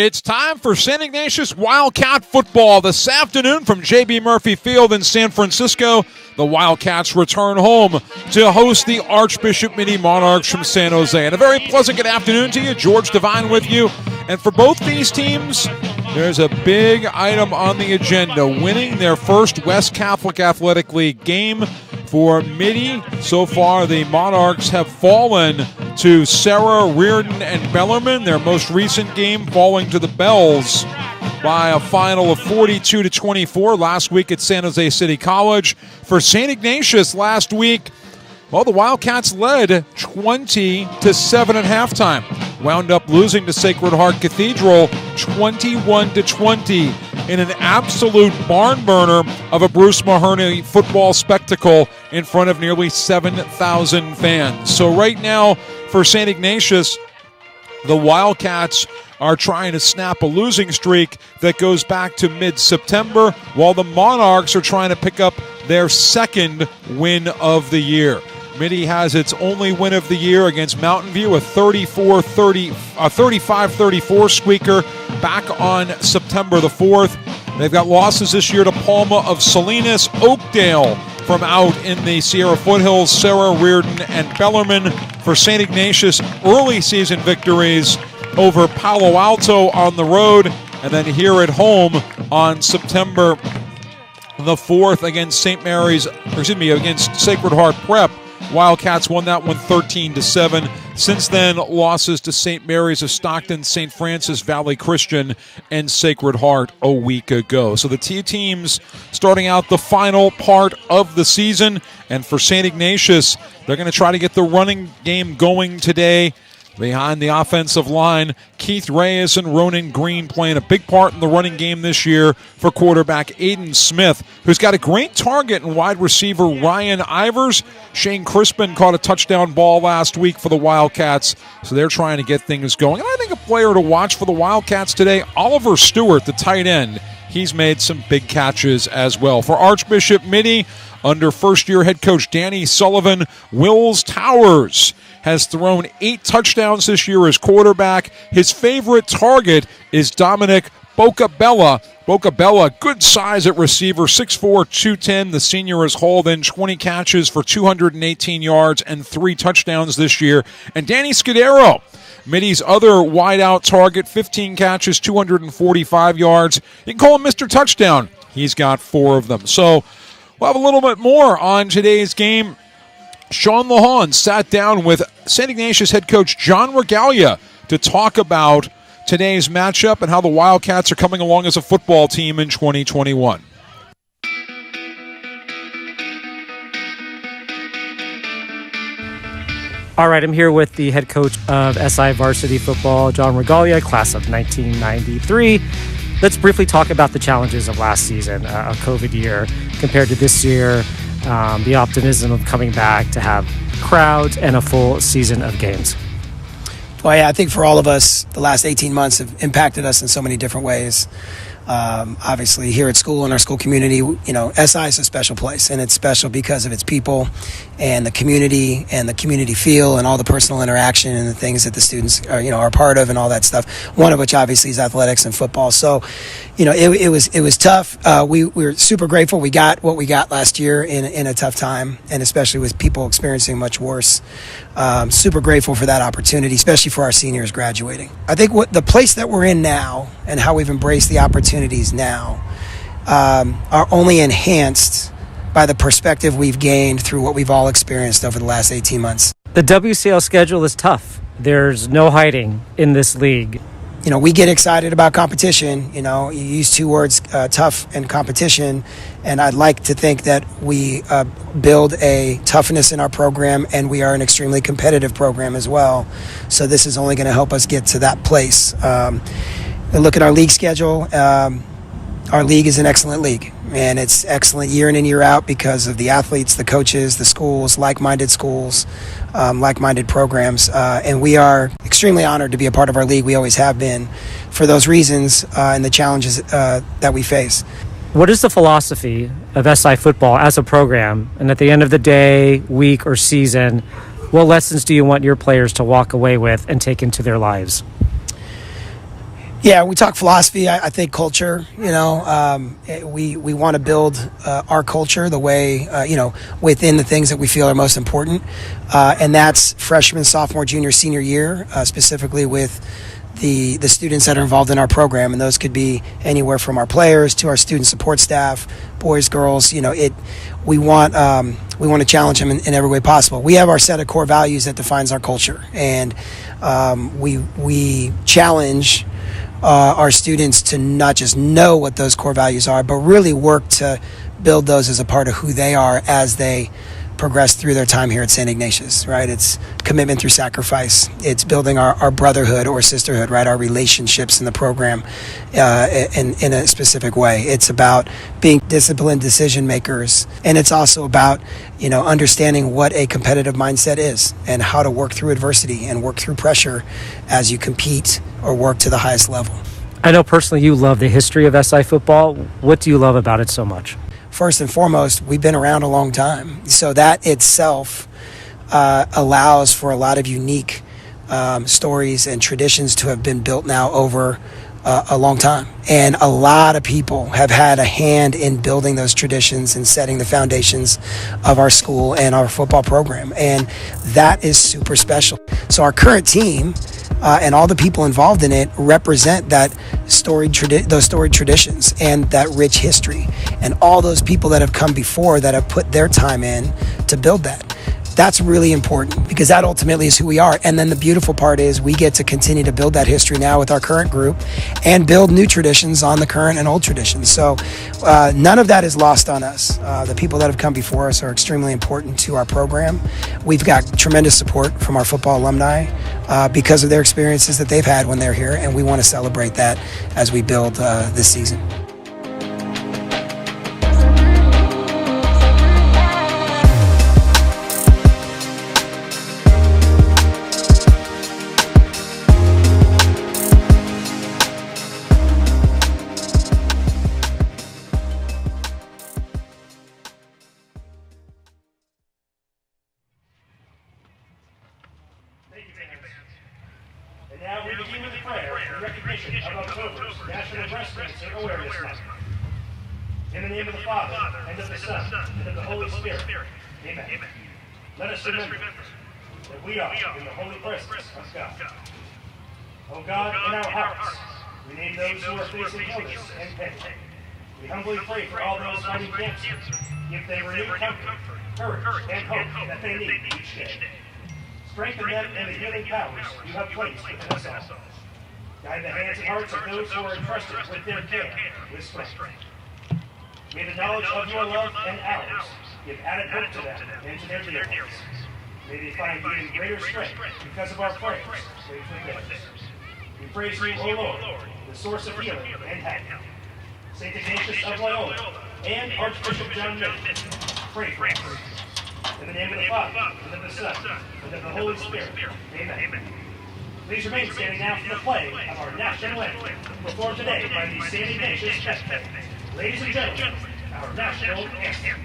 It's time for St. Ignatius Wildcat football this afternoon from J.B. Murphy Field in San Francisco. The Wildcats return home to host the Archbishop Mitty Monarchs from San Jose. And a very pleasant good afternoon to you. George Devine with you. And for both these teams, there's a big item on the agenda, winning their first West Catholic Athletic League game. For Mitty, so far the Monarchs have fallen to Sarah, Reardon, and Bellarmine. Their most recent game falling to the Bells by a final of 42-24 last week at San Jose City College. For St. Ignatius last week, well, the Wildcats led 20-7 at halftime. Wound up losing to Sacred Heart Cathedral 21-20 in an absolute barn burner of a Bruce Mahoney football spectacle in front of nearly 7,000 fans. So right now for St. Ignatius, the Wildcats are trying to snap a losing streak that goes back to mid-September, while the Monarchs are trying to pick up their second win of the year. Mitty has its only win of the year against Mountain View, a 35-34 squeaker back on September the 4th. They've got losses this year to Palma of Salinas, Oakdale from out in the Sierra Foothills, Sarah, Reardon, and Bellarmine. For St. Ignatius, early season victories over Palo Alto on the road, and then here at home on September the 4th against against Sacred Heart Prep. Wildcats won that one 13-7. Since then, losses to St. Mary's of Stockton, St. Francis Valley Christian, and Sacred Heart a week ago. So the two teams starting out the final part of the season. And for St. Ignatius, they're going to try to get the running game going today. Behind the offensive line, Keith Reyes and Ronan Green playing a big part in the running game this year for quarterback Aiden Smith, who's got a great target in wide receiver Ryan Ivers. Shane Crispin caught a touchdown ball last week for the Wildcats, so they're trying to get things going. And I think a player to watch for the Wildcats today, Oliver Stewart, the tight end. He's made some big catches as well. For Archbishop Mitty, under first-year head coach Danny Sullivan, Wills Towers has thrown 8 touchdowns this year as quarterback. His favorite target is Dominic Bocabella. Bocabella, good size at receiver, 6'4", 210. The senior has hauled in 20 catches for 218 yards and 3 touchdowns this year. And Danny Scudero, Mitty's other wideout target, 15 catches, 245 yards. You can call him Mr. Touchdown. He's got 4 of them. So we'll have a little bit more on today's game. Sean Lahan sat down with St. Ignatius head coach John Regalia to talk about today's matchup and how the Wildcats are coming along as a football team in 2021. All right, I'm here with the head coach of SI Varsity Football, John Regalia, class of 1993. Let's briefly talk about the challenges of last season, a COVID year, compared to this year. The optimism of coming back to have crowds and a full season of games. Well, yeah, I think for all of us, the last 18 months have impacted us in so many different ways. Obviously, here at school, in our school community, SI is a special place, and it's special because of its people and the community feel and all the personal interaction and the things that the students are a part of and all that stuff. One of which obviously is athletics and football. So, it was tough. We were super grateful we got what we got last year in a tough time, and especially with people experiencing much worse. Super grateful for that opportunity, especially for our seniors graduating. I think what the place that we're in now and how we've embraced the opportunities now are only enhanced by the perspective we've gained through what we've all experienced over the last 18 months. The WCL schedule is tough. There's no hiding in this league. We get excited about competition. You use 2 words, tough and competition. And I'd like to think that we build a toughness in our program, and we are an extremely competitive program as well. So this is only going to help us get to that place. Look at our league schedule. Our league is an excellent league, and it's excellent year in and year out because of the athletes, the coaches, the schools, like-minded schools, like-minded programs, and we are extremely honored to be a part of our league. We always have been for those reasons and the challenges that we face. What is the philosophy of SI football as a program? And at the end of the day, week, or season, what lessons do you want your players to walk away with and take into their lives? Yeah, we talk philosophy. I think culture. We want to build our culture the way within the things that we feel are most important, and that's freshman, sophomore, junior, senior year, specifically with the students that are involved in our program, and those could be anywhere from our players to our student support staff, boys, girls. We want to challenge them in every way possible. We have our set of core values that defines our culture, and we challenge our students to not just know what those core values are, but really work to build those as a part of who they are as they progress through their time here at St. Ignatius, right? It's commitment through sacrifice. It's building our brotherhood or sisterhood, right? Our relationships in the program in a specific way. It's about being disciplined decision makers. And it's also about, understanding what a competitive mindset is and how to work through adversity and work through pressure as you compete or work to the highest level. I know personally you love the history of SI football. What do you love about it so much? First and foremost, we've been around a long time. So that itself allows for a lot of unique stories and traditions to have been built now over a long time. And a lot of people have had a hand in building those traditions and setting the foundations of our school and our football program. And that is super special. So our current team and all the people involved in it represent that those storied traditions and that rich history, and all those people that have come before that have put their time in to build that. That's really important because that ultimately is who we are. And then the beautiful part is we get to continue to build that history now with our current group and build new traditions on the current and old traditions. So none of that is lost on us. The people that have come before us are extremely important to our program. We've got tremendous support from our football alumni because of their experiences that they've had when they're here, and we want to celebrate that as we build this season. And now we begin with a prayer in recognition of October's National Breast Cancer Awareness Month. In the name of the Father, and of the Son, and of the Holy Spirit. Amen. Let us remember that we are in the holy presence of God. O God, in our hearts, we name those who are facing illness and pain. We humbly pray for all those fighting cancer. Give them renewed comfort, courage, and hope that they need each day. Strengthen them in the healing powers you have placed within us all. Guide the hands and hearts of those who are entrusted with their care with strength. May the knowledge of your love and ours give added hope to them and to their dear ones. May they find even greater strength because of our prayers prayed for theirs. We praise you, O Lord, the source of healing and health. St. Ignatius of Loyola and Archbishop John Mitty, pray for us. In the name of the Father, and of the Son, and of the Holy Spirit. Amen. Please remain standing now for the play of our national anthem, performed today by the St. Ignatius Chess Band. Ladies and gentlemen, our national anthem.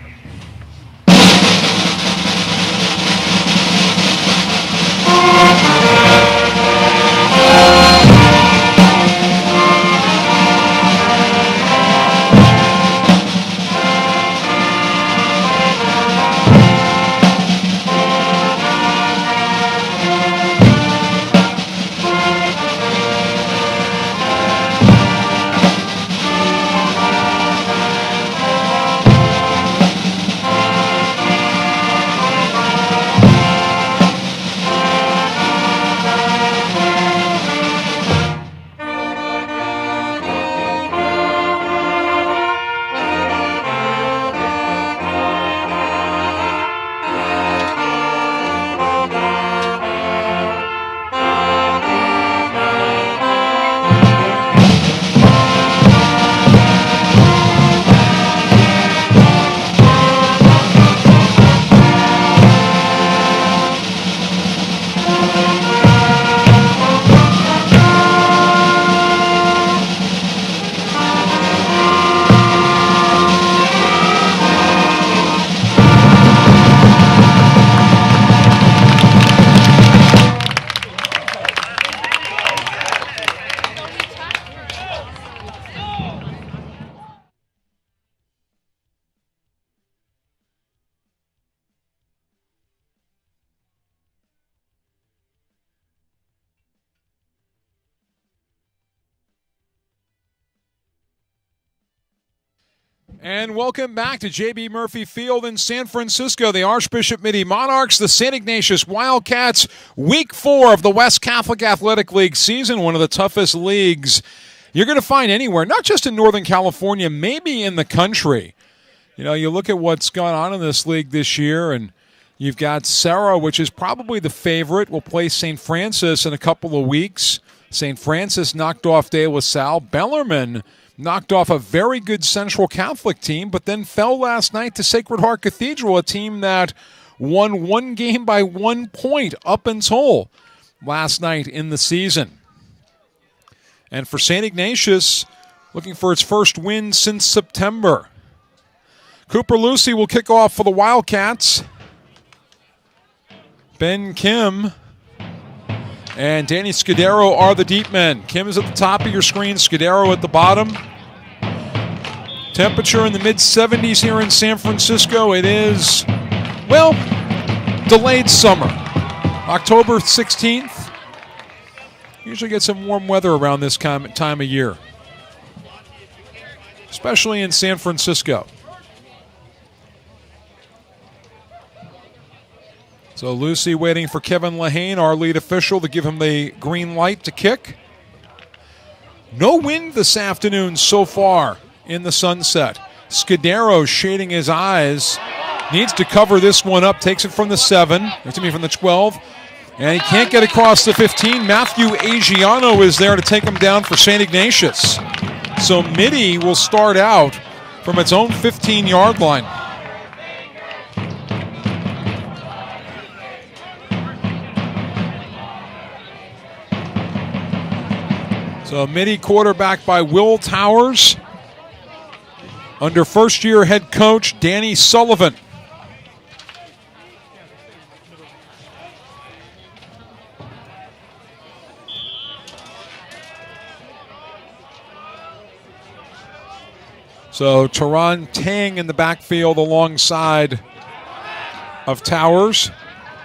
And welcome back to J.B. Murphy Field in San Francisco. The Archbishop Mitty Monarchs, the St. Ignatius Wildcats, Week 4 of the West Catholic Athletic League season, one of the toughest leagues you're going to find anywhere, not just in Northern California, maybe in the country. You know, you look at what's gone on in this league this year, and you've got Serra, which is probably the favorite, will play St. Francis in a couple of weeks. St. Francis knocked off De La Salle. Bellarmine knocked off a very good Central Catholic team, but then fell last night to Sacred Heart Cathedral, a team that won one game by 1 point up until last night in the season. And for St. Ignatius, looking for its first win since September. Cooper Lucy will kick off for the Wildcats. Ben Kim and Danny Scudero are the deep men. Kim is at the top of your screen, Scudero at the bottom. Temperature in the mid-70s here in San Francisco. It is, well, delayed summer. October 16th. Usually get some warm weather around this time of year, especially in San Francisco. So Lucy waiting for Kevin Lehane, our lead official, to give him the green light to kick. No wind this afternoon so far in the sunset. Scudero shading his eyes. Needs to cover this one up. Takes it from the 7. From the 12. And he can't get across the 15. Matthew Agiano is there to take him down for St. Ignatius. So Mitty will start out from its own 15-yard line. So Mitty quarterback by Will Towers under first-year head coach Danny Sullivan. So Teron Tang in the backfield alongside of Towers.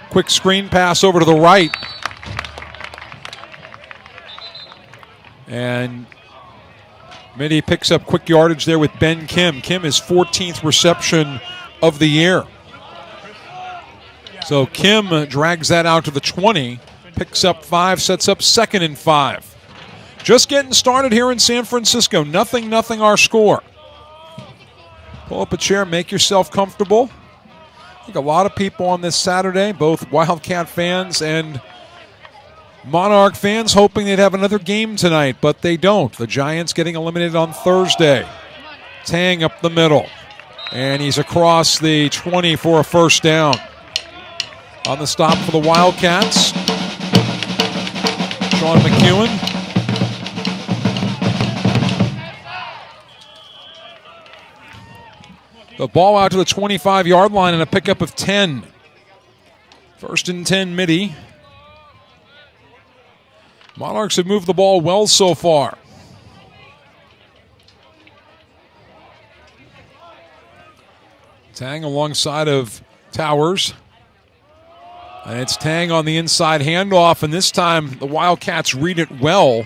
Quick screen pass over to the right. And Mitty picks up quick yardage there with Ben Kim. Kim is 14th reception of the year. So Kim drags that out to the 20, picks up 5, sets up 2nd and 5. Just getting started here in San Francisco. 0-0 our score. Pull up a chair, make yourself comfortable. I think a lot of people on this Saturday, both Wildcat fans and Monarch fans, hoping they'd have another game tonight, but they don't. The Giants getting eliminated on Thursday. Tang up the middle. And he's across the 20 for a first down. On the stop for the Wildcats, Sean McEwen. The ball out to the 25-yard line and a pickup of 10. 1st and 10, Mitty. Monarchs have moved the ball well so far. Tang alongside of Towers. And it's Tang on the inside handoff, and this time the Wildcats read it well.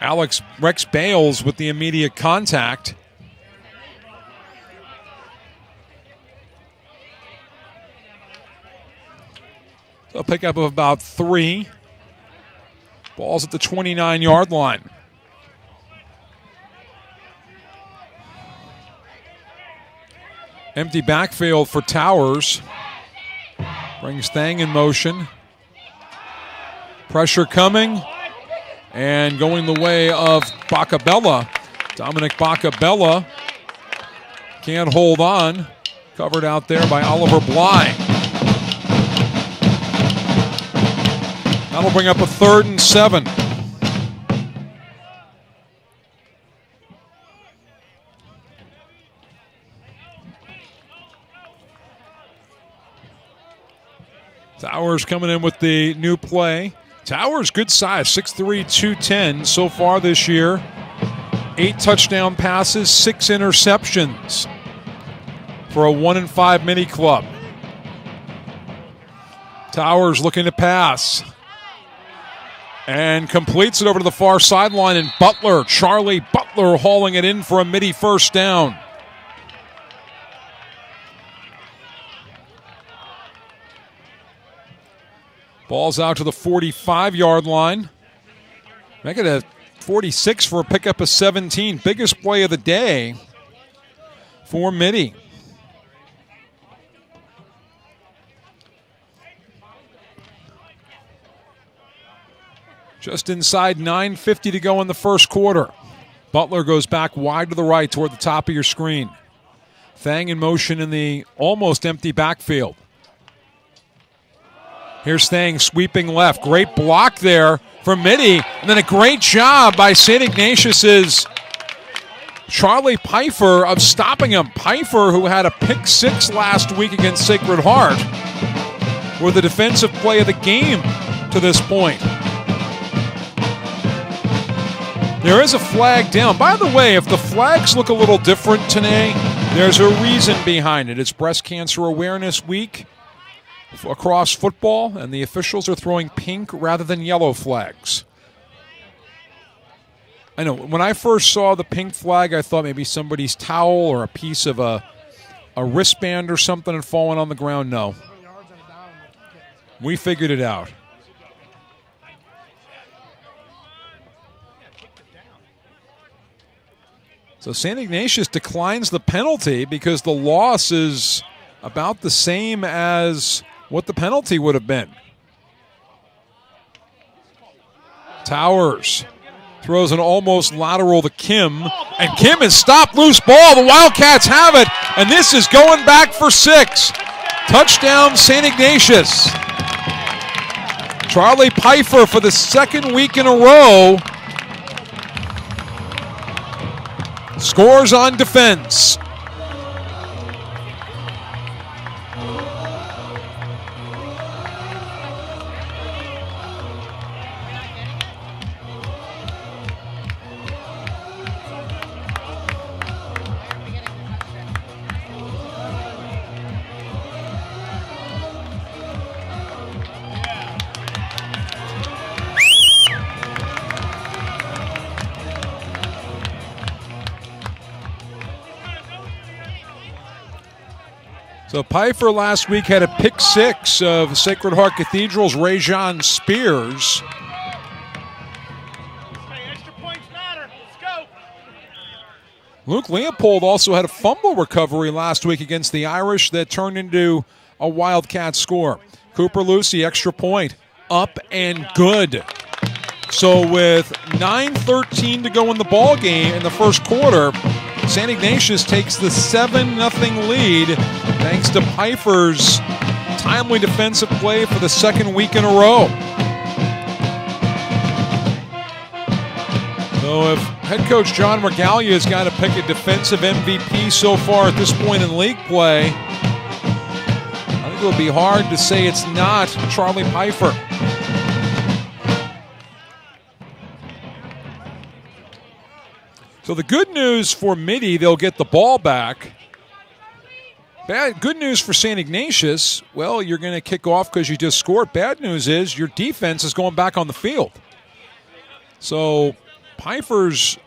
Rex Bales with the immediate contact. So a pickup of about 3. Ball's at the 29-yard line. Empty backfield for Towers. Brings Thang in motion. Pressure coming. And going the way of Bacabella. Dominic Bacabella can't hold on. Covered out there by Oliver Bly. That'll bring up a 3rd and 7. Towers coming in with the new play. Towers, good size, 6'3", 210 so far this year. 8 touchdown passes, 6 interceptions for a 1-5 mini club. Towers looking to pass. And completes it over to the far sideline, and Charlie Butler hauling it in for a Mitty first down. Ball's out to the 45-yard line. Make it a 46 for a pickup of 17. Biggest play of the day for Mitty. Just inside 9:50 to go in the first quarter. Butler goes back wide to the right toward the top of your screen. Thang in motion in the almost empty backfield. Here's Thang sweeping left. Great block there from Mitty. And then a great job by St. Ignatius's Charlie Pfeiffer of stopping him. Pfeiffer, who had a pick 6 last week against Sacred Heart, were the defensive play of the game to this point. There is a flag down. By the way, if the flags look a little different today, there's a reason behind it. It's Breast Cancer Awareness Week across football, and the officials are throwing pink rather than yellow flags. I know, when I first saw the pink flag, I thought maybe somebody's towel or a piece of a wristband or something had fallen on the ground. No. We figured it out. So St. Ignatius declines the penalty because the loss is about the same as what the penalty would have been. Towers throws an almost lateral to Kim, and Kim is stopped. Loose ball. The Wildcats have it, and this is going back for 6. Touchdown, St. Ignatius. Charlie Pfeiffer for the second week in a row scores on defense. So Pfeiffer last week had a pick 6 of Sacred Heart Cathedral's Rajon Spears. Extra points matter. Let's go. Luke Leopold also had a fumble recovery last week against the Irish that turned into a Wildcat score. Cooper Lucy, extra point, up and good. So with 9:13 to go in the ball game in the first quarter, St. Ignatius takes the 7-0 lead thanks to Pfeiffer's timely defensive play for the second week in a row. So if head coach John Regalia has got to pick a defensive MVP so far at this point in league play, I think it'll be hard to say it's not Charlie Pfeiffer. So the good news for Mitty, they'll get the ball back. Good news for St. Ignatius, well, you're going to kick off because you just scored. Bad news is your defense is going back on the field. So Pfeiffer's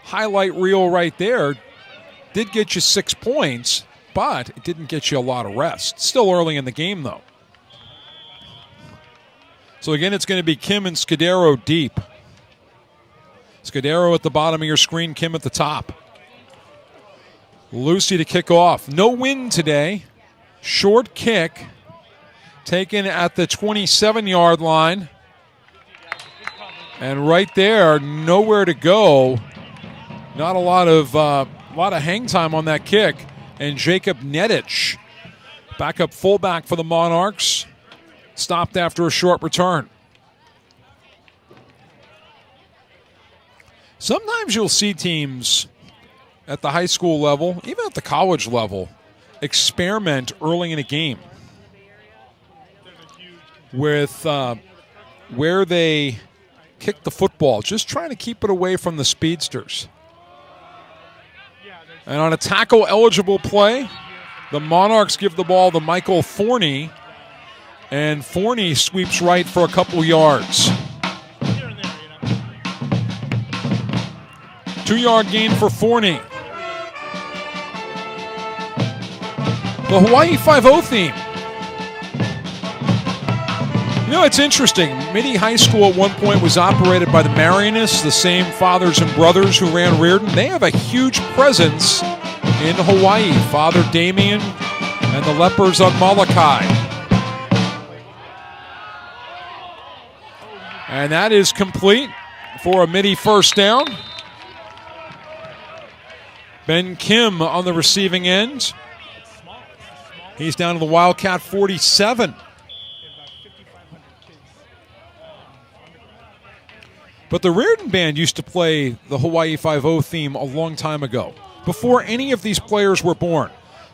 highlight reel right there did get you 6 points, but it didn't get you a lot of rest. Still early in the game, though. So again, it's going to be Kim and Scudero deep. Scudero at the bottom of your screen, Kim at the top. Lucy to kick off. No wind today. Short kick taken at the 27-yard line. And right there, nowhere to go. Not a lot of hang time on that kick. And Jacob Nedich, backup fullback for the Monarchs, stopped after a short return. Sometimes you'll see teams at the high school level, even at the college level, experiment early in a game with where they kick the football, just trying to keep it away from the speedsters. And on a tackle-eligible play, the Monarchs give the ball to Michael Forney, and Forney sweeps right for a couple yards. 2-yard gain for Forney. The Hawaii 5-0 theme. You know, it's interesting. Mitty High School at one point was operated by the Marianists, the same fathers and brothers who ran Reardon. They have a huge presence in Hawaii. Father Damien and the Lepers on Molokai. And that is complete for a Mitty first down. Ben Kim on the receiving end. He's down to the Wildcat 47. But the Reardon Band used to play the Hawaii Five-0 theme a long time ago, before any of these players were born.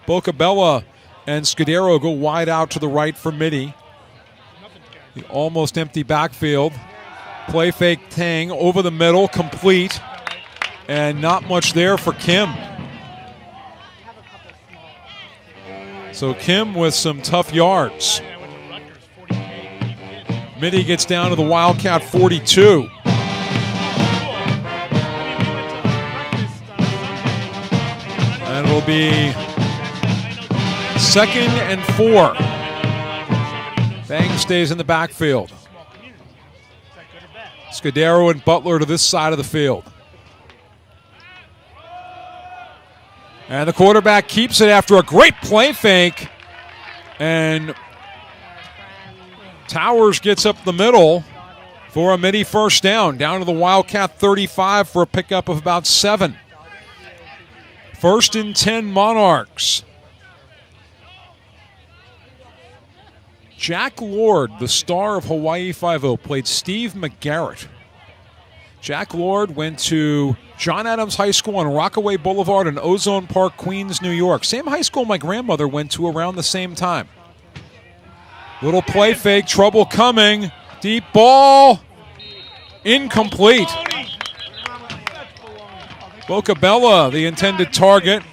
Bocabella and Scudero go wide out to the right for Mitty. The almost empty backfield. Play fake Tang over the middle, complete. And not much there for Kim. So Kim with some tough yards. Mitty gets down to the Wildcat 42. And it'll be 2nd and 4. Bang stays in the backfield. Scudero and Butler to this side of the field. And the quarterback keeps it after a great play fake. And Towers gets up the middle for a Mitty first down. Down to the Wildcat 35 for a pickup of about 7. 1st and 10 Monarchs. Jack Lord, the star of Hawaii Five-0, played Steve McGarrett. Jack Lord went to John Adams High School on Rockaway Boulevard in Ozone Park, Queens, New York. Same high school my grandmother went to around the same time. Little play fake, trouble coming. Deep ball. Incomplete. Bocabella, the intended target.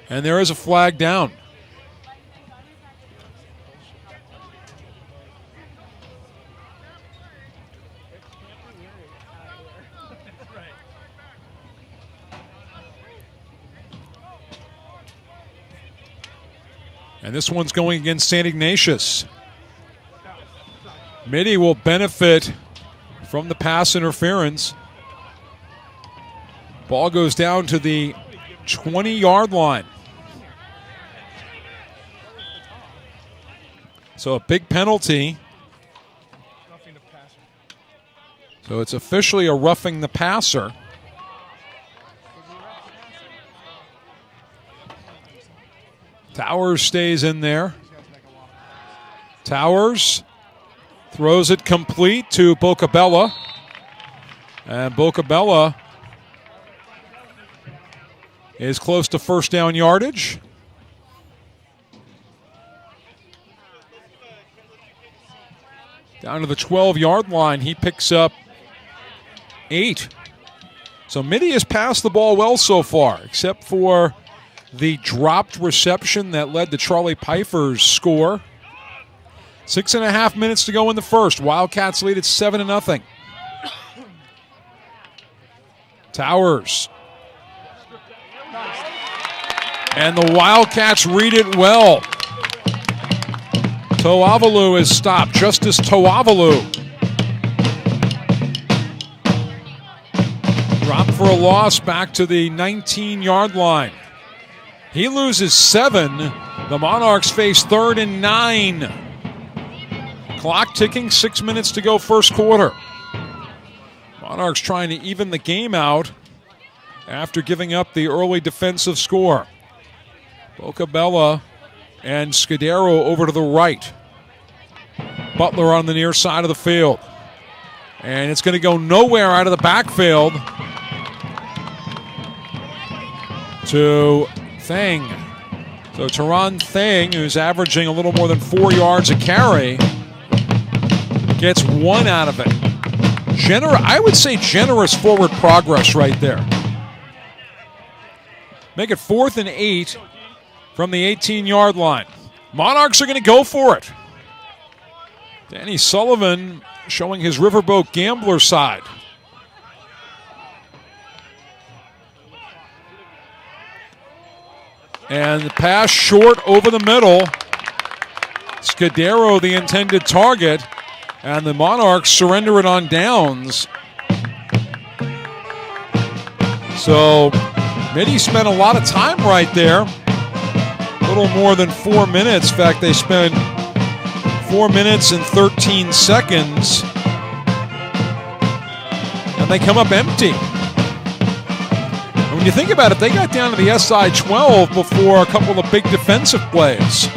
And there is a flag down. And this one's going against St. Ignatius. Mitty will benefit from the pass interference. Ball goes down to the 20-yard line. So a big penalty. So it's officially a roughing the passer. Towers stays in there. Towers throws it complete to Bocabella. And Bocabella is close to first down yardage. Down to the 12-yard line, he picks up 8. So Mitty has passed the ball well so far, except for the dropped reception that led to Charlie Pfeiffer's score. 6.5 minutes to go in the first. Wildcats lead at 7-0. Towers. And the Wildcats read it well. To'avalu is stopped. Justice To'avalu. Dropped for a loss back to the 19-yard line. He loses 7. The Monarchs face 3rd and 9. Clock ticking, 6 minutes to go first quarter. Monarchs trying to even the game out after giving up the early defensive score. Bocabella and Scudero over to the right. Butler on the near side of the field. And it's going to go nowhere out of the backfield to Thang. So Teron Thang, who's averaging a little more than 4 yards a carry, gets 1 out of it. I would say generous forward progress right there. Make it 4th and 8 from the 18-yard line. Monarchs are going to go for it. Danny Sullivan showing his Riverboat Gambler side. And the pass short over the middle. Scudero the intended target, and the Monarchs surrender it on downs. So Mitty spent a lot of time right there. A little more than 4 minutes. In fact, they spent 4 minutes and 13 seconds. And they come up empty. And when you think about it, they got down to the SI 12 before a couple of big defensive plays.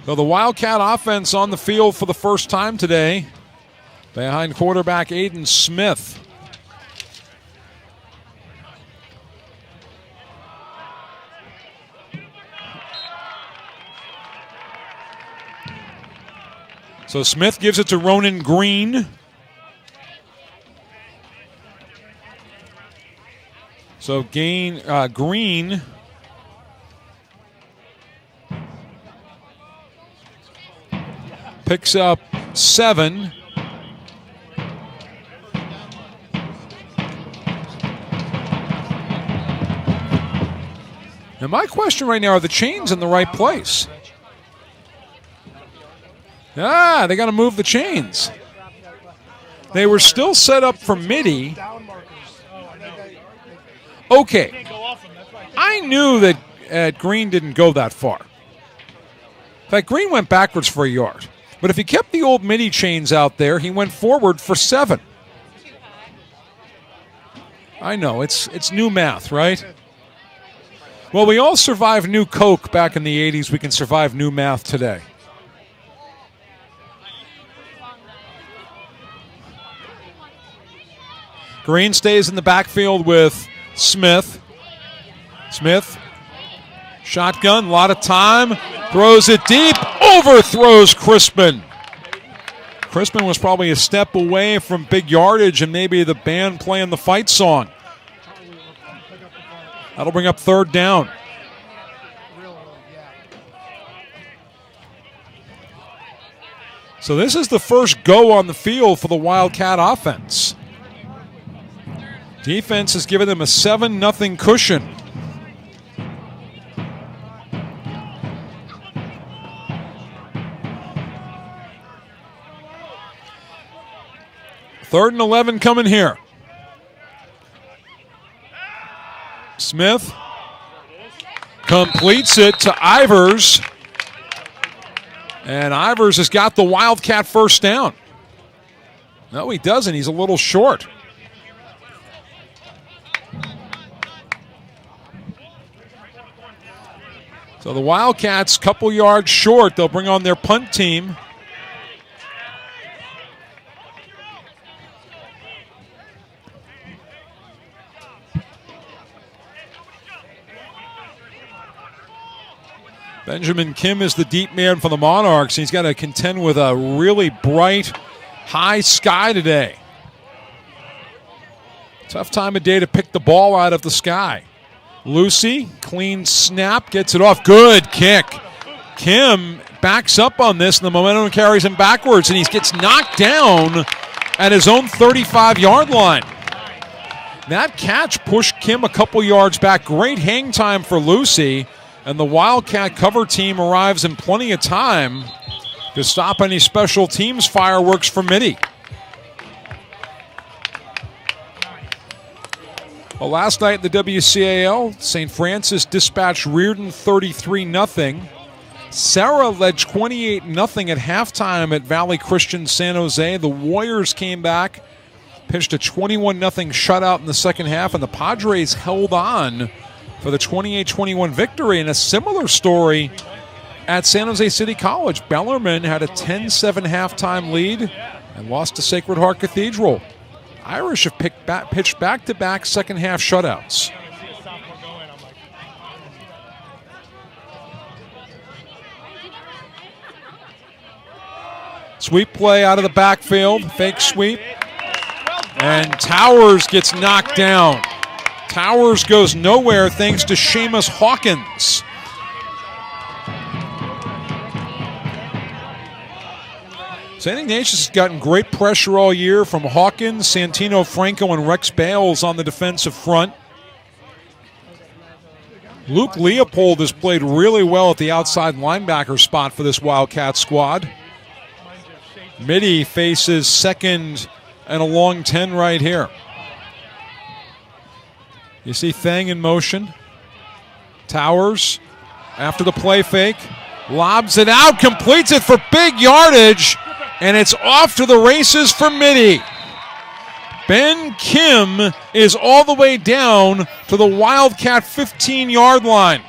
So the Wildcat offense on the field for the first time today, behind quarterback Aiden Smith. So Smith gives it to Ronan Green. So Green picks up 7. Now my question right now, are the chains in the right place? They got to move the chains. They were still set up for Mitty. Okay. I knew that Green didn't go that far. In fact, Green went backwards for a yard. But if he kept the old Mitty chains out there, he went forward for 7. I know, it's new math, right? Well, we all survived New Coke back in the 80s. We can survive new math today. Green stays in the backfield with Smith. Smith, shotgun, a lot of time. Throws it deep, overthrows Crispin. Crispin was probably a step away from big yardage and maybe the band playing the fight song. That'll bring up 3rd down. So this is the first go on the field for the Wildcat offense. Defense has given them a 7-0 cushion. Third and 11 coming here. Smith completes it to Ivers. And Ivers has got the Wildcat first down. No, he doesn't. He's a little short. So the Wildcats, couple yards short. They'll bring on their punt team. Benjamin Kim is the deep man for the Monarchs. He's got to contend with a really bright, high sky today. Tough time of day to pick the ball out of the sky. Lucy, clean snap, gets it off. Good kick. Kim backs up on this, and the momentum carries him backwards, and he gets knocked down at his own 35-yard line. That catch pushed Kim a couple yards back. Great hang time for Lucy. And the Wildcat cover team arrives in plenty of time to stop any special teams fireworks for Mitty. Well, last night in the WCAL, St. Francis dispatched Reardon 33-0. Sarah led 28-0 at halftime at Valley Christian San Jose. The Warriors came back, pitched a 21-0 shutout in the second half, and the Padres held on for the 28-21 victory. And a similar story at San Jose City College. Bellarmine had a 10-7 halftime lead and lost to Sacred Heart Cathedral. Irish have pitched back-to-back second-half shutouts. Sweep play out of the backfield, fake sweep. And Towers gets knocked down. Towers goes nowhere thanks to Seamus Hawkins. St. Ignatius has gotten great pressure all year from Hawkins, Santino Franco, and Rex Bales on the defensive front. Luke Leopold has played really well at the outside linebacker spot for this Wildcat squad. Mitty faces second and a long 10 right here. You see Thang in motion. Towers, after the play fake, lobs it out, completes it for big yardage, and it's off to the races for Mitty. Ben Kim is all the way down to the Wildcat 15-yard line.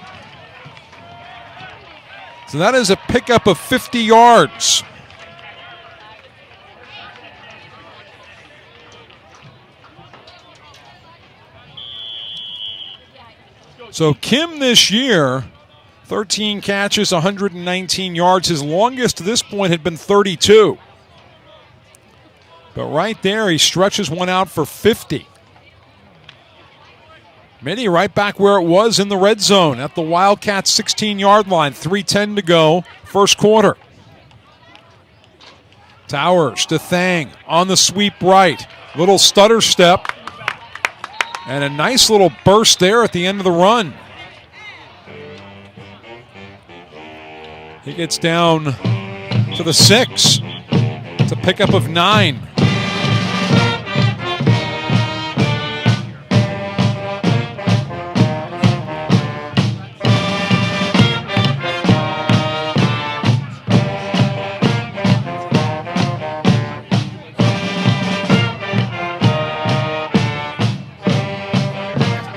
So that is a pickup of 50 yards. So Kim this year, 13 catches, 119 yards. His longest to this point had been 32. But right there, he stretches one out for 50. Mitty right back where it was in the red zone at the Wildcats' 16-yard line. 3:10 to go, first quarter. Towers to Thang on the sweep right. Little stutter step. And a nice little burst there at the end of the run. He gets down to the 6. It's a pickup of 9.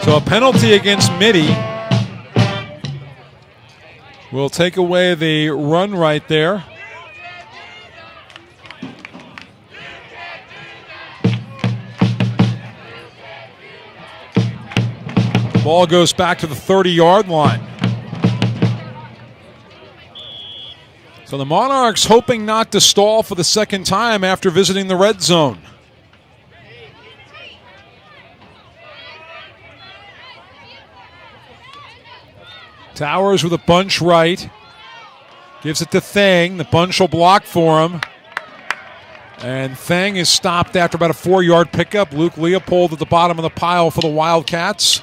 So a penalty against Mitty will take away the run right there. Ball goes back to the 30-yard line. So the Monarchs hoping not to stall for the second time after visiting the red zone. Towers with a bunch right. Gives it to Thang. The bunch will block for him. And Thang is stopped after about a 4-yard pickup. Luke Leopold at the bottom of the pile for the Wildcats.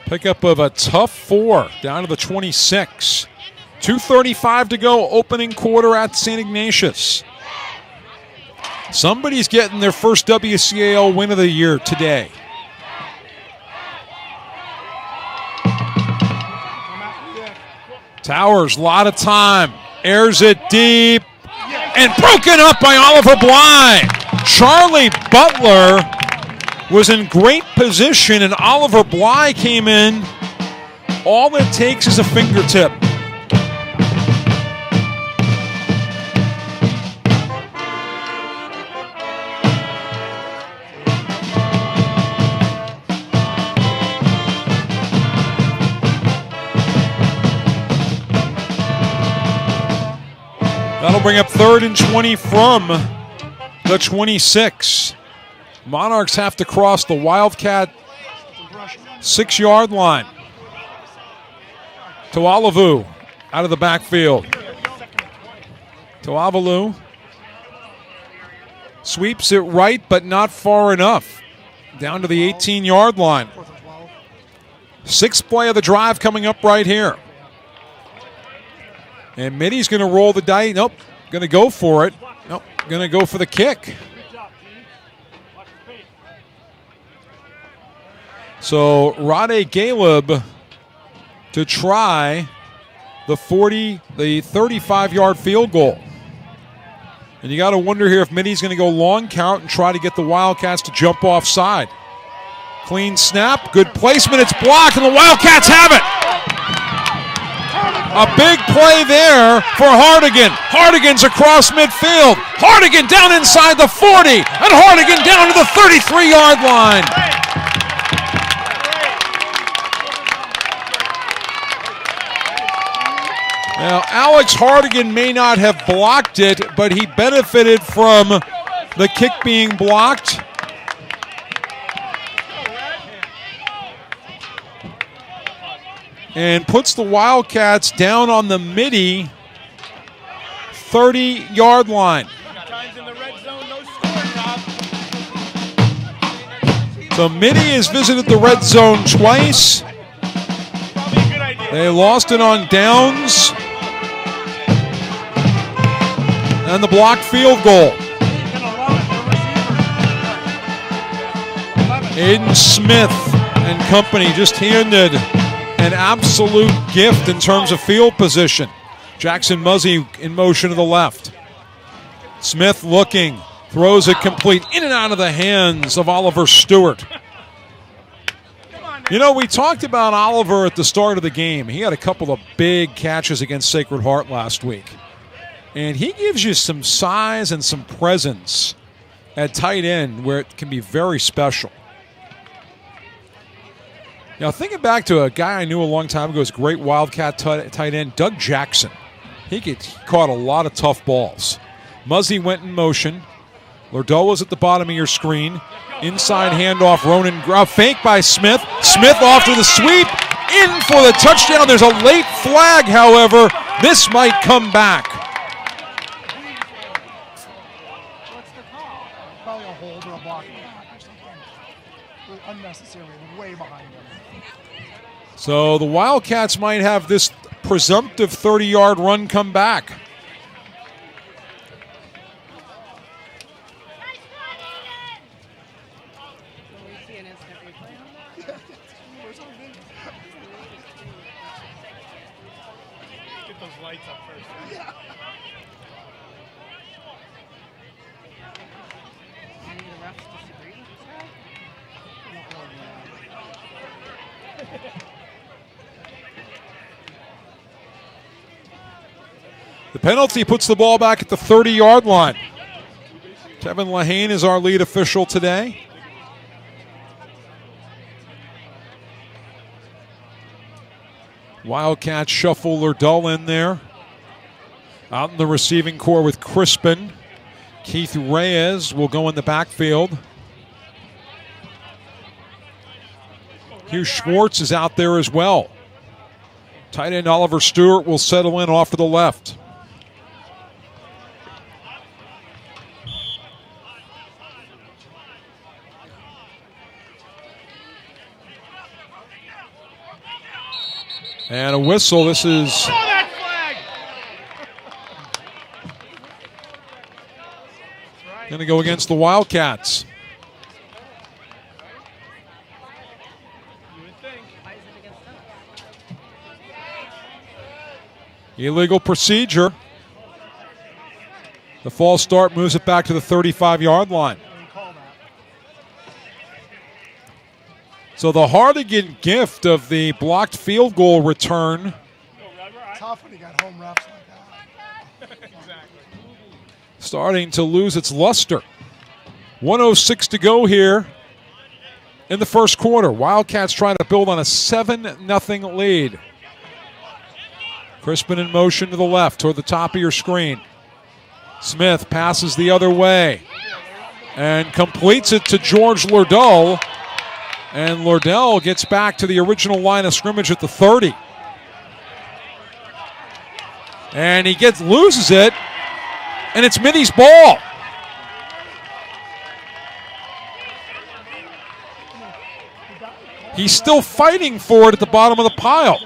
Pickup of a tough 4 down to the 26. 2:35 to go, opening quarter at St. Ignatius. Somebody's getting their first WCAL win of the year today. Towers, a lot of time. Airs it deep. And broken up by Oliver Bly. Charlie Butler was in great position, and Oliver Bly came in. All it takes is a fingertip. That'll bring up 3rd and 20 from the 26. Monarchs have to cross the Wildcat 6-yard line. Tualavu out of the backfield. Tualavu sweeps it right, but not far enough. Down to the 18-yard line. 6th play of the drive coming up right here. And Mitty's going to roll the dice. Nope, going to go for it. Nope, going to go for the kick. So Rade Galeb to try the 35-yard field goal. And you got to wonder here if Mitty's going to go long count and try to get the Wildcats to jump offside. Clean snap, good placement, it's blocked, and the Wildcats have it. A big play there for Hardigan. Hardigan's across midfield. Hardigan down inside the 40, and Hardigan down to the 33-yard line. Now, Alex Hardigan may not have blocked it, but he benefited from the kick being blocked. and puts the Wildcats down on the Mitty 30-yard line. So Mitty has visited the red zone twice. They lost it on downs. And the blocked field goal. Aiden Smith and company just handed an absolute gift in terms of field position. Jackson Muzzy in motion to the left. Smith looking, throws it complete in and out of the hands of Oliver Stewart. You know, we talked about Oliver at the start of the game. He had a couple of big catches against Sacred Heart last week. And he gives you some size and some presence at tight end where it can be very special. Now, thinking back to a guy I knew a long time ago, was great Wildcat tight end, Doug Jackson. He caught a lot of tough balls. Muzzy went in motion. Lordeau was at the bottom of your screen. Inside handoff, Ronan, fake by Smith. Smith off to the sweep, in for the touchdown. There's a late flag, however. This might come back. What's the call? Probably a hold or a block or something. Unnecessarily, way behind him. So the Wildcats might have this presumptive 30-yard run come back. Get those lights up first. Right? Any of the refs disagree with this guy? The penalty puts the ball back at the 30-yard line. Kevin Lahane is our lead official today. Wildcats shuffle Lordeau in there. Out in the receiving core with Crispin. Keith Reyes will go in the backfield. Hugh Schwartz is out there as well. Tight end Oliver Stewart will settle in off to the left. And a whistle. This is going to go against the Wildcats. Illegal procedure. The false start moves it back to the 35-yard line. So the Hardigan gift of the blocked field goal return. Tough when you got home refs like that. Exactly. Starting to lose its luster. 1:06 to go here in the first quarter. Wildcats trying to build on a 7-0 lead. Crispin in motion to the left toward the top of your screen. Smith passes the other way and completes it to George Lordeau. And Lordell gets back to the original line of scrimmage at the 30. And he loses it, and it's Mitty's ball. He's still fighting for it at the bottom of the pile.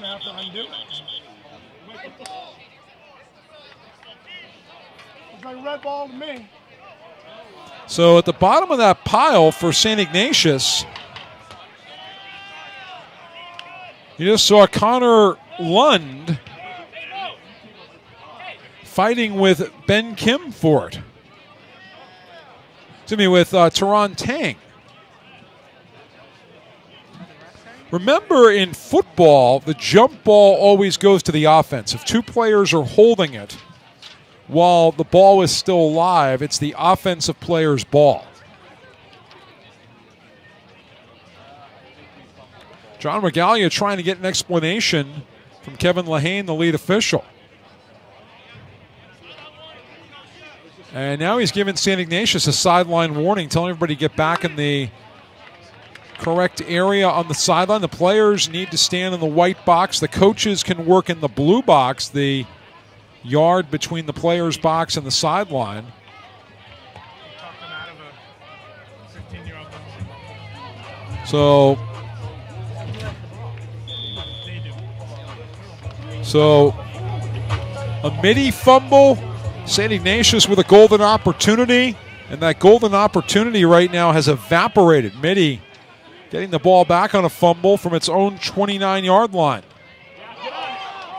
It's like red ball to me. So at the bottom of that pile for St. Ignatius, you just saw Connor Lund fighting with Ben Kim for it. With Teron Tang. Remember, in football, the jump ball always goes to the offense. If two players are holding it while the ball is still alive, it's the offensive player's ball. John Regalia trying to get an explanation from Kevin Lahane, the lead official. And now he's giving St. Ignatius a sideline warning, telling everybody to get back in the correct area on the sideline. The players need to stand in the white box. The coaches can work in the blue box, the yard between the players' box and the sideline. So a Mitty fumble, St. Ignatius with a golden opportunity, and that golden opportunity right now has evaporated. Mitty getting the ball back on a fumble from its own 29-yard line.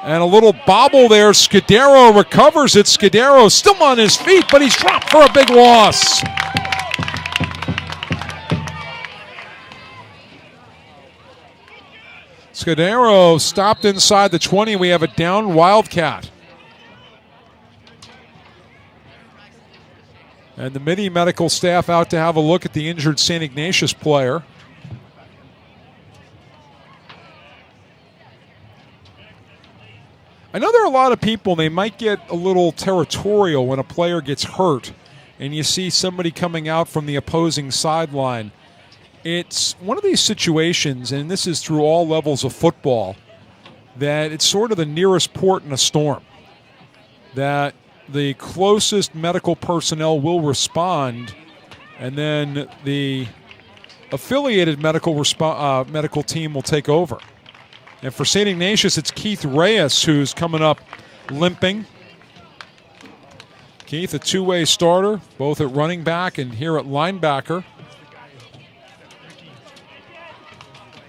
And a little bobble there. Scudero recovers it. Scudero still on his feet, but he's dropped for a big loss. Scudero stopped inside the 20. We have a down Wildcat. And the Mitty medical staff out to have a look at the injured St. Ignatius player. I know there are a lot of people, they might get a little territorial when a player gets hurt and you see somebody coming out from the opposing sideline. It's one of these situations, and this is through all levels of football, that it's sort of the nearest port in a storm. That the closest medical personnel will respond, and then the affiliated medical team will take over. And for St. Ignatius, it's Keith Reyes who's coming up limping. Keith, a two-way starter, both at running back and here at linebacker.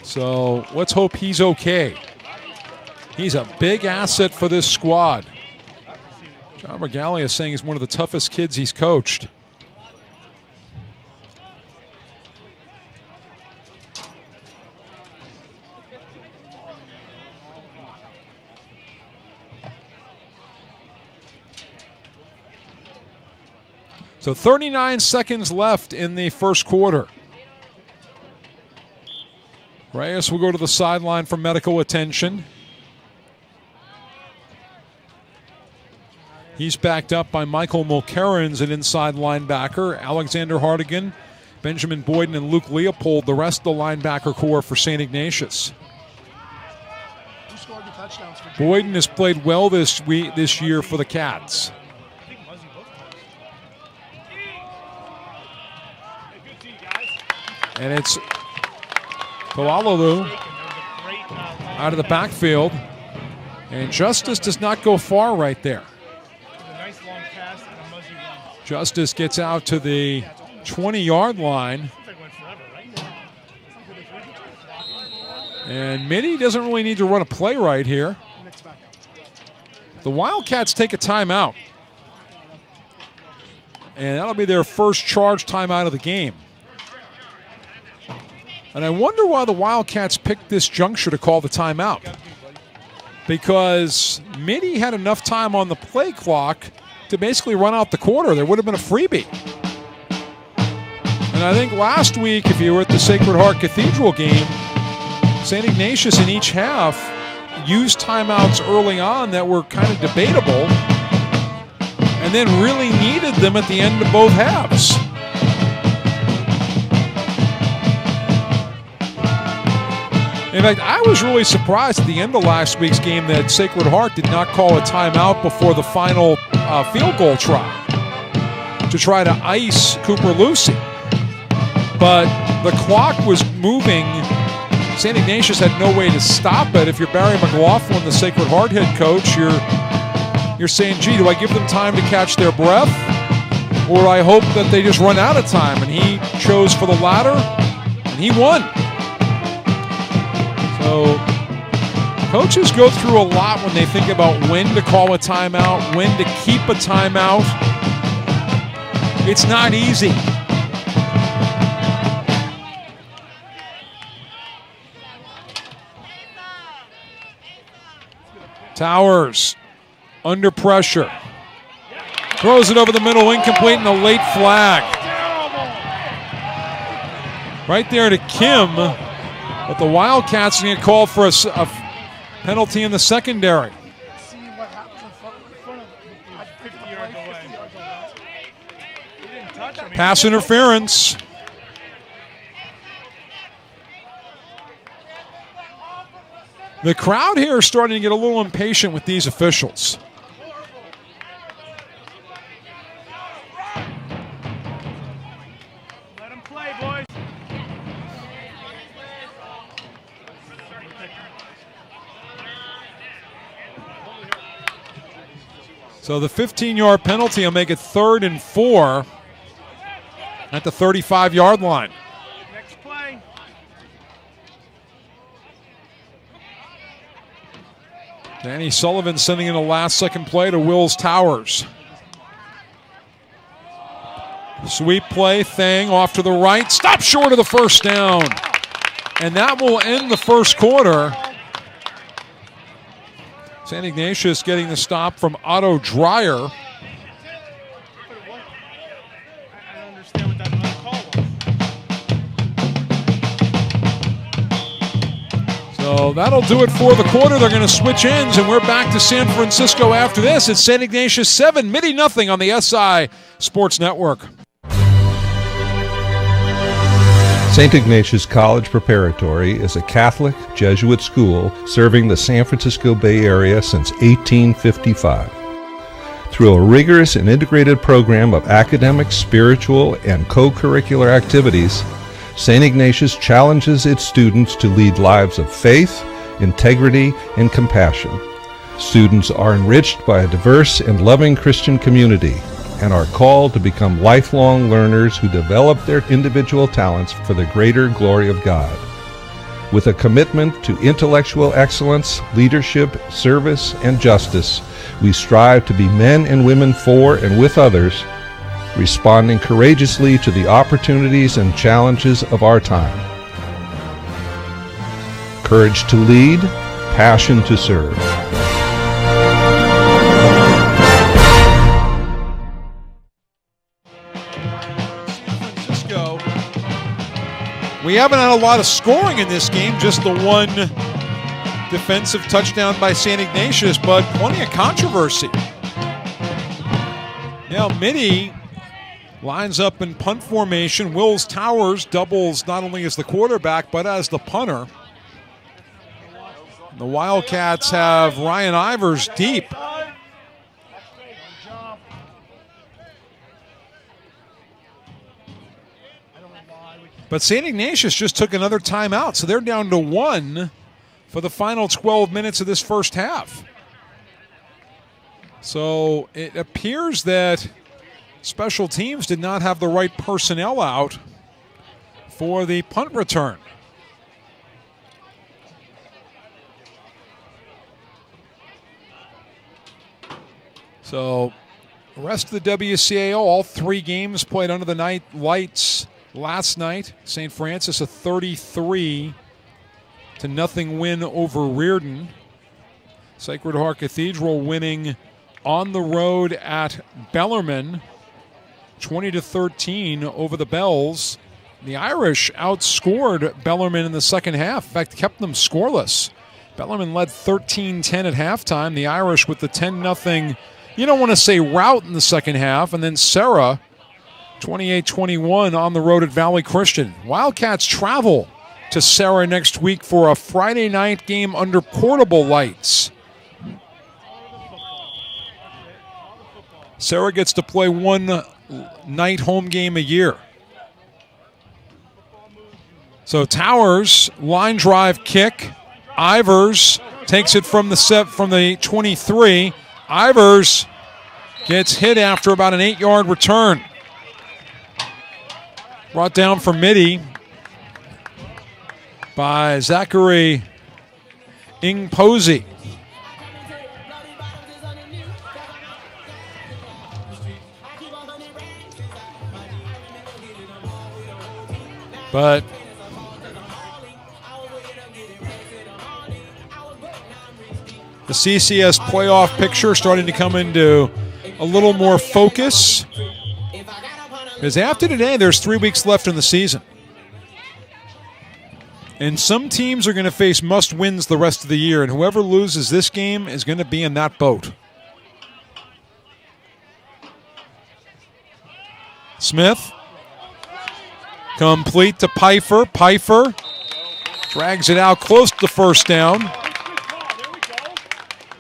So let's hope he's okay. He's a big asset for this squad. John Regalia is saying he's one of the toughest kids he's coached. So 39 seconds left in the first quarter. Reyes will go to the sideline for medical attention. He's backed up by Michael Mulkerins, an inside linebacker, Alexander Hardigan, Benjamin Boyden, and Luke Leopold, the rest of the linebacker core for St. Ignatius. Boyden has played well this year for the Cats. And it's Koalalu out of the backfield. And Justice does not go far right there. Justice gets out to the 20-yard line. And Mitty doesn't really need to run a play right here. The Wildcats take a timeout. And that'll be their first charge timeout of the game. And I wonder why the Wildcats picked this juncture to call the timeout. Because Mitty had enough time on the play clock to basically run out the quarter. There would have been a freebie. And I think last week, if you were at the Sacred Heart Cathedral game, St. Ignatius in each half used timeouts early on that were kind of debatable and then really needed them at the end of both halves. In fact, I was really surprised at the end of last week's game that Sacred Heart did not call a timeout before the final field goal try to try to ice Cooper Lucy. But the clock was moving. St. Ignatius had no way to stop it. If you're Barry McLaughlin, the Sacred Heart head coach, you're saying, gee, do I give them time to catch their breath? Or I hope that they just run out of time? And he chose for the latter, and he won. So coaches go through a lot when they think about when to call a timeout, when to keep a timeout. It's not easy. Towers under pressure. Throws it over the middle, incomplete, and a late flag. Right there to Kim. But the Wildcats are going to call for a penalty in the secondary. Pass interference. The crowd here is starting to get a little impatient with these officials. Let them play, boys. So the 15-yard penalty will make it 3rd and 4 at the 35-yard line. Next play. Danny Sullivan sending in a last-second play to Wills Towers. Sweep play, Thang off to the right. Stop short of the first down. And that will end the first quarter. St. Ignatius getting the stop from Otto Dreyer. I don't understand what that other call was. So that'll do it for the quarter. They're going to switch ends, and we're back to San Francisco after this. It's St. Ignatius 7, Mitty nothing on the SI Sports Network. St. Ignatius College Preparatory is a Catholic Jesuit school serving the San Francisco Bay Area since 1855. Through a rigorous and integrated program of academic, spiritual, and co-curricular activities, St. Ignatius challenges its students to lead lives of faith, integrity, and compassion. Students are enriched by a diverse and loving Christian community and are called to become lifelong learners who develop their individual talents for the greater glory of God. With a commitment to intellectual excellence, leadership, service, and justice, we strive to be men and women for and with others, responding courageously to the opportunities and challenges of our time. Courage to lead, passion to serve. We haven't had a lot of scoring in this game, just the one defensive touchdown by St. Ignatius, but plenty of controversy. Now, Mitty lines up in punt formation. Wills Towers doubles not only as the quarterback, but as the punter. The Wildcats have Ryan Ivers deep. But St. Ignatius just took another timeout, so they're down to 1 for the final 12 minutes of this first half. So it appears that special teams did not have the right personnel out for the punt return. So the rest of the WCAO, all 3 games played under the night lights. Last night, St. Francis a 33-0 win over Reardon. Sacred Heart Cathedral winning on the road at Bellarmine, 20-13 over the Bells. The Irish outscored Bellarmine in the second half. In fact, kept them scoreless. Bellarmine led 13-10 at halftime. The Irish with the 10-0, you don't want to say rout in the second half. And then Sarah, 28-21 on the road at Valley Christian. Wildcats travel to Sarah next week for a Friday night game under portable lights. Sarah gets to play one night home game a year. So Towers, line drive kick. Ivers takes it from the 23. Ivers gets hit after about an 8-yard return. Brought down for Mitty by Zachary Ingposi. But the CCS playoff picture starting to come into a little more focus. Because after today, there's 3 weeks left in the season. And some teams are going to face must-wins the rest of the year, and whoever loses this game is going to be in that boat. Smith, complete to Pfeiffer. Pfeiffer drags it out close to the first down.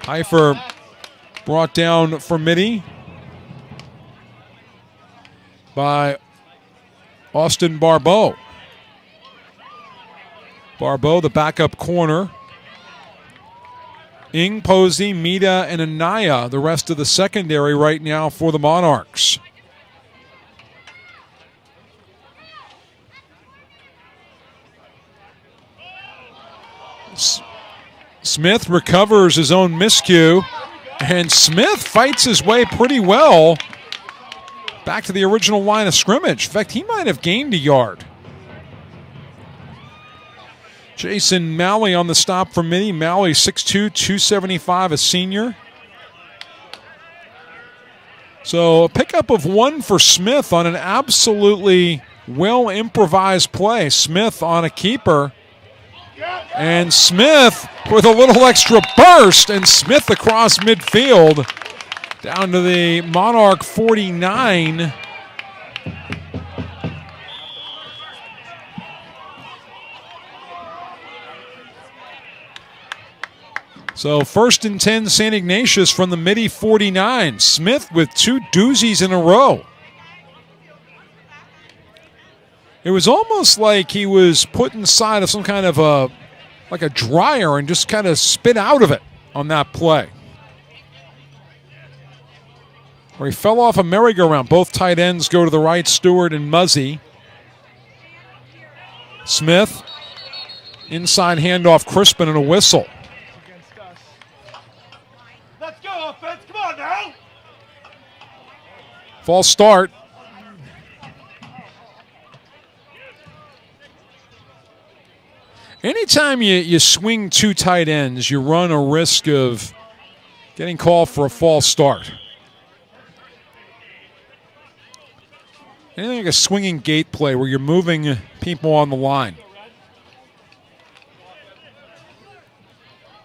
Heifer brought down for Mitty by Austin Barbeau. Barbeau, the backup corner. Ing, Posey, Mita, and Anaya, the rest of the secondary right now for the Monarchs. Smith recovers his own miscue, and Smith fights his way pretty well back to the original line of scrimmage. In fact, he might have gained a yard. Jason Malley on the stop for Mitty. Malley 6'2", 275, a senior. So a pickup of 1 for Smith on an absolutely well-improvised play. Smith on a keeper. And Smith with a little extra burst, and Smith across midfield down to the Monarch 49. So 1st and 10 St. Ignatius from the Mitty 49. Smith with 2 doozies in a row. It was almost like he was put inside of some kind of like a dryer and just kind of spit out of it on that play. Where he fell off a merry-go-round. Both tight ends go to the right, Stewart and Muzzy. Smith, inside handoff, Crispin, and a whistle. Let's go, offense. Come on now. False start. Anytime you swing 2 tight ends, you run a risk of getting called for a false start. Anything like a swinging gate play where you're moving people on the line.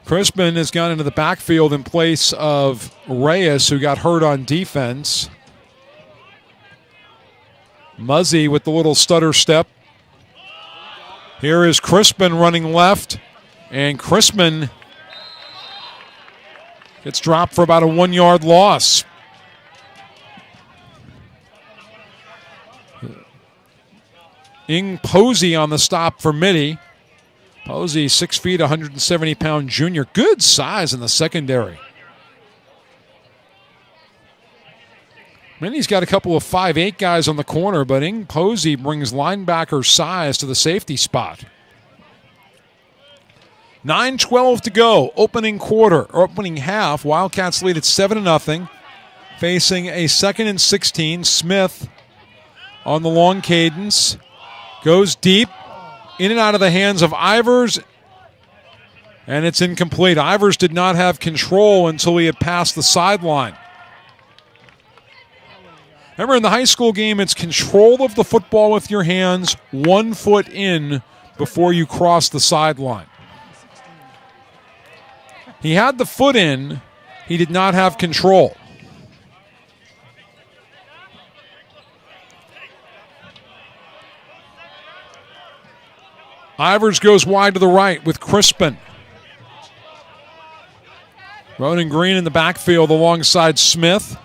Crispin has gone into the backfield in place of Reyes, who got hurt on defense. Muzzy with the little stutter step. Here is Crispin running left, and Crispin gets dropped for about a 1-yard loss. Ing Posey on the stop for Mitty. Posey, 6 feet, 170-pound junior. Good size in the secondary. Mitty's got a couple of 5'8" guys on the corner, but Ing Posey brings linebacker size to the safety spot. 9:12 to go. Opening half. Wildcats lead at 7-0. Facing a 2nd and 16. Smith on the long cadence. Goes deep. In and out of the hands of Ivers. And it's incomplete. Ivers did not have control until he had passed the sideline. Remember, in the high school game, it's control of the football with your hands, 1 foot in before you cross the sideline. He had the foot in. He did not have control. Ivers goes wide to the right with Crispin. Ronan Green in the backfield alongside Smith.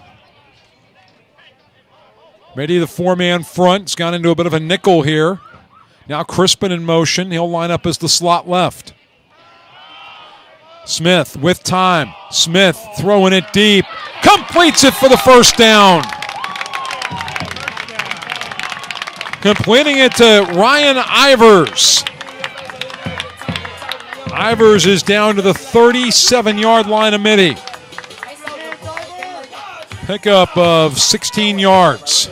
Mitty, the 4-man front, has gone into a bit of a nickel here. Now Crispin in motion. He'll line up as the slot left. Smith with time. Smith throwing it deep. Completes it for the first down. Completing it to Ryan Ivers. Ivers is down to the 37-yard line of Mitty. Pickup of 16 yards.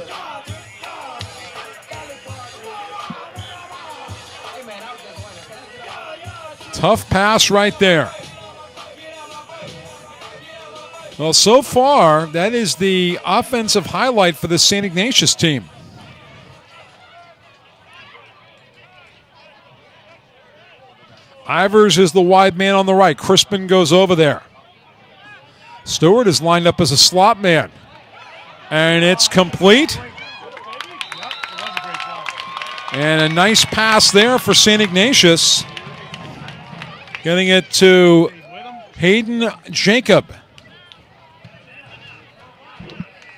Tough pass right there. Well, so far, that is the offensive highlight for the St. Ignatius team. Ivers is the wide man on the right. Crispin goes over there. Stewart is lined up as a slot man. And it's complete. And a nice pass there for St. Ignatius. Getting it to Hayden Jacob.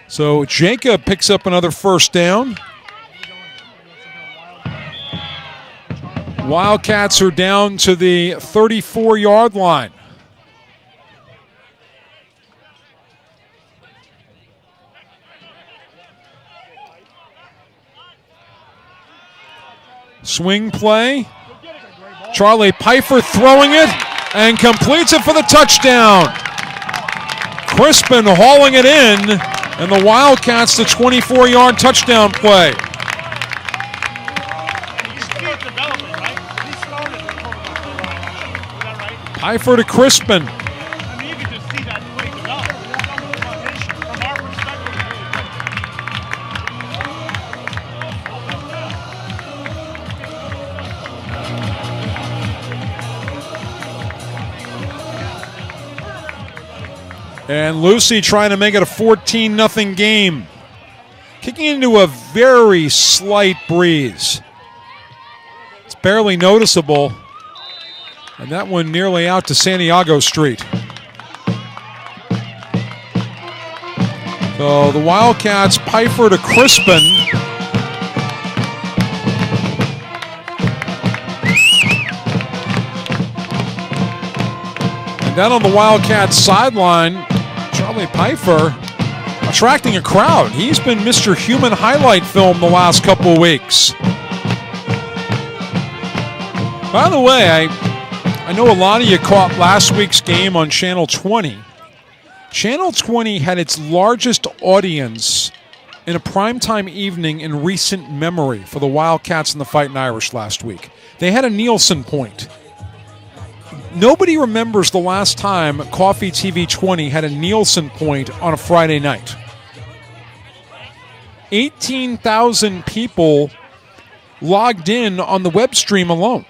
So Jacob picks up another first down. Wildcats are down to the 34-yard line. Swing play. Charlie Pfeiffer throwing it and completes it for the touchdown. Crispin hauling it in, and the Wildcats the 24-yard touchdown play. Pfeiffer to Crispin. And Lucy trying to make it a 14-0 game. Kicking into a very slight breeze. It's barely noticeable. And that one nearly out to Santiago Street. So the Wildcats, Pfeiffer to Crispin. And down on the Wildcats sideline, Charlie Pfeiffer attracting a crowd. He's been Mr. Human highlight film the last couple of weeks. By the way, I know a lot of you caught last week's game on Channel 20. Channel 20 had its largest audience in a primetime evening in recent memory for the Wildcats and the Fighting Irish last week. They had a Nielsen point. Nobody remembers the last time Coffee TV 20 had a Nielsen point on a Friday night. 18,000 people logged in on the web stream alone.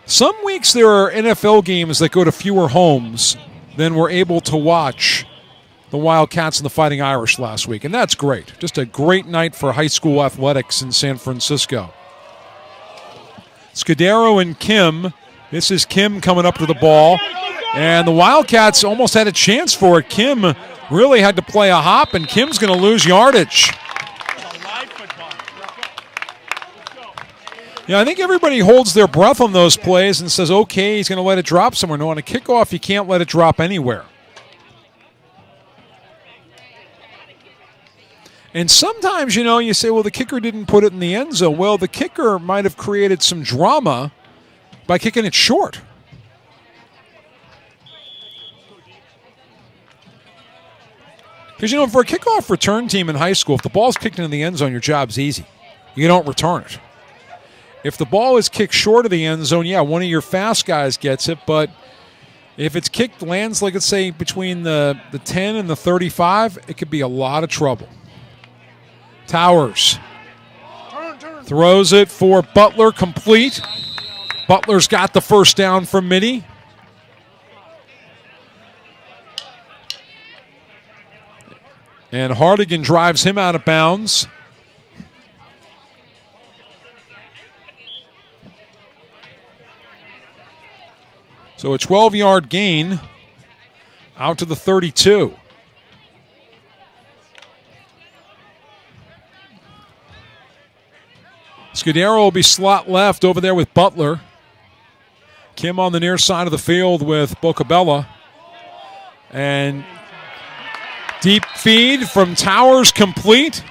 Some weeks there are NFL games that go to fewer homes than were able to watch the Wildcats and the Fighting Irish last week, and that's great. Just a great night for high school athletics in San Francisco. Scudero and Kim. This is Kim coming up to the ball, and the Wildcats almost had a chance for it. Kim really had to play a hop, and Kim's going to lose yardage. Yeah, I think everybody holds their breath on those plays and says, okay, he's going to let it drop somewhere. No, on a kickoff, you can't let it drop anywhere. And sometimes, you say, well, the kicker didn't put it in the end zone. Well, the kicker might have created some drama by kicking it short. Because, for a kickoff return team in high school, if the ball's kicked into the end zone, your job's easy. You don't return it. If the ball is kicked short of the end zone, yeah, one of your fast guys gets it, but if it's kicked, lands, like let's say, between the 10 and the 35, it could be a lot of trouble. Towers throws it for Butler, complete. Butler's got the first down from Mitty. And Hardigan drives him out of bounds. So a 12-yard gain out to the 32. Scudero will be slot left over there with Butler. Kim on the near side of the field with Bocabella. And deep feed from Towers complete.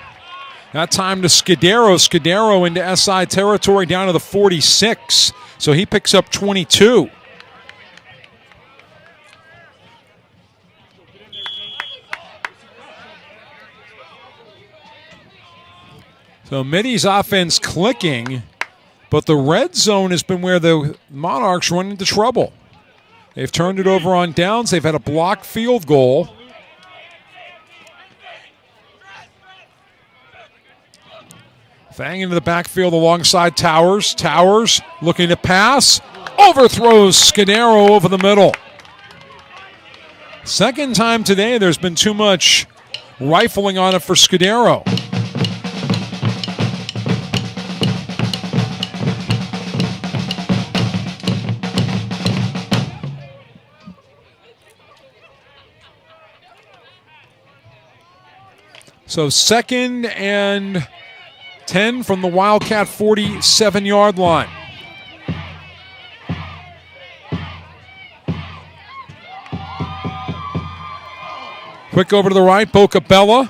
That time to Scudero. Scudero into SI territory down to the 46. So he picks up 22. So Mitty's offense clicking, but the red zone has been where the Monarchs run into trouble. They've turned it over on downs. They've had a blocked field goal. Fang into the backfield alongside Towers. Towers looking to pass. Overthrows Scudero over the middle. Second time today there's been too much rifling on it for Scudero. So 2nd and 10 from the Wildcat 47-yard line. Quick over to the right, Bocabella.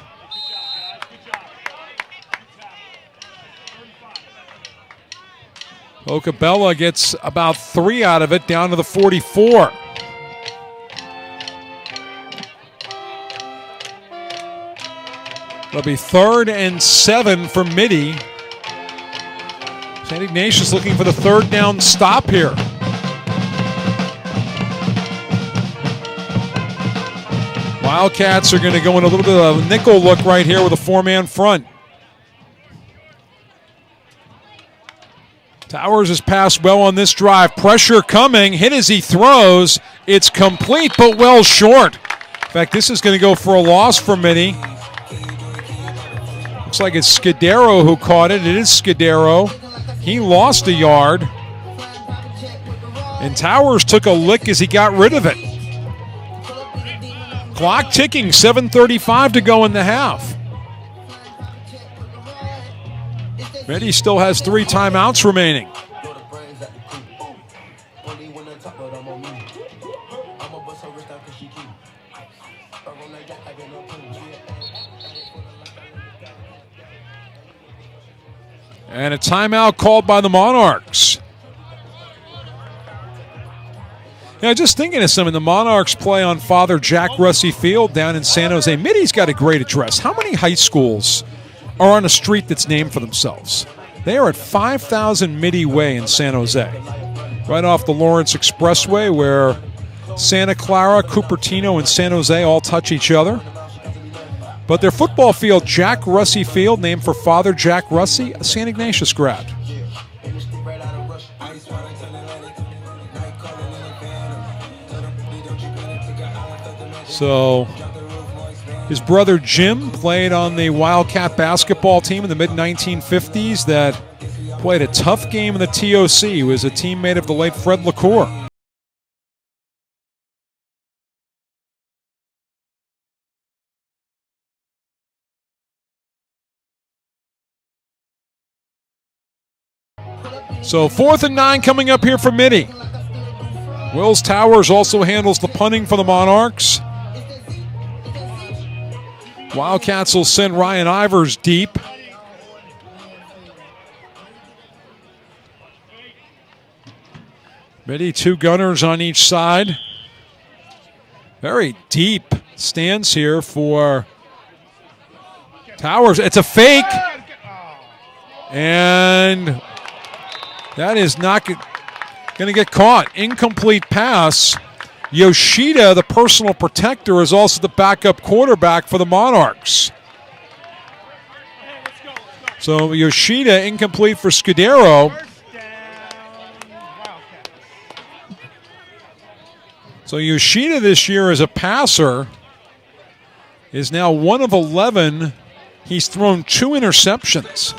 Bocabella gets about 3 out of it, down to the 44. It'll be 3rd and 7 for Mitty. St. Ignatius looking for the 3rd down stop here. Wildcats are going to go in a little bit of a nickel look right here with a 4-man front. Towers has passed well on this drive. Pressure coming. Hit as he throws. It's complete, but well short. In fact, this is going to go for a loss for Mitty. Looks like it's Scudero who caught it. It is Scudero. He lost a yard. And Towers took a lick as he got rid of it. Clock ticking, 7:35 to go in the half. Mitty still has 3 timeouts remaining. And a timeout called by the Monarchs. Yeah, just thinking of something, the Monarchs play on Father Jack Russey Field down in San Jose. Mitty's got a great address. How many high schools are on a street that's named for themselves? They are at 5000 Mitty Way in San Jose, right off the Lawrence Expressway where Santa Clara, Cupertino, and San Jose all touch each other. But their football field, Jack Russey Field, named for Father Jack Russey, a St. Ignatius grad. So his brother Jim played on the Wildcat basketball team in the mid-1950s that played a tough game in the TOC. He was a teammate of the late Fred LaCour. So 4th and 9 coming up here for Mitty. Wills Towers also handles the punting for the Monarchs. Wildcats will send Ryan Ivers deep. Mitty, 2 gunners on each side. Very deep stance here for Towers. It's a fake. And that is not going to get caught. Incomplete pass. Yoshida, the personal protector, is also the backup quarterback for the Monarchs. So Yoshida incomplete for Scudero. So Yoshida this year as a passer is now 1 of 11. He's thrown 2 interceptions.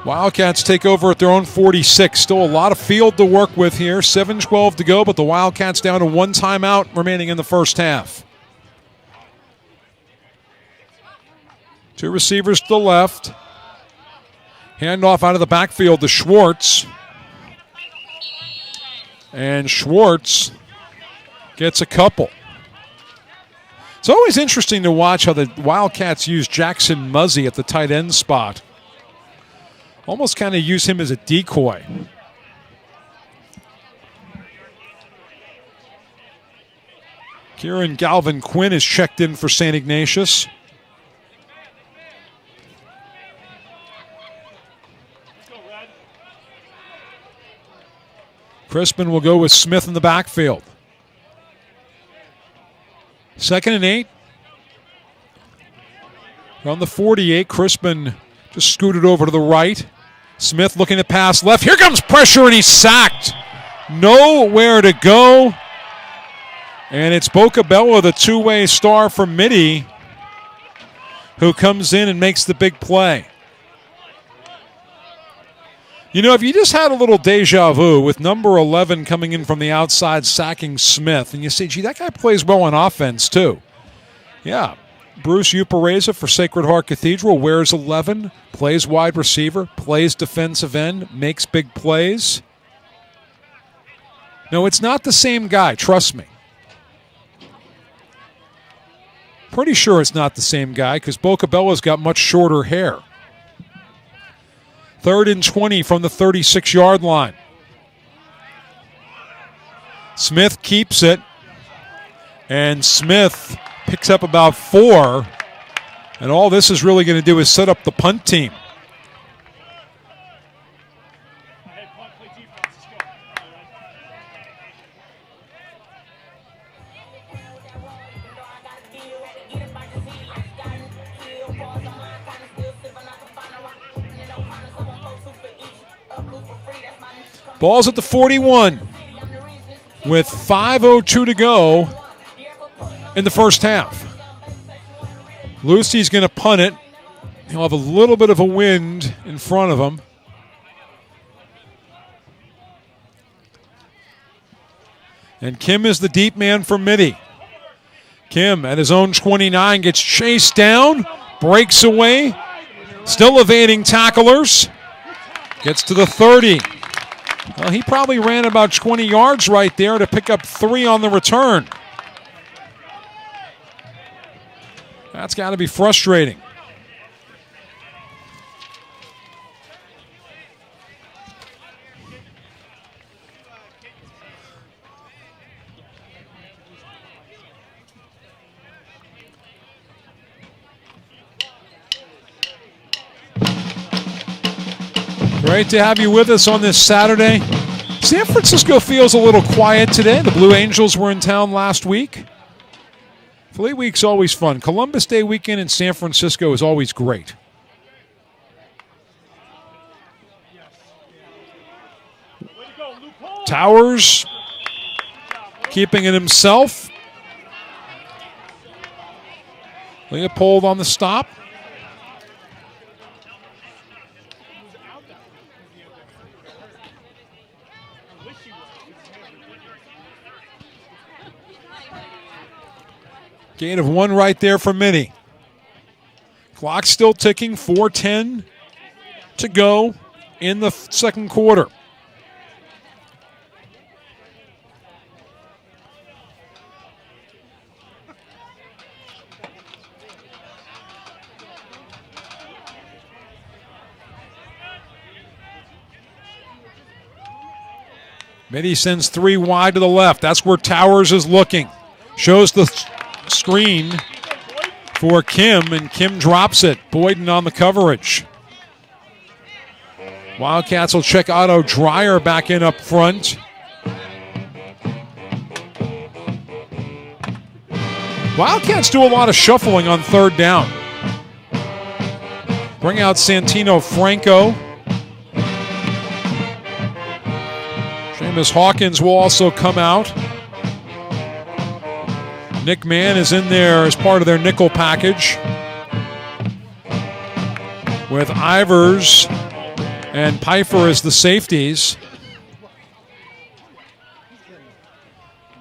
Wildcats take over at their own 46. Still a lot of field to work with here. 7:12 to go, but the Wildcats down to 1 timeout remaining in the first half. 2 receivers to the left. Handoff out of the backfield to Schwartz. And Schwartz gets a couple. It's always interesting to watch how the Wildcats use Jackson Muzzy at the tight end spot. Almost kind of use him as a decoy. Kieran Galvin Quinn is checked in for St. Ignatius. Crispin will go with Smith in the backfield. 2nd and 8. On the 48, Crispin just scooted over to the right. Smith looking to pass left. Here comes pressure, and he's sacked. Nowhere to go. And it's Bocabella, the 2-way star for Mitty, who comes in and makes the big play. You know, if you just had a little deja vu with number 11 coming in from the outside, sacking Smith, and you say, gee, that guy plays well on offense, too. Yeah. Bruce Upareza for Sacred Heart Cathedral wears 11, plays wide receiver, plays defensive end, makes big plays. No, it's not the same guy, trust me. Pretty sure it's not the same guy because Bocabella's got much shorter hair. 3rd and 20 from the 36-yard line. Smith keeps it, and Smith picks up about 4, and all this is really going to do is set up the punt team. Ball's at the 41 with 5:02 to go in the first half. Lucy's going to punt it. He'll have a little bit of a wind in front of him. And Kim is the deep man for Mitty. Kim at his own 29 gets chased down, breaks away, still evading tacklers, gets to the 30. Well, he probably ran about 20 yards right there to pick up 3 on the return. That's got to be frustrating. Great to have you with us on this Saturday. San Francisco feels a little quiet today. The Blue Angels were in town last week. Fleet Week's always fun. Columbus Day weekend in San Francisco is always great. Towers keeping it himself. Leopold on the stop. Gain of 1 right there for Mitty. Clock still ticking, 4:10 to go in the second quarter. Mitty sends 3 wide to the left. That's where Towers is looking. Shows the screen for Kim, and Kim drops it. Boyden on the coverage. Wildcats will check Otto Dreyer back in up front. Wildcats do a lot of shuffling on 3rd down. Bring out Santino Franco. Seamus Hawkins will also come out. Nick Mann is in there as part of their nickel package with Ivers and Pfeiffer as the safeties.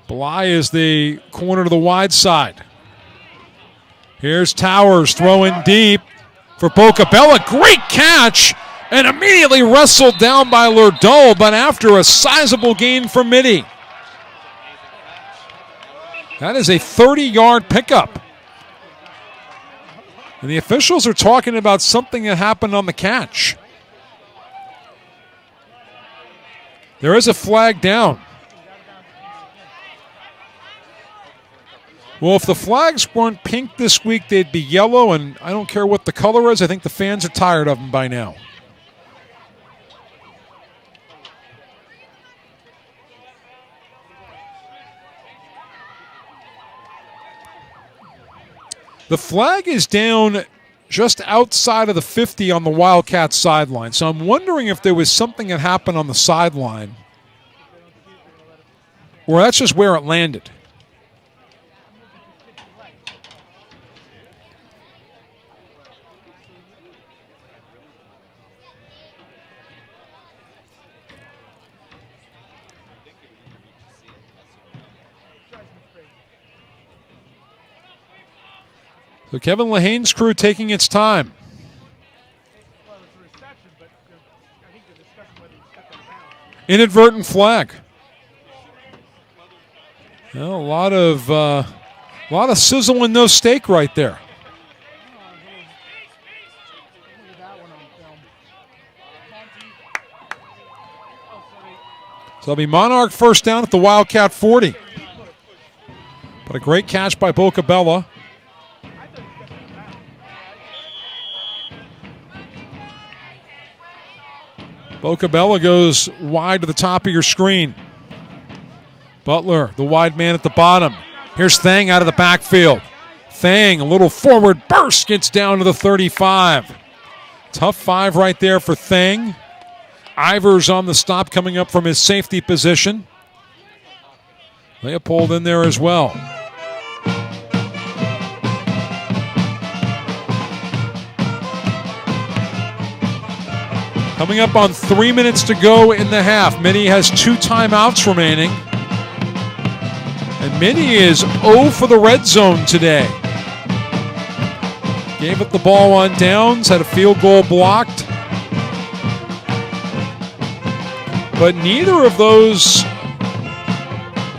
Bly is the corner to the wide side. Here's Towers throwing deep for Bocabella. Great catch, and immediately wrestled down by Lerdoux, but after a sizable gain for Mitty. That is a 30-yard pickup. And the officials are talking about something that happened on the catch. There is a flag down. Well, if the flags weren't pink this week, they'd be yellow, and I don't care what the color is. I think the fans are tired of them by now. The flag is down just outside of the 50 on the Wildcats sideline. So I'm wondering if there was something that happened on the sideline, or that's just where it landed. So Kevin Lehane's crew taking its time. Inadvertent flag. Well, a lot of sizzle and no steak right there. So it'll be Monarch first down at the Wildcat 40. But a great catch by Bocabella. Bocabella goes wide to the top of your screen. Butler, the wide man at the bottom. Here's Thang out of the backfield. Thang, a little forward burst, gets down to the 35. Tough 5 right there for Thang. Ivers on the stop coming up from his safety position. Leopold in there as well. Coming up on 3 minutes to go in the half. Mitty has 2 timeouts remaining. And Mitty is 0 for the red zone today. Gave up the ball on downs, had a field goal blocked. But neither of those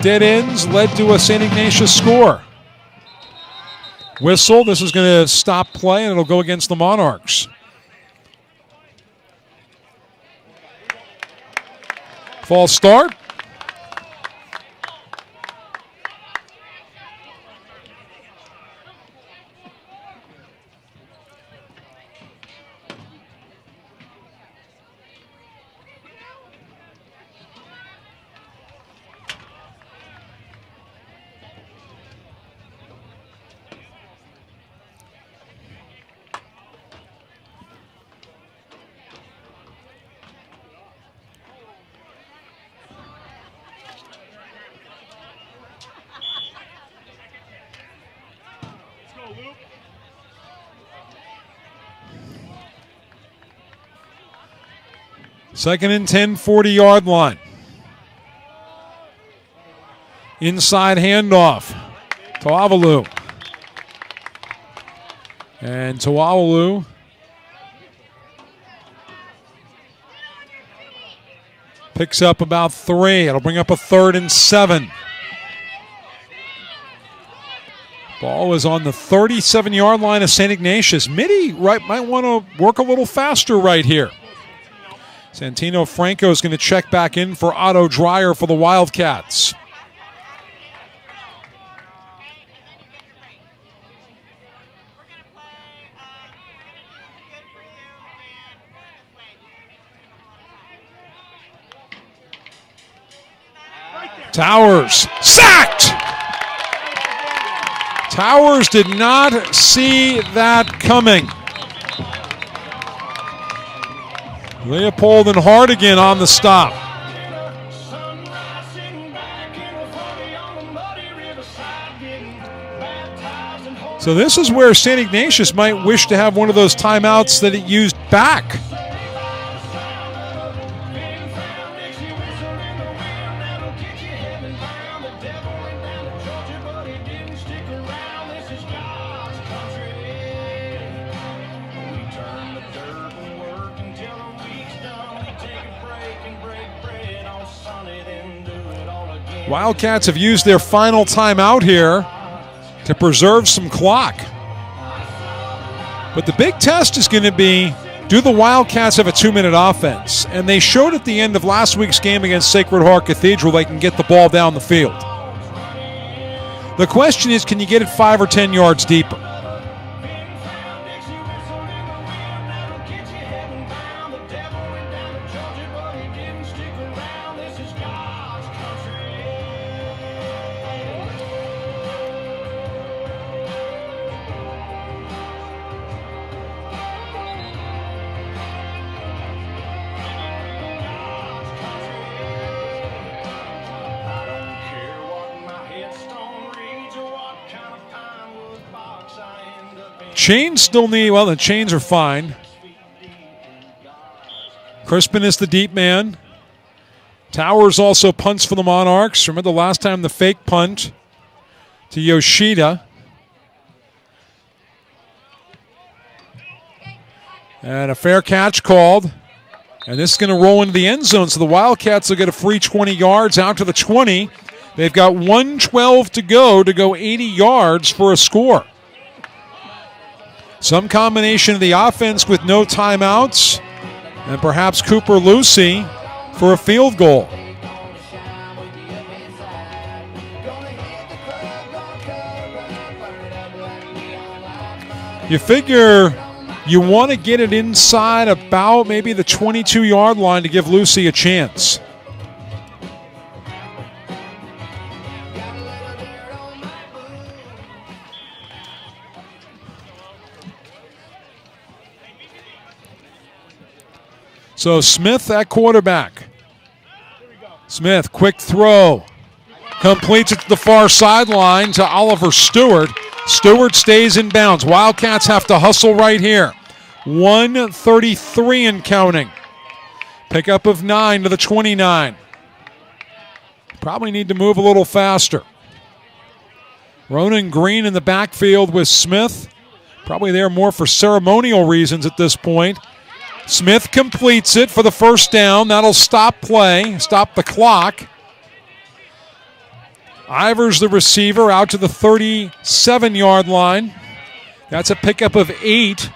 dead ends led to a St. Ignatius score. Whistle, this is going to stop play, and it'll go against the Monarchs. False start. Second and 10, 40-yard line. Inside handoff. Tuavalu. And Tuavalu picks up about 3. It'll bring up a 3rd and 7. Ball is on the 37-yard line of St. Ignatius. Mitty might want to work a little faster right here. Santino Franco is going to check back in for Otto Dreyer for the Wildcats. Towers sacked. Towers did not see that coming. Leopold and Hardigan on the stop. So this is where St. Ignatius might wish to have one of those timeouts that it used back. Wildcats have used their final timeout here to preserve some clock. But the big test is going to be, do the Wildcats have a 2-minute offense? And they showed at the end of last week's game against Sacred Heart Cathedral they can get the ball down the field. The question is, can you get it 5 or 10 yards deeper? Chains still need, well, the chains are fine. Crispin is the deep man. Towers also punts for the Monarchs. Remember the last time the fake punt to Yoshida. And a fair catch called. And this is going to roll into the end zone, so the Wildcats will get a free 20 yards out to the 20. They've got 1:12 to go 80 yards for a score. Some combination of the offense with no timeouts, and perhaps Cooper Lucy for a field goal. You figure you want to get it inside about maybe the 22-yard line to give Lucy a chance. So Smith at quarterback. Smith, quick throw. Completes it to the far sideline to Oliver Stewart. Stewart stays in bounds. Wildcats have to hustle right here. 1:33 and counting. Pickup of 9 to the 29. Probably need to move a little faster. Ronan Green in the backfield with Smith. Probably there more for ceremonial reasons at this point. Smith completes it for the first down. That'll stop play, stop the clock. Ivers, the receiver, out to the 37-yard line. That's a pickup of 8.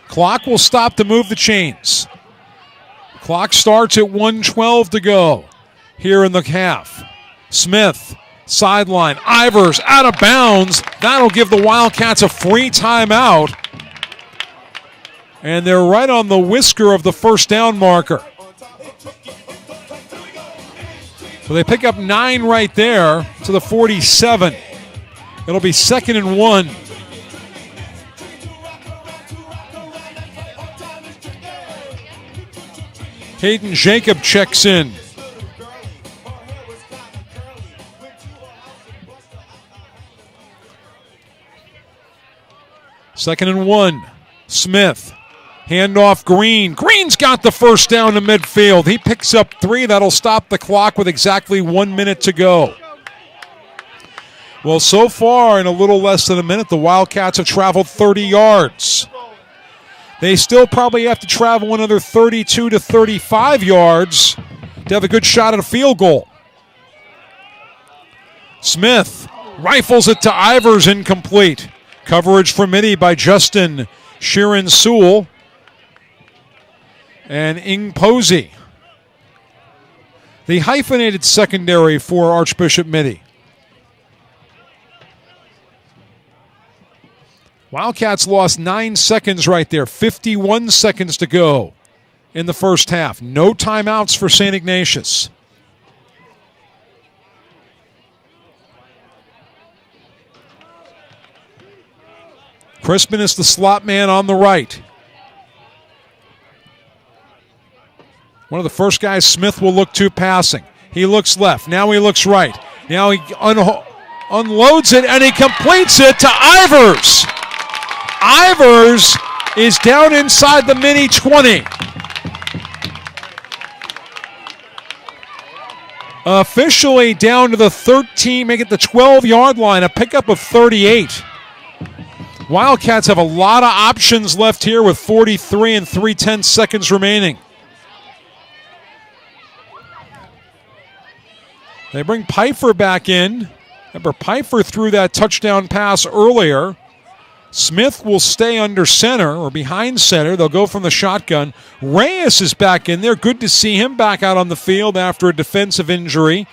Clock will stop to move the chains. Clock starts at 1:12 to go here in the half. Smith, sideline. Ivers out of bounds. That'll give the Wildcats a free timeout. And they're right on the whisker of the first down marker. So they pick up 9 right there to the 47. It'll be 2nd and 1. Hayden Jacob checks in. Second and 1. Smith. Handoff Green. Green's got the first down to midfield. He picks up 3. That'll stop the clock with exactly 1 minute to go. Well, so far in a little less than a minute, the Wildcats have traveled 30 yards. They still probably have to travel another 32 to 35 yards to have a good shot at a field goal. Smith rifles it to Ivers, incomplete. Coverage for Mitty by Justin Sheeran Sewell and Ing Posey. The hyphenated secondary for Archbishop Mitty. Wildcats lost 9 seconds right there. 51 seconds to go in the first half. No timeouts for St. Ignatius. Crispin is the slot man on the right. One of the first guys Smith will look to passing. He looks left. Now he looks right. Now he unloads it, and he completes it to Ivers. Ivers is down inside the mini 20. Officially down to the 13, make it the 12-yard line, a pickup of 38. Wildcats have a lot of options left here with 43 and 3/10 seconds remaining. They bring Pfeiffer back in. Remember, Pfeiffer threw that touchdown pass earlier. Smith will stay under center or behind center. They'll go from the shotgun. Reyes is back in there. Good to see him back out on the field after a defensive injury.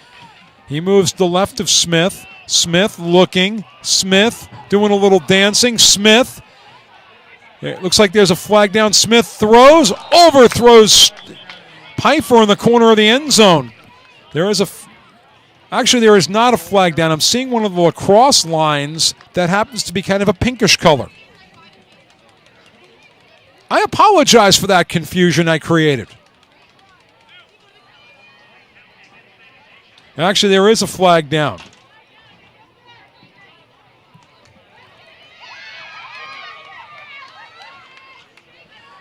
He moves to the left of Smith. Smith looking. Smith doing a little dancing. Smith. It looks like there's a flag down. Smith throws. Overthrows Pfeiffer in the corner of the end zone. There is not a flag down. I'm seeing one of the lacrosse lines that happens to be kind of a pinkish color. I apologize for that confusion I created. Actually, there is a flag down.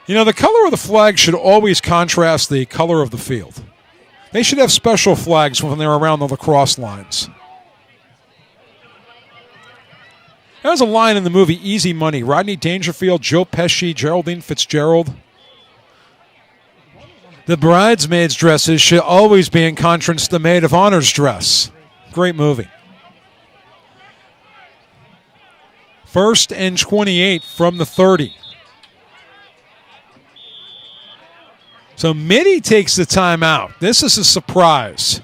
You know, the color of the flag should always contrast the color of the field. They should have special flags when they're around the lacrosse lines. There's a line in the movie Easy Money. Rodney Dangerfield, Joe Pesci, Geraldine Fitzgerald. The bridesmaid's dresses should always be in contrast to the maid of honor's dress. Great movie. 1st and 28 from the 30. So Mitty takes the timeout. This is a surprise.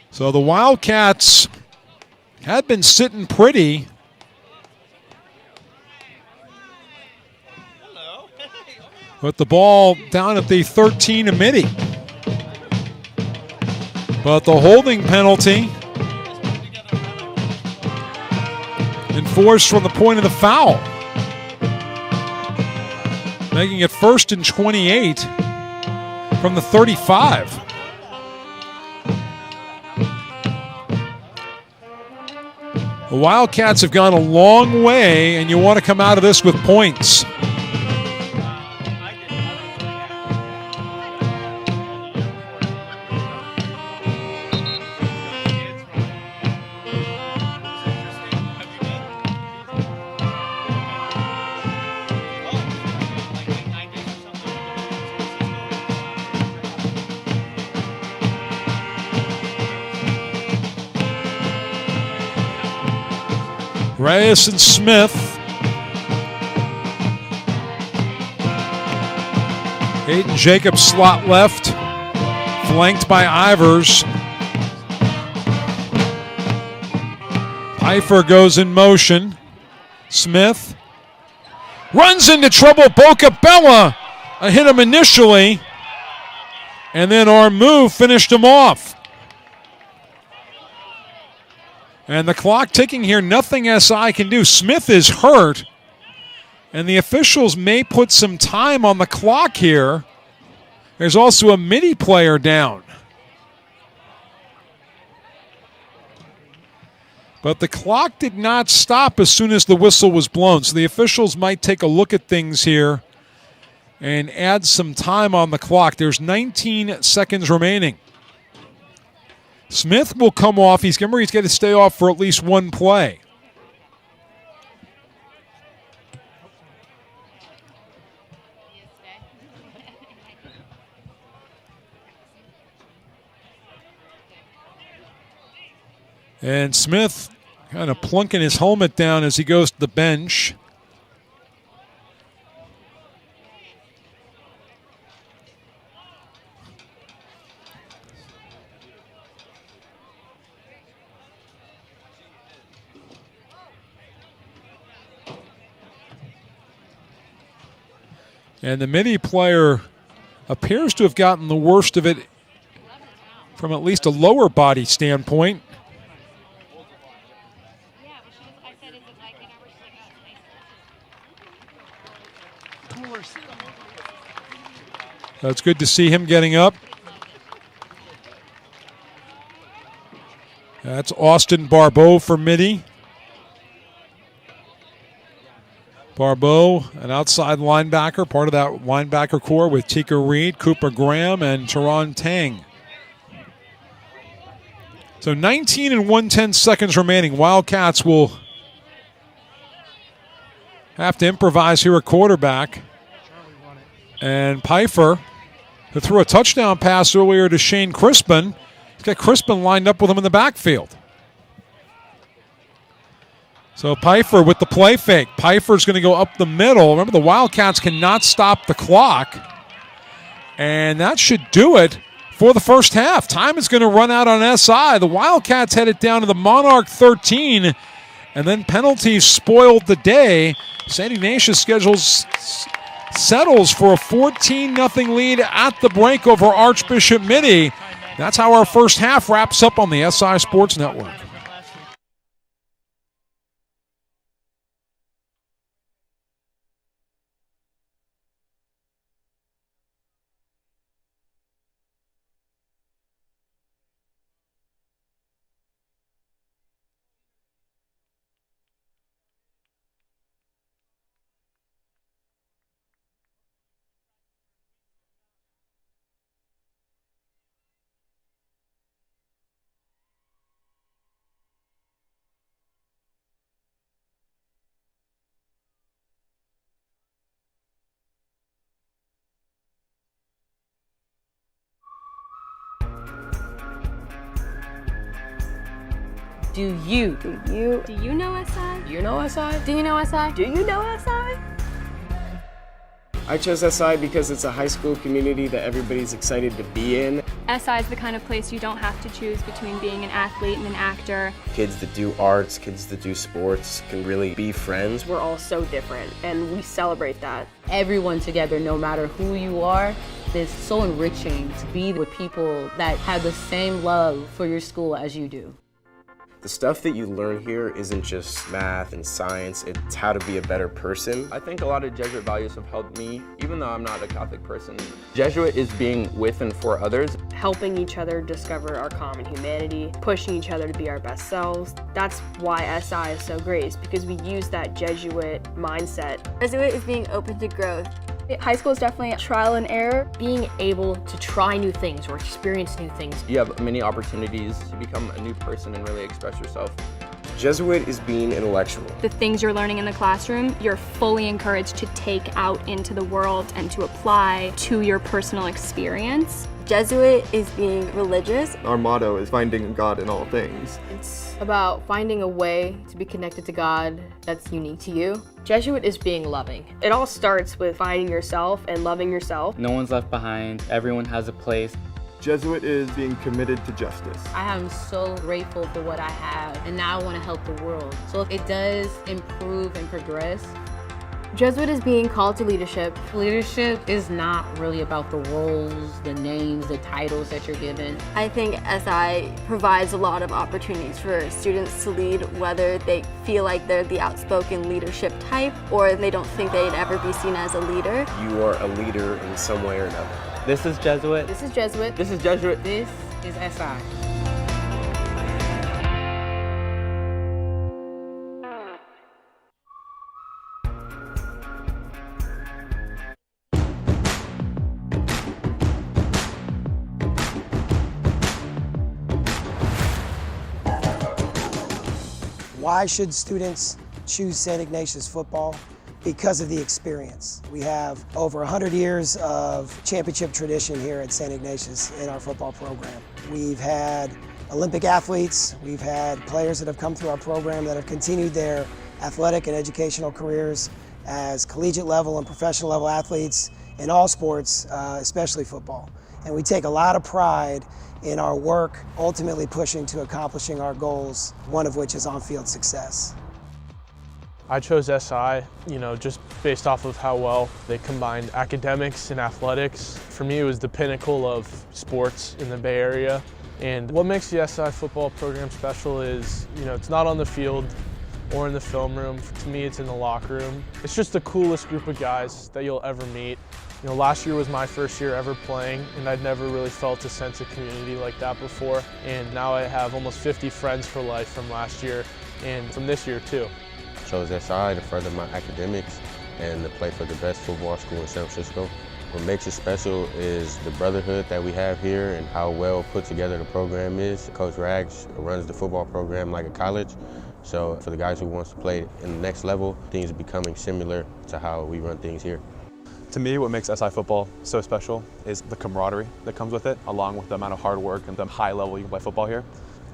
So the Wildcats had been sitting pretty. But the ball down at the 13 of Mitty. But the holding penalty enforced from the point of the foul. Making it 1st and 28 from the 35. The Wildcats have gone a long way, and you want to come out of this with points. Reyes and Smith. Hayden Jacobs slot left, flanked by Ivers. Pfeiffer goes in motion. Smith runs into trouble. Boca Bella hit him initially, and then our move finished him off. And the clock ticking here, nothing SI can do. Smith is hurt, and the officials may put some time on the clock here. There's also a Mitty player down. But the clock did not stop as soon as the whistle was blown, so the officials might take a look at things here and add some time on the clock. There's 19 seconds remaining. Smith will come off. He's got to stay off for at least one play. And Smith kind of plunking his helmet down as he goes to the bench. And the Mitty player appears to have gotten the worst of it from at least a lower body standpoint. It's good to see him getting up. That's Austin Barbeau for Mitty. Barbeau, an outside linebacker, part of that linebacker core with Tika Reed, Cooper Graham, and Teron Tang. So 19 and 1/10 seconds remaining. Wildcats will have to improvise here at quarterback. And Pfeiffer, who threw a touchdown pass earlier to Shane Crispin, he's got Crispin lined up with him in the backfield. So Pfeiffer with the play fake. Pfeiffer's going to go up the middle. Remember, the Wildcats cannot stop the clock. And that should do it for the first half. Time is going to run out on SI. The Wildcats headed down to the Monarch 13, and then penalties spoiled the day. St. Ignatius settles for a 14-0 lead at the break over Archbishop Mitty. That's how our first half wraps up on the SI Sports Network. Do you? Do you know SI? Do you know SI? Do you know SI? Do you know SI? I chose SI because it's a high school community that everybody's excited to be in. SI is the kind of place you don't have to choose between being an athlete and an actor. Kids that do arts, kids that do sports can really be friends. We're all so different, and we celebrate that. Everyone together, no matter who you are, is so enriching to be with people that have the same love for your school as you do. The stuff that you learn here isn't just math and science, it's how to be a better person. I think a lot of Jesuit values have helped me, even though I'm not a Catholic person. Jesuit is being with and for others. Helping each other discover our common humanity, pushing each other to be our best selves. That's why SI is so great, is because we use that Jesuit mindset. Jesuit is being open to growth. High school is definitely trial and error. Being able to try new things or experience new things. You have many opportunities to become a new person and really express yourself. Jesuit is being intellectual. The things you're learning in the classroom, you're fully encouraged to take out into the world and to apply to your personal experience. Jesuit is being religious. Our motto is finding God in all things. It's about finding a way to be connected to God that's unique to you. Jesuit is being loving. It all starts with finding yourself and loving yourself. No one's left behind. Everyone has a place. Jesuit is being committed to justice. I am so grateful for what I have, and now I want to help the world. So if it does improve and progress. Jesuit is being called to leadership. Leadership is not really about the roles, the names, the titles that you're given. I think SI provides a lot of opportunities for students to lead, whether they feel like they're the outspoken leadership type or they don't think they'd ever be seen as a leader. You are a leader in some way or another. This is Jesuit. This is Jesuit. This is Jesuit. This is SI. Why should students choose St. Ignatius football? Because of the experience. We have over 100 years of championship tradition here at St. Ignatius in our football program. We've had Olympic athletes, we've had players that have come through our program that have continued their athletic and educational careers as collegiate level and professional level athletes in all sports, especially football. And we take a lot of pride in our work, ultimately pushing to accomplishing our goals, one of which is on-field success. I chose SI, just based off of how well they combined academics and athletics. For me, it was the pinnacle of sports in the Bay Area. And what makes the SI football program special is, it's not on the field or in the film room. To me, it's in the locker room. It's just the coolest group of guys that you'll ever meet. Last year was my first year ever playing, and I'd never really felt a sense of community like that before. And now I have almost 50 friends for life from last year and from this year too. I chose SI to further my academics and to play for the best football school in San Francisco. What makes it special is the brotherhood that we have here and how well put together the program is. Coach Rags runs the football program like a college. So for the guys who wants to play in the next level, things are becoming similar to how we run things here. To me, what makes SI football so special is the camaraderie that comes with it, along with the amount of hard work and the high level you can play football here.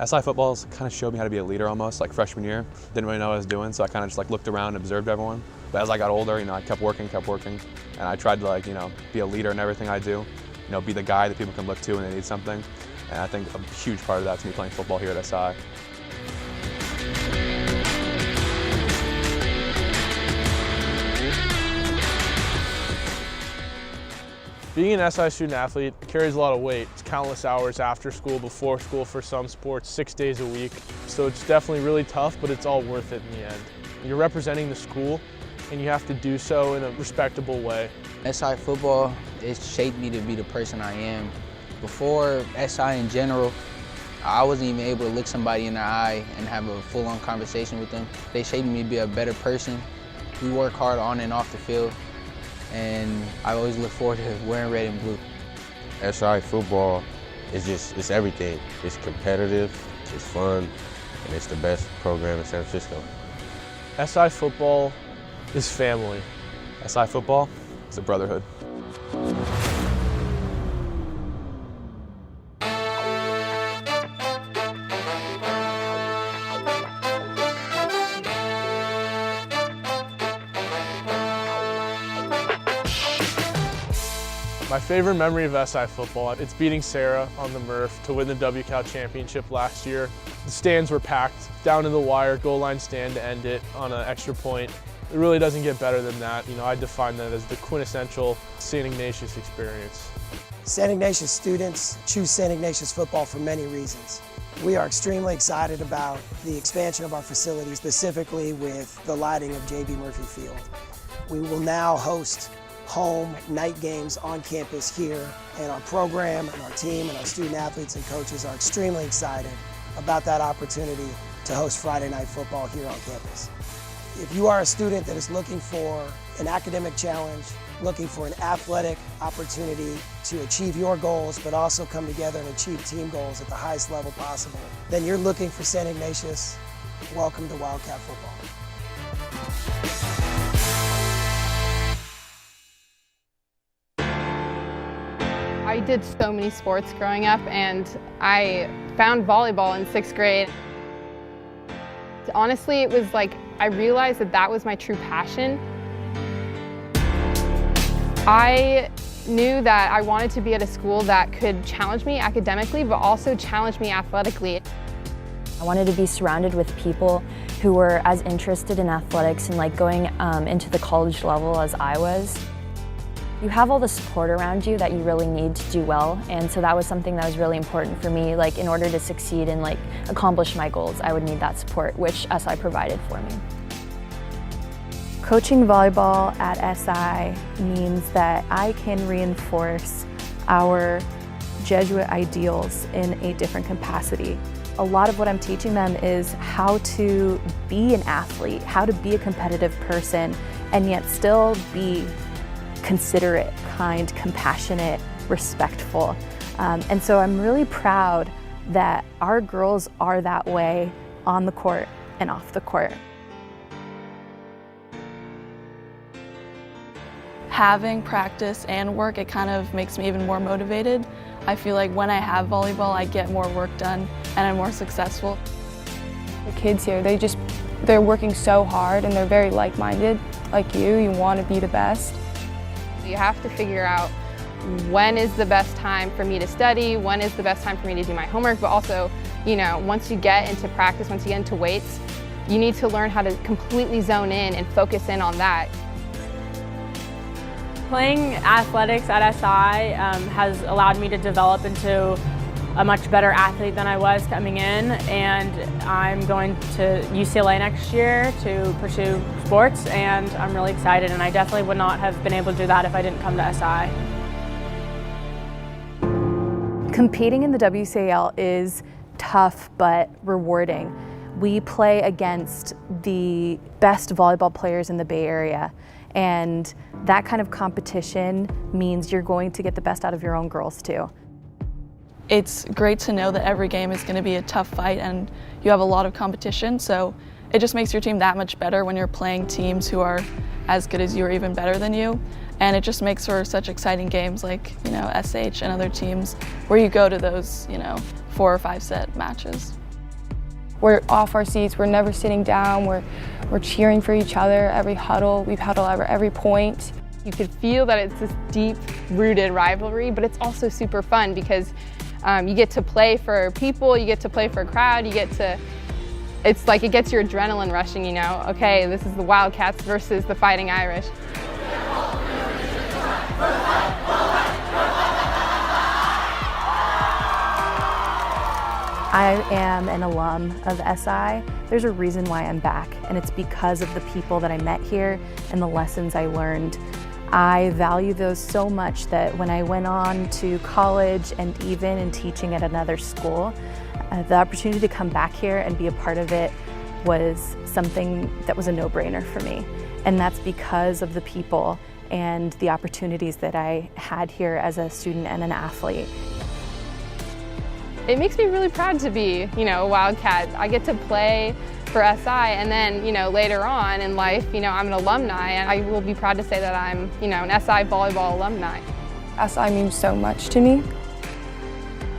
SI football's kind of showed me how to be a leader almost, like freshman year. Didn't really know what I was doing, so I kind of just looked around and observed everyone. But as I got older, I kept working, and I tried to be a leader in everything I do, be the guy that people can look to when they need something. And I think a huge part of that's me playing football here at SI. Being an SI student athlete carries a lot of weight. It's countless hours after school, before school for some sports, 6 days a week. So it's definitely really tough, but it's all worth it in the end. You're representing the school, and you have to do so in a respectable way. SI football has shaped me to be the person I am. Before SI in general, I wasn't even able to look somebody in the eye and have a full-on conversation with them. They shaped me to be a better person. We work hard on and off the field, and I always look forward to wearing red and blue. SI football is it's everything. It's competitive, it's fun, and it's the best program in San Francisco. SI football is family. SI football is a brotherhood. My favorite memory of SI football, it's beating Sarah on the Murph to win the WCAL championship last year. The stands were packed, down to the wire, goal line stand to end it on an extra point. It really doesn't get better than that. I define that as the quintessential St. Ignatius experience. St. Ignatius students choose St. Ignatius football for many reasons. We are extremely excited about the expansion of our facility, specifically with the lighting of J.B. Murphy Field. We will now host home night games on campus here, and our program and our team and our student athletes and coaches are extremely excited about that opportunity to host Friday night football here on campus. If you are a student that is looking for an academic challenge, looking for an athletic opportunity to achieve your goals, but also come together and achieve team goals at the highest level possible, then you're looking for St. Ignatius. Welcome to Wildcat Football. I did so many sports growing up, and I found volleyball in 6th grade. Honestly, it was like I realized that was my true passion. I knew that I wanted to be at a school that could challenge me academically, but also challenge me athletically. I wanted to be surrounded with people who were as interested in athletics and going into the college level as I was. You have all the support around you that you really need to do well, and so that was something that was really important for me. In order to succeed and accomplish my goals, I would need that support, which SI provided for me. Coaching volleyball at SI means that I can reinforce our Jesuit ideals in a different capacity. A lot of what I'm teaching them is how to be an athlete, how to be a competitive person, and yet still be considerate, kind, compassionate, respectful. And so I'm really proud that our girls are that way on the court and off the court. Having practice and work, it kind of makes me even more motivated. I feel like when I have volleyball, I get more work done and I'm more successful. The kids here, they're working so hard and they're very like-minded. Like you want to be the best. You have to figure out when is the best time for me to study, when is the best time for me to do my homework, but also, once you get into practice, once you get into weights, you need to learn how to completely zone in and focus in on that. Playing athletics at SI has allowed me to develop into a much better athlete than I was coming in, and I'm going to UCLA next year to pursue sports, and I'm really excited, and I definitely would not have been able to do that if I didn't come to SI. Competing in the WCAL is tough but rewarding. We play against the best volleyball players in the Bay Area, and that kind of competition means you're going to get the best out of your own girls too. It's great to know that every game is going to be a tough fight and you have a lot of competition, so it just makes your team that much better when you're playing teams who are as good as you or even better than you. And it just makes for such exciting games like, SH and other teams where you go to those, 4 or 5 set matches. We're off our seats, we're never sitting down, we're cheering for each other, every huddle, we huddle over every point. You could feel that it's this deep-rooted rivalry, but it's also super fun because you get to play for people, you get to play for a crowd, it's like it gets your adrenaline rushing, Okay, this is the Wildcats versus the Fighting Irish. I am an alum of SI. There's a reason why I'm back, and it's because of the people that I met here and the lessons I learned. I value those so much that when I went on to college and even in teaching at another school, the opportunity to come back here and be a part of it was something that was a no-brainer for me. And that's because of the people and the opportunities that I had here as a student and an athlete. It makes me really proud to be, a Wildcat. I get to play for SI, and then, later on in life, I'm an alumni, and I will be proud to say that I'm, an SI volleyball alumni. SI means so much to me.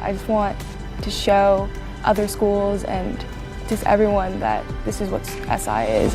I just want to show other schools and just everyone that this is what SI is.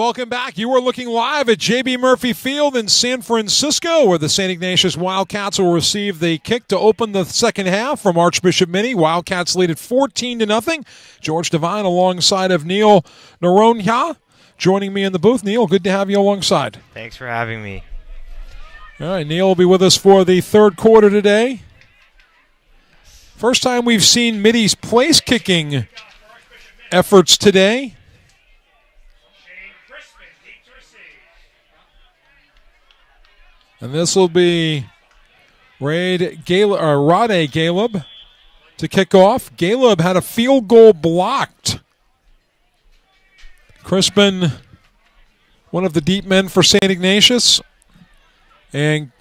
welcome back. You are looking live at J.B. Murphy Field in San Francisco, where the St. Ignatius Wildcats will receive the kick to open the second half from Archbishop Mitty. Wildcats lead at 14-0. George Devine alongside of Neil Naronha joining me in the booth. Neil, good to have you alongside. Thanks for having me. All right, Neil will be with us for the third quarter today. First time we've seen Mitty's place-kicking efforts today. And this will be Rade Galeb to kick off. Galeb had a field goal blocked. Crispin, one of the deep men for St. Ignatius. And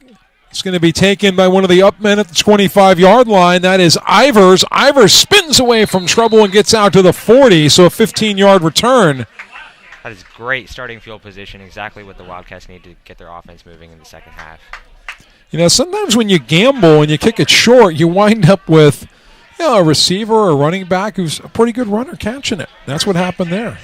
it's going to be taken by one of the up men at the 25-yard line. That is Ivers. Ivers spins away from trouble and gets out to the 40, so a 15-yard return. That is great starting field position, exactly what the Wildcats need to get their offense moving in the second half. You know, sometimes when you gamble and you kick it short, you wind up with a receiver or a running back who's a pretty good runner catching it. That's what happened there.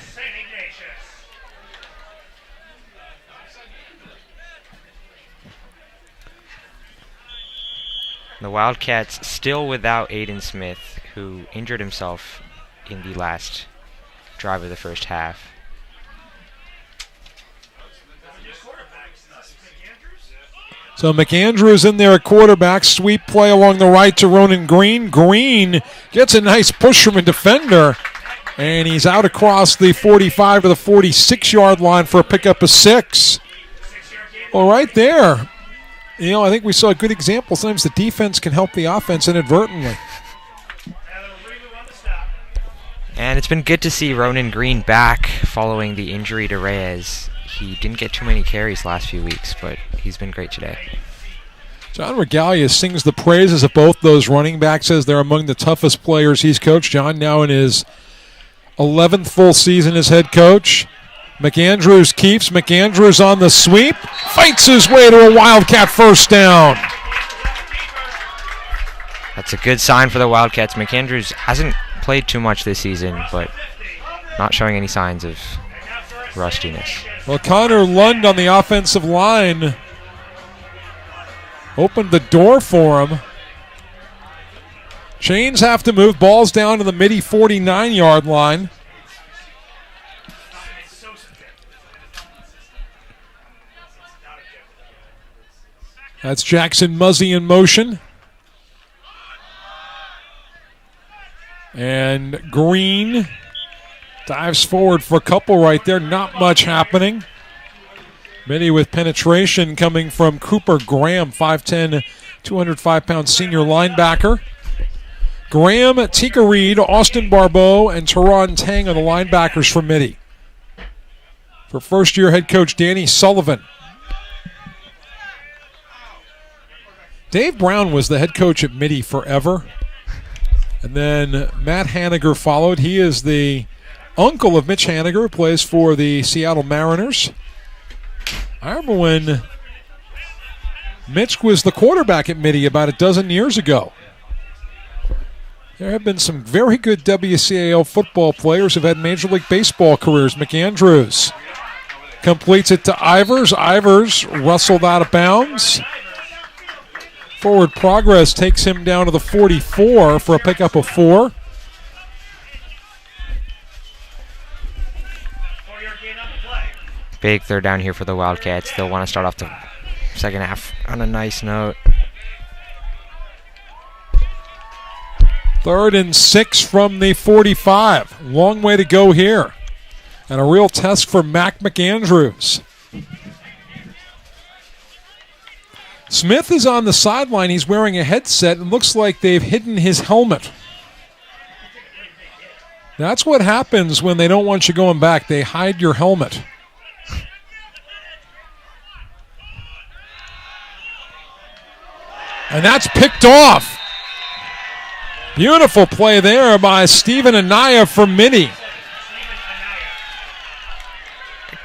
The Wildcats still without Aiden Smith, who injured himself in the last drive of the first half. So McAndrews in there at quarterback. Sweep play along the right to Ronan Green. Green gets a nice push from a defender, and he's out across the 45 to the 46-yard line for a pickup of 6. Well, right there, you know, I think we saw a good example. Sometimes the defense can help the offense inadvertently. And it's been good to see Ronan Green back following the injury to Reyes. He didn't get too many carries last few weeks, but he's been great today. John Regalia sings the praises of both those running backs as they're among the toughest players he's coached. John now in his 11th full season as head coach. McAndrews keeps. McAndrews on the sweep. Fights his way to a Wildcat first down. That's a good sign for the Wildcats. McAndrews hasn't played too much this season, but not showing any signs of rustiness. Well, Connor Lund on the offensive line opened the door for him. Chains have to move. Ball's down to the Mitty 49-yard line. That's Jackson Muzzy in motion. And Green dives forward for a couple right there. Not much happening. Mitty with penetration coming from Cooper Graham, 5'10", 205-pound senior linebacker. Graham, Tika Reed, Austin Barbeau, and Teron Tang are the linebackers for Mitty. For first-year head coach Danny Sullivan. Dave Brown was the head coach at Mitty forever. And then Matt Haniger followed. He is the uncle of Mitch Haniger, who plays for the Seattle Mariners. I remember when Mitch was the quarterback at Mitty about a dozen years ago. There have been some very good WCAL football players who have had Major League Baseball careers. McAndrews completes it to Ivers. Ivers wrestled out of bounds. Forward progress takes him down to the 44 for a pickup of 4. Big third down here for the Wildcats. They'll want to start off the second half on a nice note. 3rd and 6 from the 45. Long way to go here. And a real test for Mac McAndrews. Smith is on the sideline. He's wearing a headset and looks like they've hidden his helmet. That's what happens when they don't want you going back. They hide your helmet. And that's picked off. Beautiful play there by Stephen Anaya for Mitty.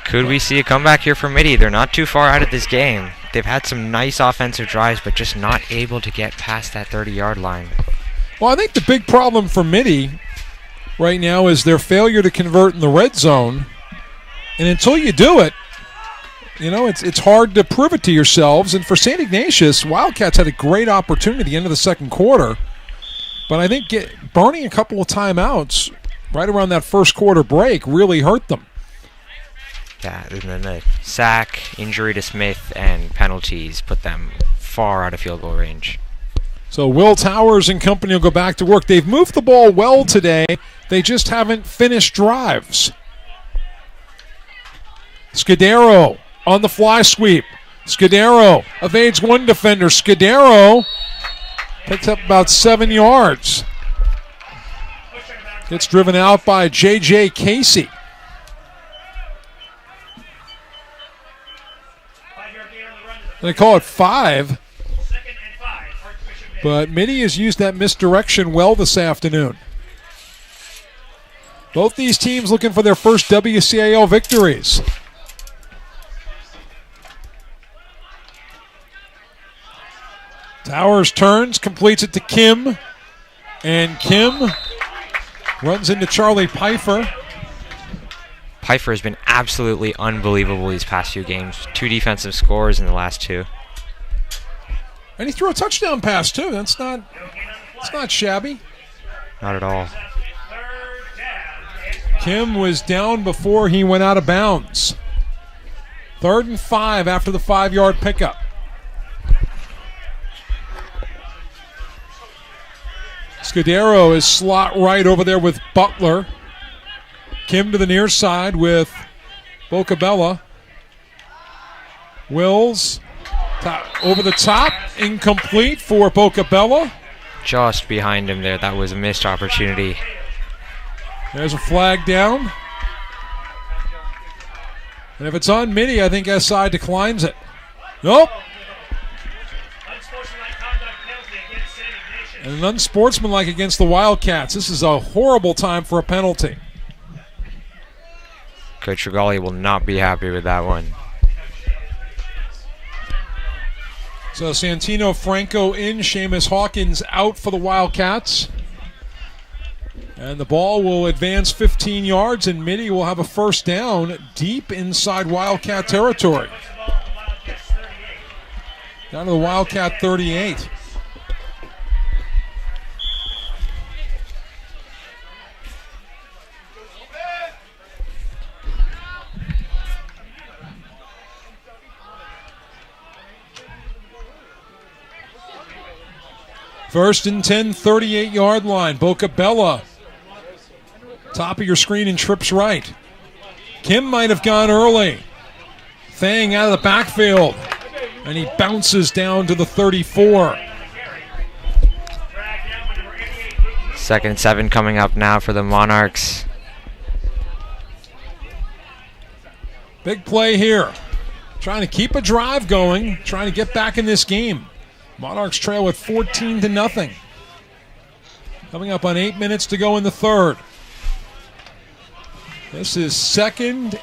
Could we see a comeback here for Mitty? They're not too far out of this game. They've had some nice offensive drives, but just not able to get past that 30-yard line. Well, I think the big problem for Mitty right now is their failure to convert in the red zone And until you do it, you know, it's hard to prove it to yourselves. And for St. Ignatius, Wildcats had a great opportunity at the end of the second quarter. But I think burning a couple of timeouts right around that first quarter break really hurt them. Yeah, and then the sack, injury to Smith, and penalties put them far out of field goal range. So Will Towers and company will go back to work. They've moved the ball well today. They just haven't finished drives. Scudero on the fly sweep. Scudero evades one defender. Scudero picks up about 7 yards. Gets driven out by J.J. Casey. They call it 5. But Mitty has used that misdirection well this afternoon. Both these teams looking for their first WCIL victories. Towers turns, completes it to Kim. And Kim runs into Charlie Pfeiffer. Pfeiffer has been absolutely unbelievable these past few games. 2 defensive scores in the last 2. And he threw a touchdown pass, too. That's not shabby. Not at all. Kim was down before he went out of bounds. 3rd and 5 after the 5-yard pickup. Scudero is slot right over there with Butler. Kim to the near side with Bocabella. Wills over the top, incomplete for Bocabella. Just behind him there. That was a missed opportunity. There's a flag down. And if it's on Mitty, I think SI declines it. Nope. And an unsportsmanlike against the Wildcats. This is a horrible time for a penalty. Coach Rigali will not be happy with that one. So Santino Franco in, Seamus Hawkins out for the Wildcats. And the ball will advance 15 yards, and Mitty will have a first down deep inside Wildcat territory. Down to the Wildcat 38. First and 10, 38-yard line. Bocabella, top of your screen and trips right. Kim might have gone early. Thang out of the backfield. And he bounces down to the 34. 2nd and 7 coming up now for the Monarchs. Big play here. Trying to keep a drive going, trying to get back in this game. Monarchs trail at 14-0. Coming up on 8 minutes to go in the third. This is 2nd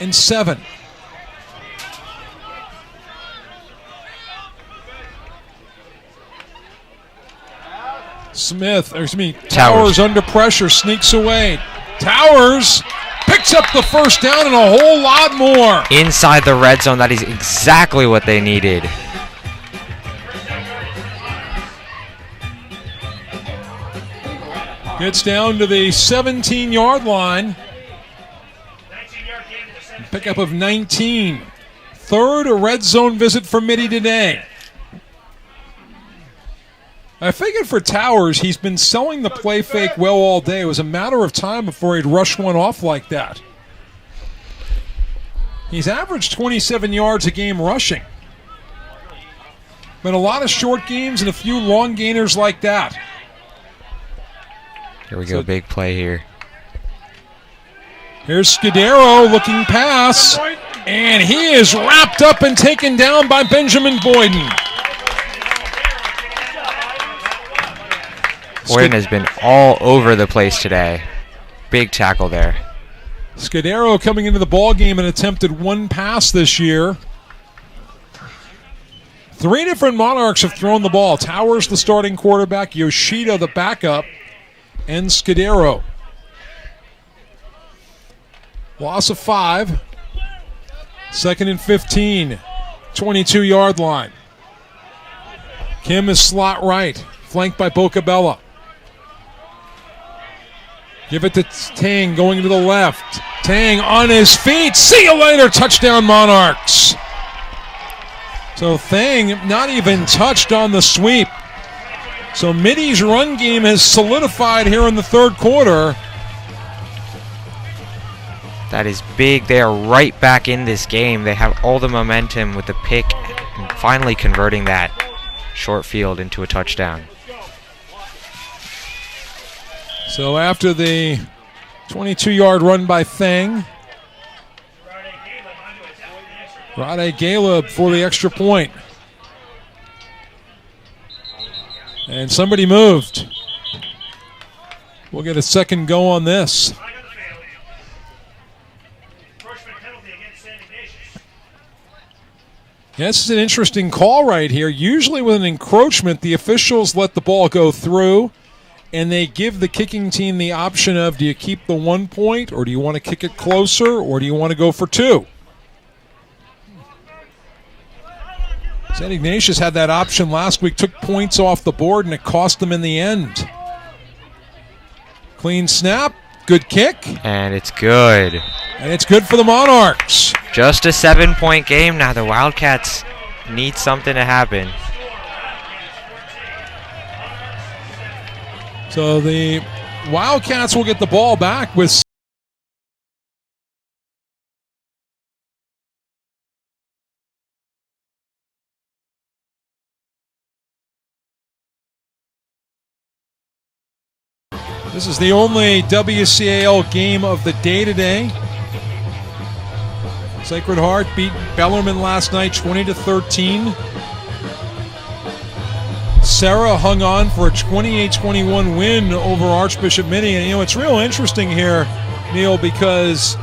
and 7. Towers under pressure, sneaks away. Towers picks up the first down and a whole lot more. Inside the red zone, that is exactly what they needed. Gets down to the 17-yard line. Pickup of 19. Third red zone visit for Mitty today. I figured for Towers, he's been selling the play fake well all day. It was a matter of time before he'd rush one off like that. He's averaged 27 yards a game rushing. Been a lot of short games and a few long gainers like that. Here we go, big play here. Here's Scudero looking pass, and he is wrapped up and taken down by Benjamin Boyden. Boyden has been all over the place today. Big tackle there. Scudero coming into the ball game and attempted one pass this year. 3 different Monarchs have thrown the ball. Towers, the starting quarterback, Yoshida, the backup, and Scudero. Loss of 5. 2nd and 15. 22-yard line. Kim is slot right, flanked by Bocabella. Give it to Tang going to the left. Tang on his feet. See you later. Touchdown, Monarchs. So Thang not even touched on the sweep. So Mitty's run game has solidified here in the third quarter. That is big. They are right back in this game. They have all the momentum with the pick and finally converting that short field into a touchdown. So after the 22-yard run by Thang, Rade Galeb for the extra point. And somebody moved. We'll get a second go on this. Yeah, this is an interesting call right here. Usually with an encroachment, the officials let the ball go through, and they give the kicking team the option of, do you keep the 1 point, or do you want to kick it closer, or do you want to go for 2? St. Ignatius had that option last week, took points off the board, and it cost them in the end. Clean snap, good kick. And it's good. And it's good for the Monarchs. Just a 7-point game now. The Wildcats need something to happen. So the Wildcats will get the ball back with This is the only WCAL game of the day today. Sacred Heart beat Bellarmine last night 20-13. Sarah hung on for a 28-21 win over Archbishop Mitty. And, it's real interesting here, Neil, because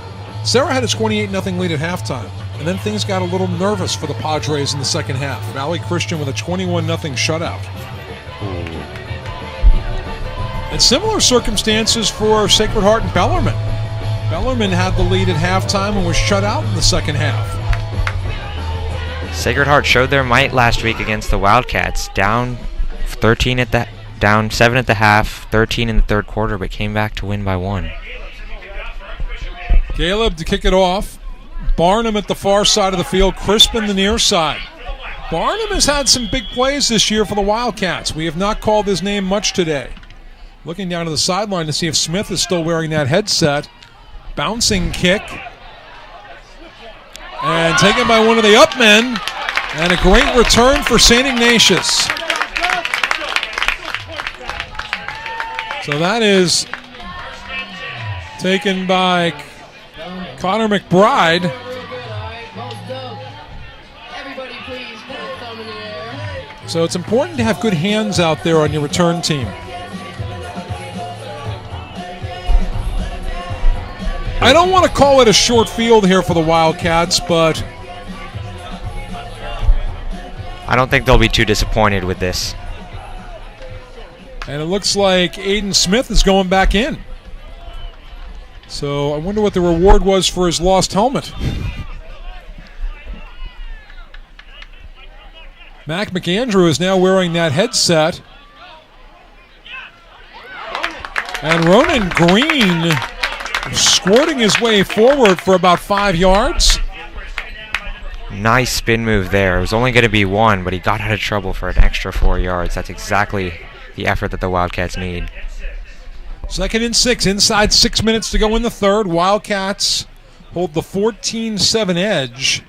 Sarah had a 28-0 lead at halftime. And then things got a little nervous for the Padres in the second half. Valley Christian with a 21-0 shutout. And similar circumstances for Sacred Heart and Bellarmine. Bellarmine had the lead at halftime and was shut out in the second half. Sacred Heart showed their might last week against the Wildcats, down 7 at the half, 13 in the third quarter, but came back to win by 1. Caleb to kick it off. Barnum at the far side of the field, Crispin the near side. Barnum has had some big plays this year for the Wildcats. We have not called his name much today. Looking down to the sideline to see if Smith is still wearing that headset. Bouncing kick. And taken by one of the up men. And a great return for St. Ignatius. So that is taken by Connor McBride. So it's important to have good hands out there on your return team. I don't want to call it a short field here for the Wildcats, but I don't think they'll be too disappointed with this. And it looks like Aiden Smith is going back in. So I wonder what the reward was for his lost helmet. Mac McAndrew is now wearing that headset. And Ronan Green squirting his way forward for about 5 yards. Nice spin move there. It was only going to be 1, but he got out of trouble for an extra 4 yards. That's exactly the effort that the Wildcats need. 2nd and 6, inside 6 minutes to go in the third. Wildcats hold the 14-7 edge.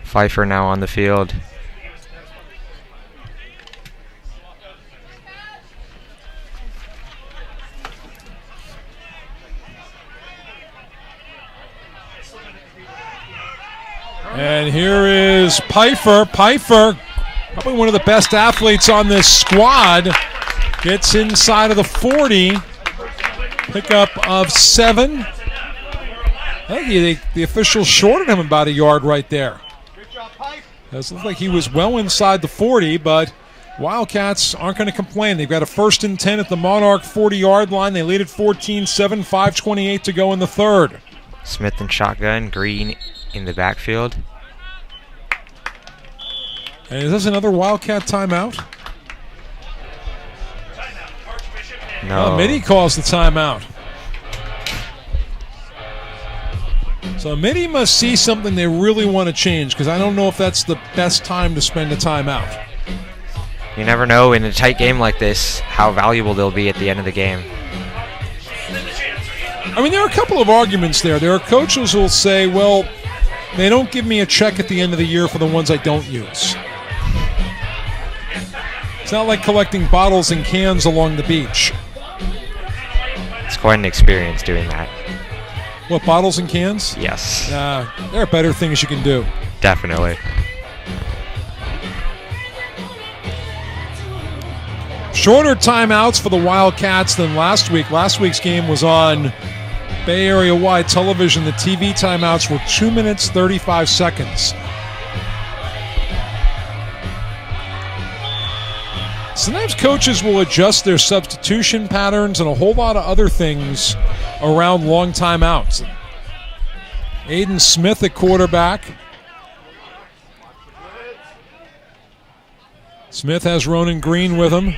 Pfeiffer now on the field. And here is Pfeiffer. Pfeiffer, probably one of the best athletes on this squad, gets inside of the 40. Pickup of 7. I think the officials shorted him about a yard right there. Does look like he was well inside the 40, but Wildcats aren't going to complain. They've got a 1st and 10 at the Monarch 40-yard line. They lead at 14-7, 5:28 to go in the third. Smith in shotgun, Green in the backfield. And is this another Wildcat timeout? No. Mitty calls the timeout. So Mitty must see something they really want to change, because I don't know if that's the best time to spend a timeout. You never know in a tight game like this how valuable they'll be at the end of the game. I mean, there are a couple of arguments there. There are coaches who will say, well, they don't give me a check at the end of the year for the ones I don't use. It's not like collecting bottles and cans along the beach. It's quite an experience doing that. What, bottles and cans? Yes. There are better things you can do. Definitely. Shorter timeouts for the Wildcats than last week. Last week's game was on Bay Area-wide television. The TV timeouts were 2 minutes, 35 seconds. Sometimes coaches will adjust their substitution patterns and a whole lot of other things around long timeouts. Aiden Smith at quarterback. Smith has Ronan Green with him.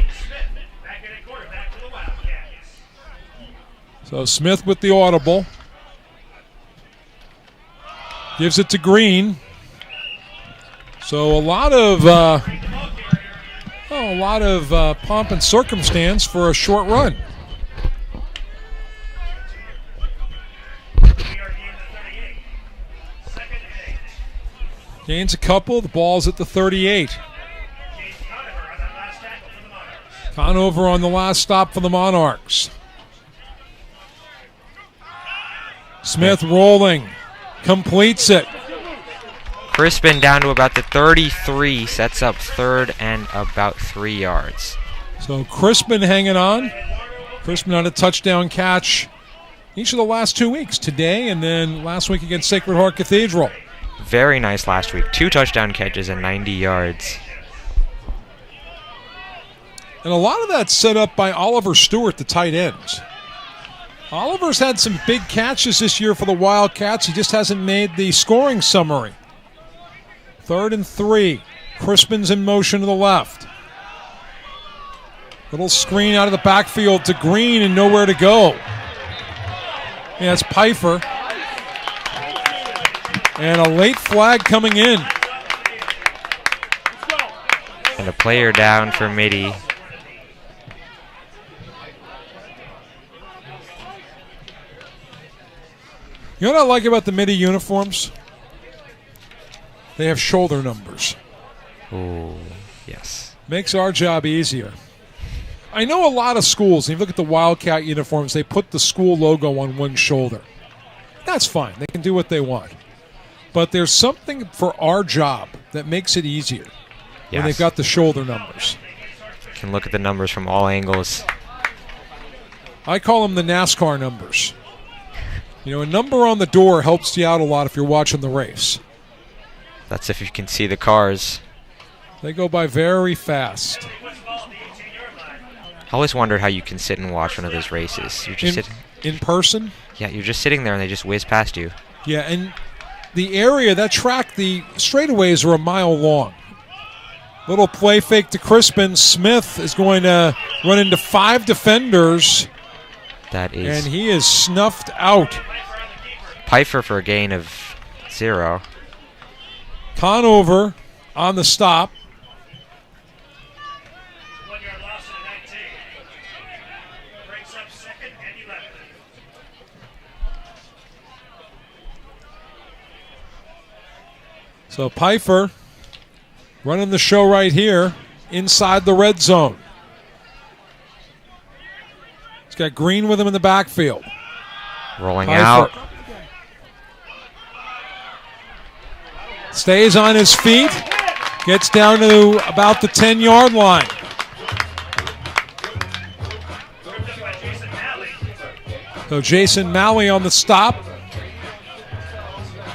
So Smith with the audible. Gives it to Green. So a lot of pomp and circumstance for a short run. Gains a couple. The ball's at the 38. Conover on the last stop for the Monarchs. Smith rolling. Completes it. Crispin down to about the 33, sets up third and about 3 yards. So Crispin hanging on. Crispin on a touchdown catch each of the last 2 weeks. Today and then last week against Sacred Heart Cathedral. Very nice last week. 2 touchdown catches and 90 yards. And a lot of that's set up by Oliver Stewart, the tight end. Oliver's had some big catches this year for the Wildcats. He just hasn't made the scoring summary. 3rd and 3. Crispin's in motion to the left. Little screen out of the backfield to Green and nowhere to go. Yeah, it's Pfeiffer. And a late flag coming in. And a player down for Mitty. You know what I like about the Mitty uniforms? They have shoulder numbers. Oh, yes. Makes our job easier. I know a lot of schools, if you look at the Wildcat uniforms, they put the school logo on one shoulder. That's fine. They can do what they want. But there's something for our job that makes it easier when they've got the shoulder numbers. You can look at the numbers from all angles. I call them the NASCAR numbers. You know, a number on the door helps you out a lot if you're watching the race. That's if you can see the cars. They go by very fast. I always wondered how you can sit and watch one of those races. You're just in person? Yeah, you're just sitting there and they just whiz past you. Yeah, and the area, that track, the straightaways are a mile long. Little play fake to Crispin. Smith is going to run into 5 defenders. That is. And he is snuffed out. Pfeiffer for a gain of 0. Conover on the stop. So Pfeiffer running the show right here inside the red zone. He's got Green with him in the backfield. Rolling Pfeiffer out. Stays on his feet. Gets down to about the 10-yard line. So Jason Malley on the stop.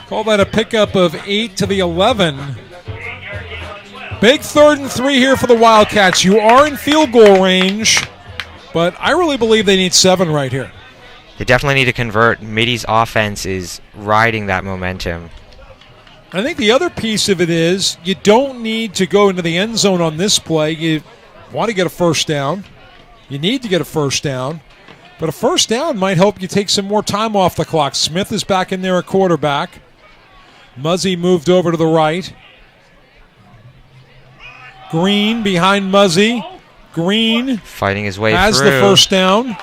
Call that a pickup of 8 to the 11. Big 3rd and 3 here for the Wildcats. You are in field goal range, but I really believe they need 7 right here. They definitely need to convert. Mitty's offense is riding that momentum. I think the other piece of it is you don't need to go into the end zone on this play. You want to get a first down. You need to get a first down. But a first down might help you take some more time off the clock. Smith is back in there at quarterback. Muzzy moved over to the right. Green behind Muzzy. Green fighting his way has through. The first down.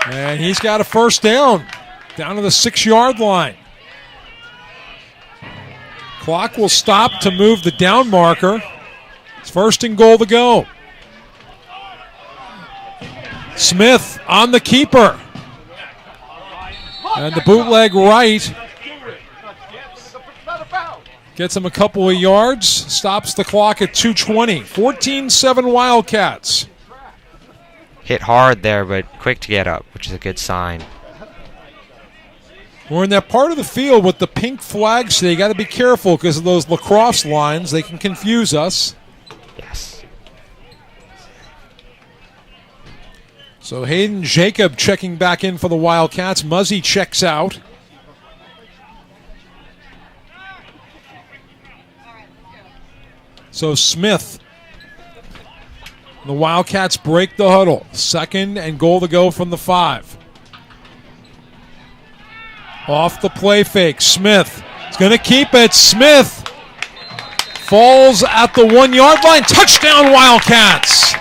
And he's got a first down to the 6-yard line. Clock will stop to move the down marker. It's 1st and goal to go. Smith on the keeper. And the bootleg right gets him a couple of yards, stops the clock at 2:20. 14-7 Wildcats. Hit hard there, but quick to get up, which is a good sign. We're in that part of the field with the pink flags, so you got to be careful because of those lacrosse lines. They can confuse us. Yes. So Hayden Jacob checking back in for the Wildcats. Muzzy checks out. So Smith. The Wildcats break the huddle. 2nd and goal to go from the 5. Off the play fake. Smith is going to keep it. Smith falls at the 1-yard line. Touchdown Wildcats.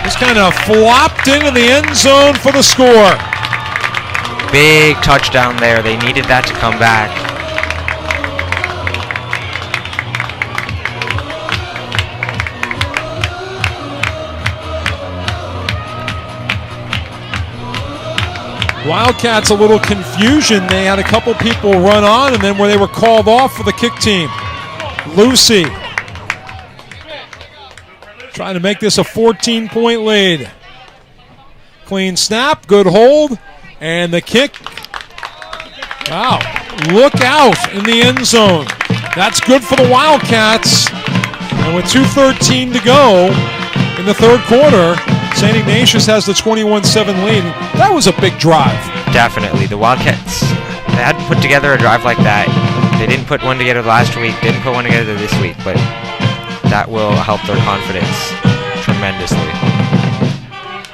Just kind of flopped into the end zone for the score. Big touchdown there. They needed that to come back. Wildcats a little confusion. They had a couple people run on, and then where they were called off for the kick team. Lucy trying to make this a 14-point lead. Clean snap, good hold, and the kick. Wow, look out in the end zone. That's good for the Wildcats. And with 2:13 to go in the 3rd quarter, St. Ignatius has the 21-7 lead. That was a big drive. Definitely. The Wildcats, they hadn't put together a drive like that. They didn't put one together last week, didn't put one together this week, but that will help their confidence tremendously.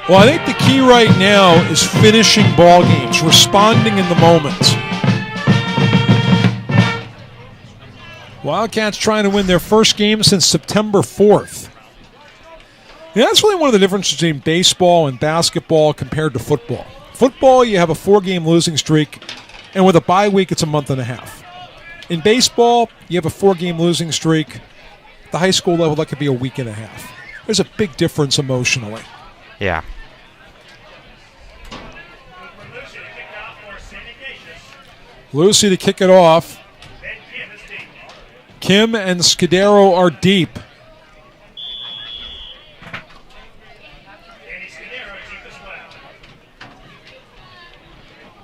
Well, I think the key right now is finishing ball games, responding in the moment. Wildcats trying to win their first game since September 4th. Yeah, that's really one of the differences between baseball and basketball compared to football. Football, you have a 4-game losing streak, and with a bye week, it's a month and a half. In baseball, you have a 4-game losing streak. At the high school level, that could be a week and a half. There's a big difference emotionally. Yeah. Lucy to kick it off. Kim and Scudero are deep.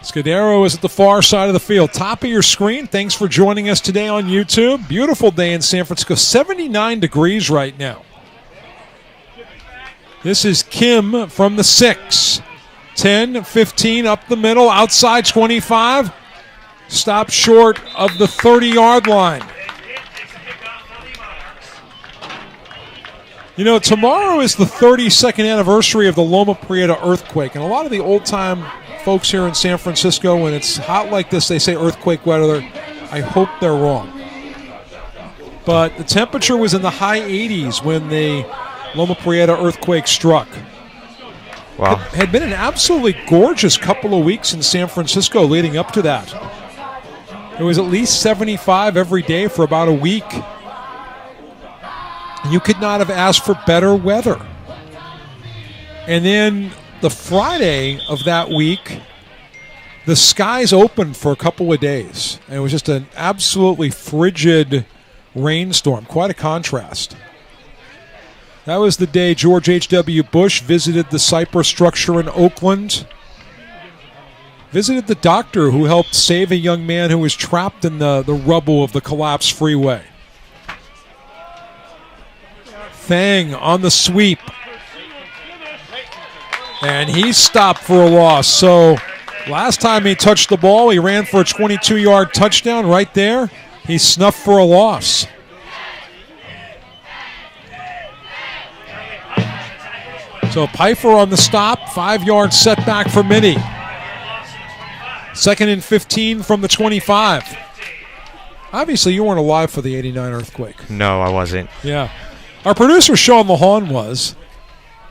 Scudero is at the far side of the field. Top of your screen. Thanks for joining us today on YouTube. Beautiful day in San Francisco. 79 degrees right now. This is Kim from the 6. 10, 15 up the middle. Outside 25. Stopped short of the 30-yard line. You know, tomorrow is the 32nd anniversary of the Loma Prieta earthquake. And a lot of the old-time folks here in San Francisco, when it's hot like this, they say earthquake weather. I hope they're wrong. But the temperature was in the high 80s when the Loma Prieta earthquake struck. Wow. It had been an absolutely gorgeous couple of weeks in San Francisco leading up to that. It was at least 75 every day for about a week. You could not have asked for better weather. And then the Friday of that week, the skies opened for a couple of days. And it was just an absolutely frigid rainstorm. Quite a contrast. That was the day George H.W. Bush visited the Cypress structure in Oakland. Visited the doctor who helped save a young man who was trapped in the rubble of the collapsed freeway. Thang on the sweep. And he's stopped for a loss. So last time he touched the ball, he ran for a 22-yard touchdown right there. He snuffed for a loss. So Pfeiffer on the stop, 5-yard setback for Mitty. 2nd and 15 from the 25. Obviously, you weren't alive for the 89 earthquake. No, I wasn't. Yeah. Our producer, Sean Lahan, was.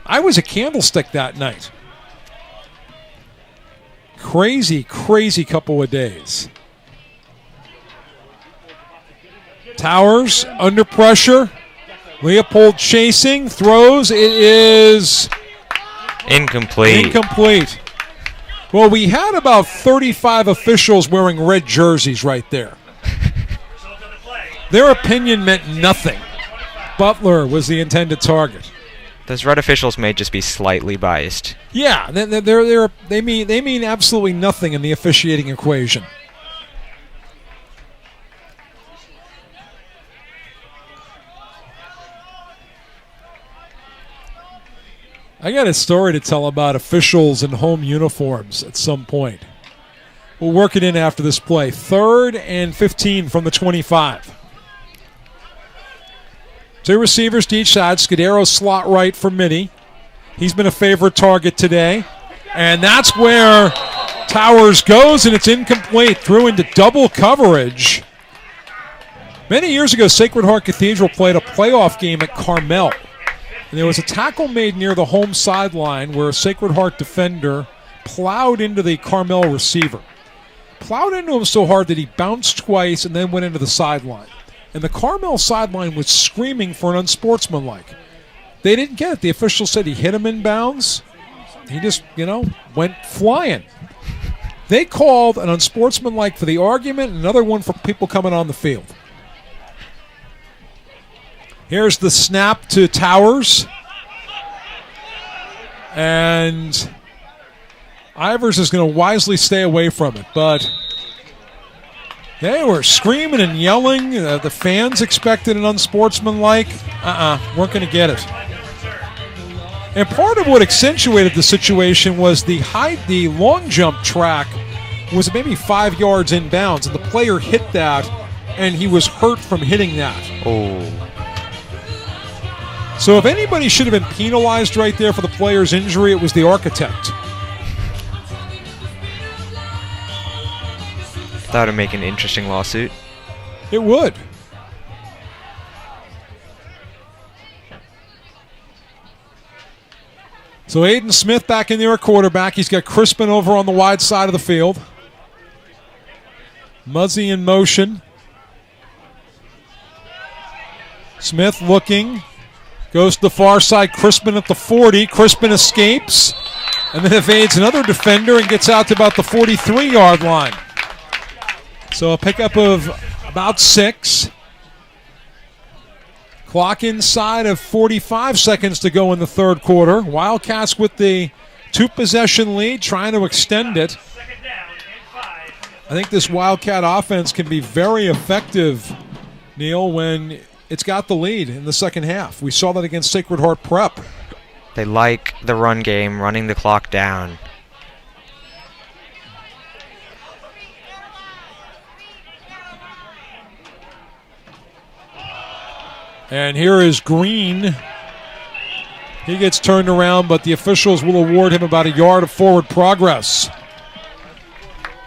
I was a candlestick that night. Crazy, crazy couple of days. Towers under pressure. Leopold chasing, throws. It is incomplete. Incomplete. Well, we had about 35 officials wearing red jerseys right there. Their opinion meant nothing. Butler was the intended target. Those red officials may just be slightly biased. Yeah, they mean absolutely nothing in the officiating equation. I got a story to tell about officials in home uniforms at some point. We'll work it in after this play. 3rd and 15 from the 25. 2 receivers to each side. Scudero slot right for Mitty. He's been a favorite target today. And that's where Towers goes, and it's incomplete. Threw into double coverage. Many years ago, Sacred Heart Cathedral played a playoff game at Carmel. And there was a tackle made near the home sideline where a Sacred Heart defender plowed into the Carmel receiver. Plowed into him so hard that he bounced twice and then went into the sideline. And the Carmel sideline was screaming for an unsportsmanlike. They didn't get it. The official said he hit him in bounds. He just, went flying. They called an unsportsmanlike for the argument and another one for people coming on the field. Here's the snap to Towers. And Ivers is going to wisely stay away from it. But they were screaming and yelling. The fans expected an unsportsmanlike. Weren't going to get it. And part of what accentuated the situation was the long jump track was maybe 5 yards inbounds, and the player hit that, and he was hurt from hitting that. Oh. So if anybody should have been penalized right there for the player's injury, it was the architect. That would make an interesting lawsuit. It would. So Aiden Smith back in there at quarterback. He's got Crispin over on the wide side of the field. Muzzy in motion. Smith looking. Goes to the far side. Crispin at the 40. Crispin escapes. And then evades another defender and gets out to about the 43-yard line. So a pickup of about 6. Clock inside of 45 seconds to go in the third quarter. Wildcats with the 2-possession lead, trying to extend it. I think this Wildcat offense can be very effective, Neil, when it's got the lead in the second half. We saw that against Sacred Heart Prep. They like the run game, running the clock down. And here is Green. He gets turned around, but the officials will award him about a yard of forward progress.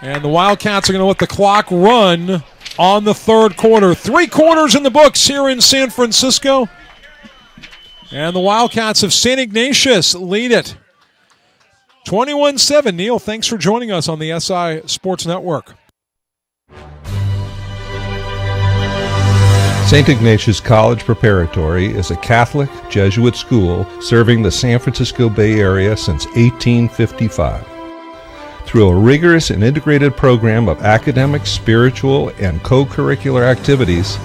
And the Wildcats are going to let the clock run on the third quarter. 3 quarters in the books here in San Francisco. And the Wildcats of St. Ignatius lead it. 21-7. Neil, thanks for joining us on the SI Sports Network. St. Ignatius College Preparatory is a Catholic Jesuit school serving the San Francisco Bay Area since 1855. Through a rigorous and integrated program of academic, spiritual, and co-curricular activities,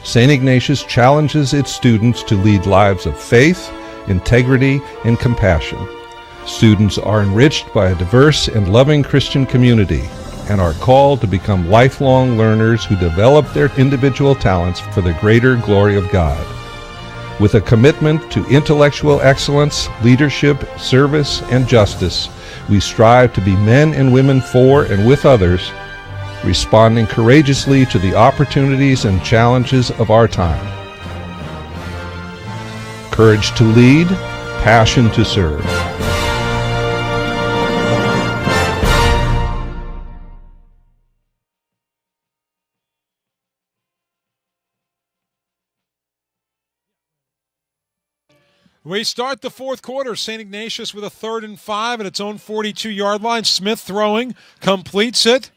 St. Ignatius challenges its students to lead lives of faith, integrity, and compassion. Students are enriched by a diverse and loving Christian community and are called to become lifelong learners who develop their individual talents for the greater glory of God. With a commitment to intellectual excellence, leadership, service, and justice, we strive to be men and women for and with others, responding courageously to the opportunities and challenges of our time. Courage to lead, passion to serve. We start the fourth quarter. St. Ignatius with a 3rd and 5 at its own 42-yard line. Smith throwing, completes it.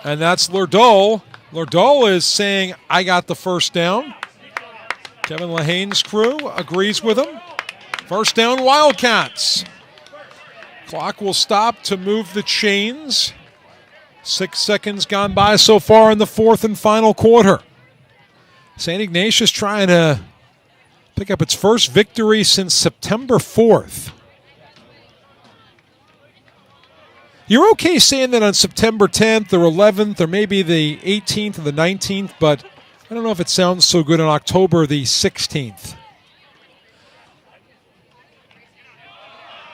And that's Lerdoll. Lerdoll is saying, I got the first down. Kevin Lahane's crew agrees with him. First down, Wildcats. Clock will stop to move the chains. 6 seconds gone by so far in the fourth and final quarter. St. Ignatius trying to pick up its first victory since September 4th. You're okay saying that on September 10th or 11th or maybe the 18th or the 19th, but I don't know if it sounds so good on October the 16th.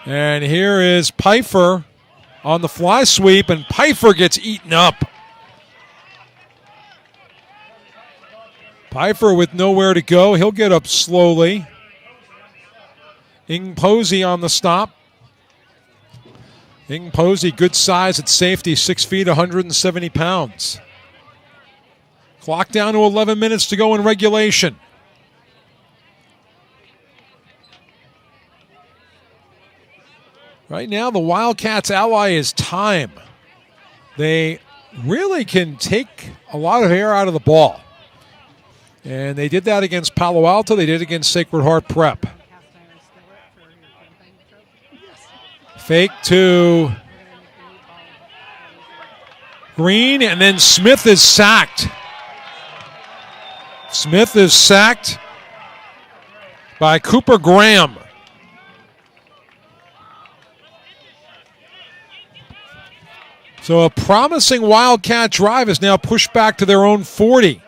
And here is Pfeiffer on the fly sweep, and Pfeiffer gets eaten up. Pfeiffer with nowhere to go. He'll get up slowly. Ing Posey on the stop. Ing Posey, good size at safety, 6 feet, 170 pounds. Clock down to 11 minutes to go in regulation. Right now, the Wildcats' ally is time. They really can take a lot of air out of the ball. And they did that against Palo Alto. They did it against Sacred Heart Prep. Fake to Green, and then Smith is sacked. Smith is sacked by Cooper Graham. So a promising Wildcat drive is now pushed back to their own 40.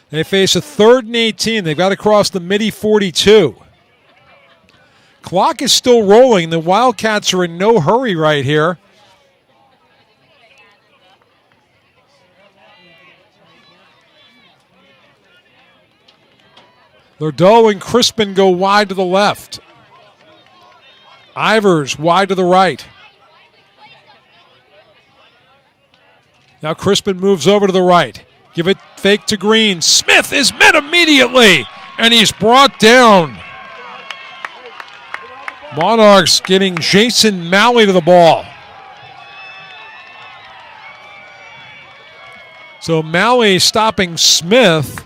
They face a 3rd and 18. They've got to cross the Mitty 42. Clock is still rolling. The Wildcats are in no hurry right here. Lerdoll and Crispin go wide to the left. Ivers wide to the right. Now Crispin moves over to the right. Give it fake to Green. Smith is met immediately, and he's brought down. Monarchs getting Jason Malley to the ball. So Malley stopping Smith.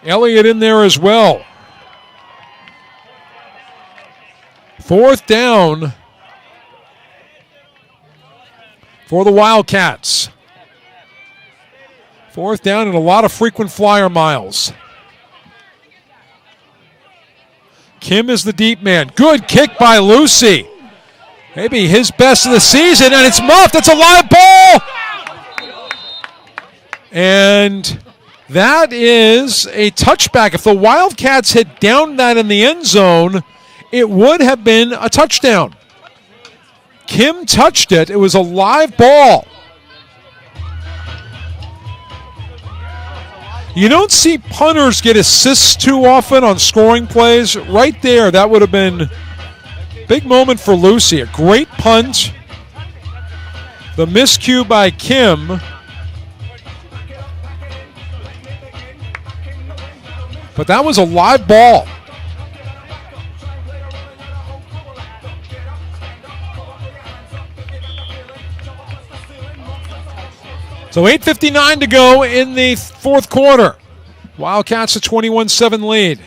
Elliott in there as well. 4th down for the Wildcats. 4th down and a lot of frequent flyer miles. Kim is the deep man. Good kick by Lucy. Maybe his best of the season, and it's muffed. It's a live ball. And that is a touchback. If the Wildcats had downed that in the end zone, it would have been a touchdown. Kim touched it. It was a live ball. You don't see punters get assists too often on scoring plays. Right there, that would have been a big moment for Lucy. A great punt. The miscue by Kim. But that was a live ball. So 8:59 to go in the fourth quarter. Wildcats a 21-7 lead.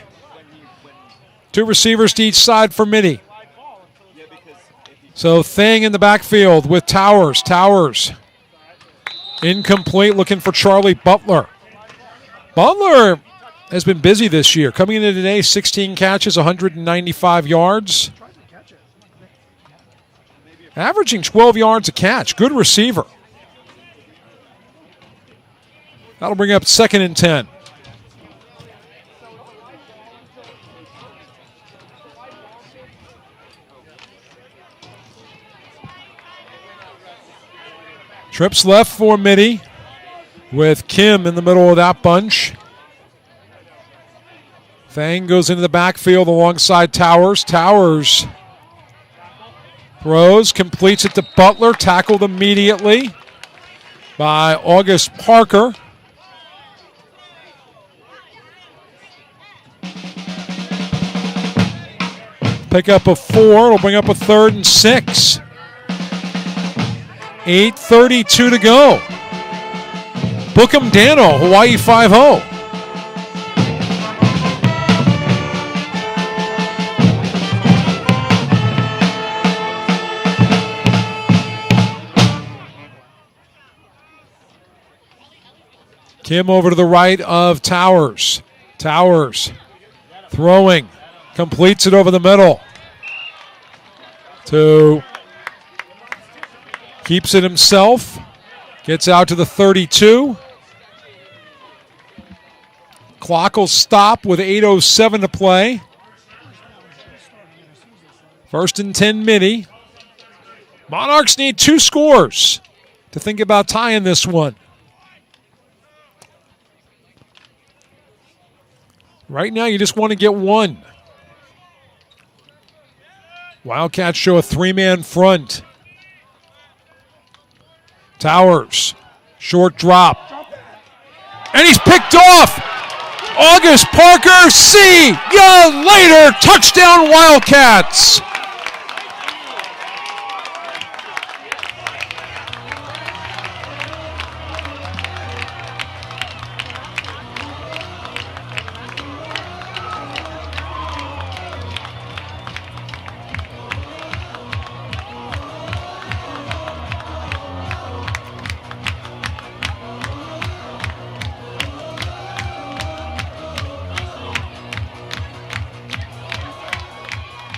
2 receivers to each side for Mitty. So Thang in the backfield with Towers. Towers incomplete, looking for Charlie Butler. Butler has been busy this year. Coming into today, 16 catches, 195 yards. Averaging 12 yards a catch. Good receiver. That'll bring up 2nd and 10. Trips left for Mitty with Kim in the middle of that bunch. Fang goes into the backfield alongside Towers. Towers throws, completes it to Butler, tackled immediately by August Parker. Pick up a 4, it'll bring up a 3rd and 6. 8:32 to go. Bookham Dano, Hawaii 5-0. Kim over to the right of Towers. Towers throwing, completes it over the middle. Keeps it himself. Gets out to the 32. Clock will stop with 8:07 to play. 1st and 10 Mitty. Monarchs need 2 scores to think about tying this one. Right now, you just want to get 1. Wildcats show a 3-man front. Towers, short drop. And he's picked off. August Parker, see ya later. Touchdown Wildcats.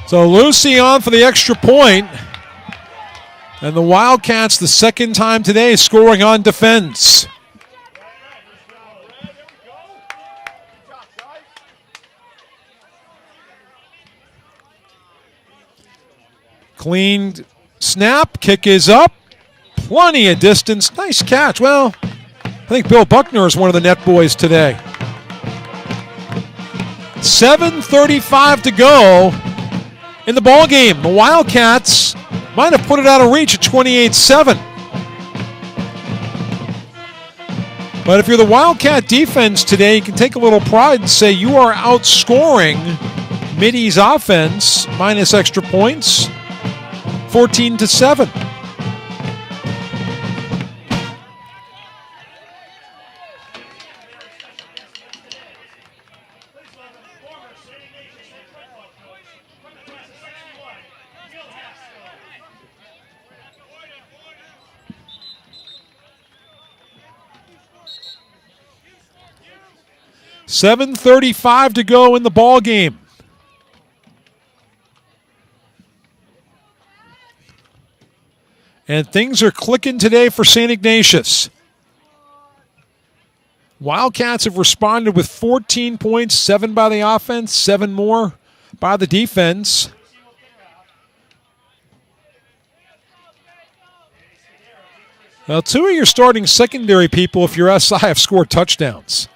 So Lucy on for the extra point. And the Wildcats, the 2nd time today, scoring on defense. Cleaned snap, kick is up. Plenty of distance, nice catch. Well, I think Bill Buckner is one of the net boys today. 7:35 to go in the ball game. The Wildcats might have put it out of reach at 28-7. But if you're the Wildcat defense today, you can take a little pride and say you are outscoring Mitty's offense minus extra points 14-7. $7:35 to go in the ball game. And things are clicking today for St. Ignatius. Wildcats have responded with 14 points, 7 by the offense, 7 more by the defense. Now, 2 of your starting secondary people, if you're SI, have scored touchdowns.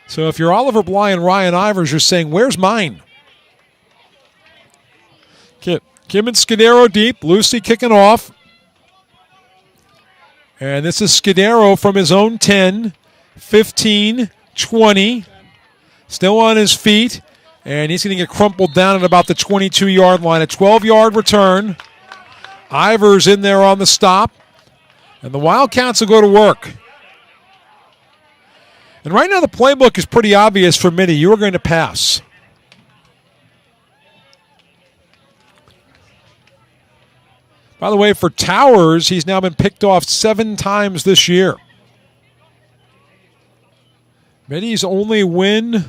So if you're Oliver Bly and Ryan Ivers, you're saying, where's mine? Kim and Scudero deep. Lucy kicking off. And this is Scudero from his own 10, 15, 20. Still on his feet. And he's going to get crumpled down at about the 22-yard line. A 12-yard return. Ivers in there on the stop. And the Wildcats will go to work. And right now the playbook is pretty obvious for Mitty. You are going to pass. By the way, for Towers, he's now been picked off 7 times this year. Mitty's only win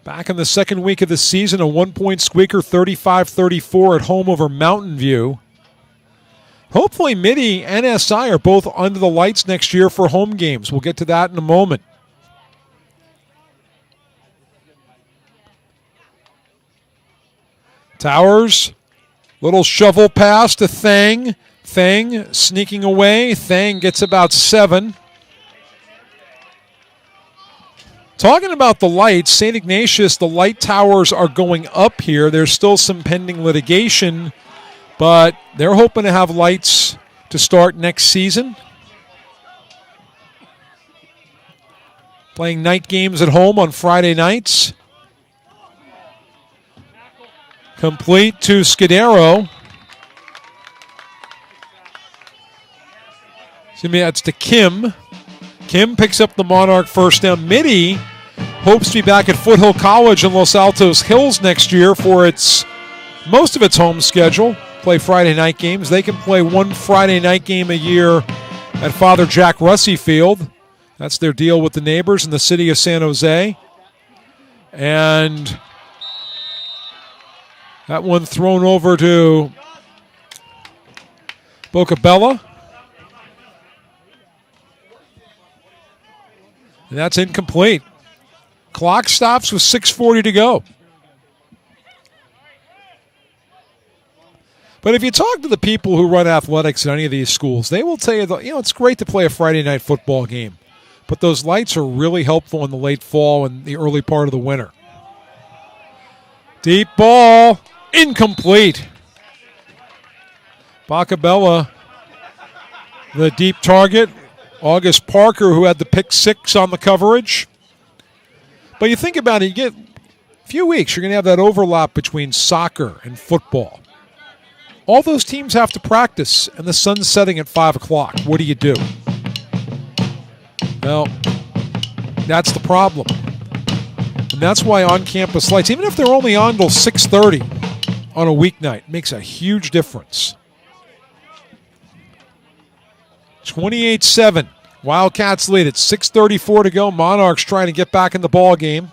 back in the 2nd week of the season, a 1-point squeaker, 35-34 at home over Mountain View. Hopefully Mitty and SI are both under the lights next year for home games. We'll get to that in a moment. Towers, little shovel pass to Thang. Thang sneaking away. Thang gets about 7. Talking about the lights, St. Ignatius, the light towers are going up here. There's still some pending litigation, but they're hoping to have lights to start next season. Playing night games at home on Friday nights. Complete to Scudero. Excuse me, that's to Kim. Kim picks up the Monarch first down. Mitty hopes to be back at Foothill College in Los Altos Hills next year for most of its home schedule. Play Friday night games. They can play one Friday night game a year at Father Jack Russey Field. That's their deal with the neighbors in the city of San Jose. And that one thrown over to Bocabella. And that's incomplete. Clock stops with 6:40 to go. But if you talk to the people who run athletics at any of these schools, they will tell you that, it's great to play a Friday night football game, but those lights are really helpful in the late fall and the early part of the winter. Deep ball, incomplete. Bocabella, the deep target. August Parker, who had the pick 6 on the coverage. But you think about it, you get a few weeks, you're going to have that overlap between soccer and football. All those teams have to practice, and the sun's setting at 5 o'clock. What do you do? Well, that's the problem. And that's why on-campus lights, even if they're only on till 6:30 on a weeknight, makes a huge difference. 28-7. Wildcats lead it. 6:34 to go. Monarchs trying to get back in the ball game.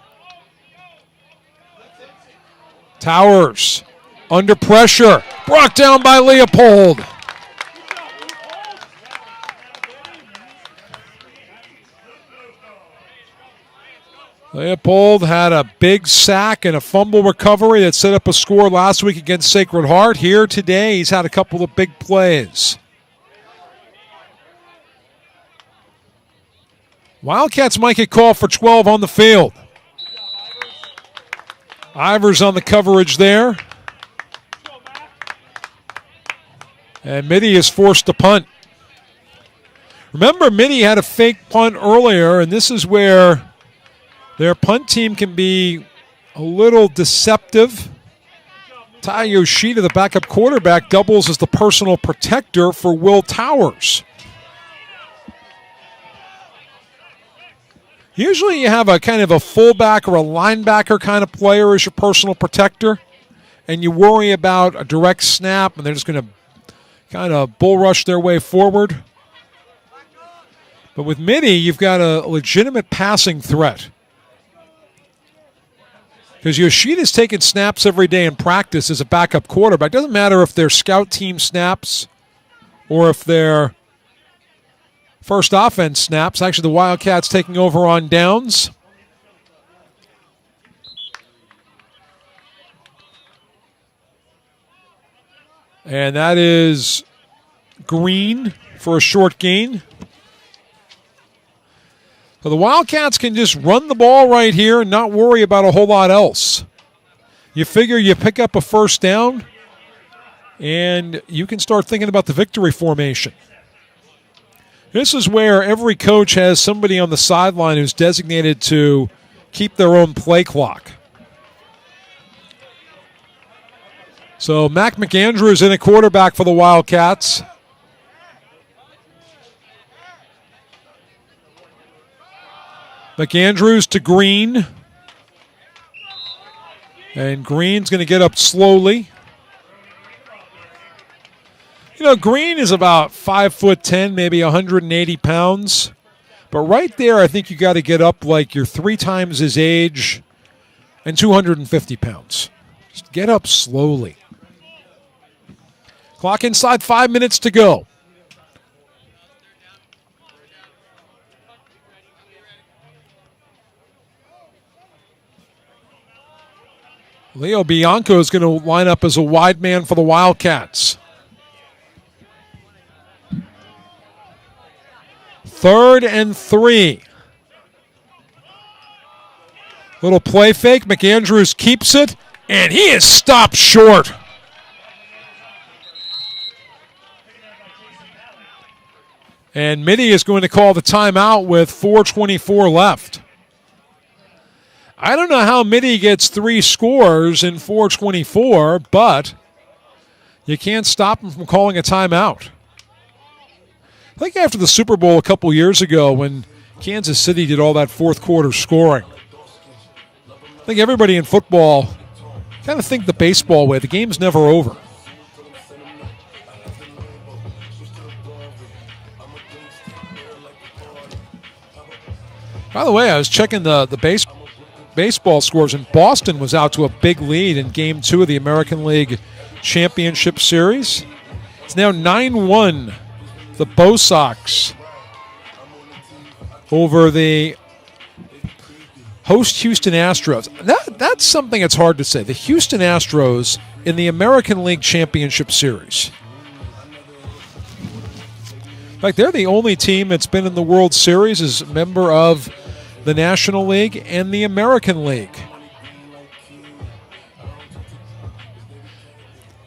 Towers under pressure. Brought down by Leopold. Leopold had a big sack and a fumble recovery that set up a score last week against Sacred Heart. Here today, he's had a couple of big plays. Wildcats might get called for 12 on the field. Ivers on the coverage there. And Mitty is forced to punt. Remember, Mitty had a fake punt earlier, and this is where their punt team can be a little deceptive. Tai Yoshida, the backup quarterback, doubles as the personal protector for Will Towers. Usually you have a kind of a fullback or a linebacker kind of player as your personal protector, and you worry about a direct snap, and they're just going to kind of bull rush their way forward. But with Mitty, you've got a legitimate passing threat. Because Yoshida's taking snaps every day in practice as a backup quarterback. Doesn't matter if they're scout team snaps or if they're first offense snaps. Actually, the Wildcats taking over on downs. And that is Green for a short gain. So the Wildcats can just run the ball right here and not worry about a whole lot else. You figure you pick up a first down, and you can start thinking about the victory formation. This is where every coach has somebody on the sideline who's designated to keep their own play clock. So Mac McAndrews in a quarterback for the Wildcats. McAndrews to Green. And Green's going to get up slowly. You know, Green is about 5'10", maybe 180 pounds. But right there, I think you got to get up like you're 3 times his age and 250 pounds. Just get up slowly. Clock inside, 5 minutes to go. Leo Bianco is going to line up as a wide man for the Wildcats. 3rd and 3. Little play fake. McAndrews keeps it, and he is stopped short. And Mitty is going to call the timeout with 4:24 left. I don't know how Mitty gets 3 scores in 4:24, but you can't stop him from calling a timeout. I think after the Super Bowl a couple years ago when Kansas City did all that fourth quarter scoring, I think everybody in football kind of think the baseball way. The game's never over. By the way, I was checking the baseball scores, and Boston was out to a big lead in Game 2 of the American League Championship Series. It's now 9-1, the Bo Sox over the host Houston Astros. That's something that's hard to say. The Houston Astros in the American League Championship Series. In fact, they're the only team that's been in the World Series as a member of the National League and the American League.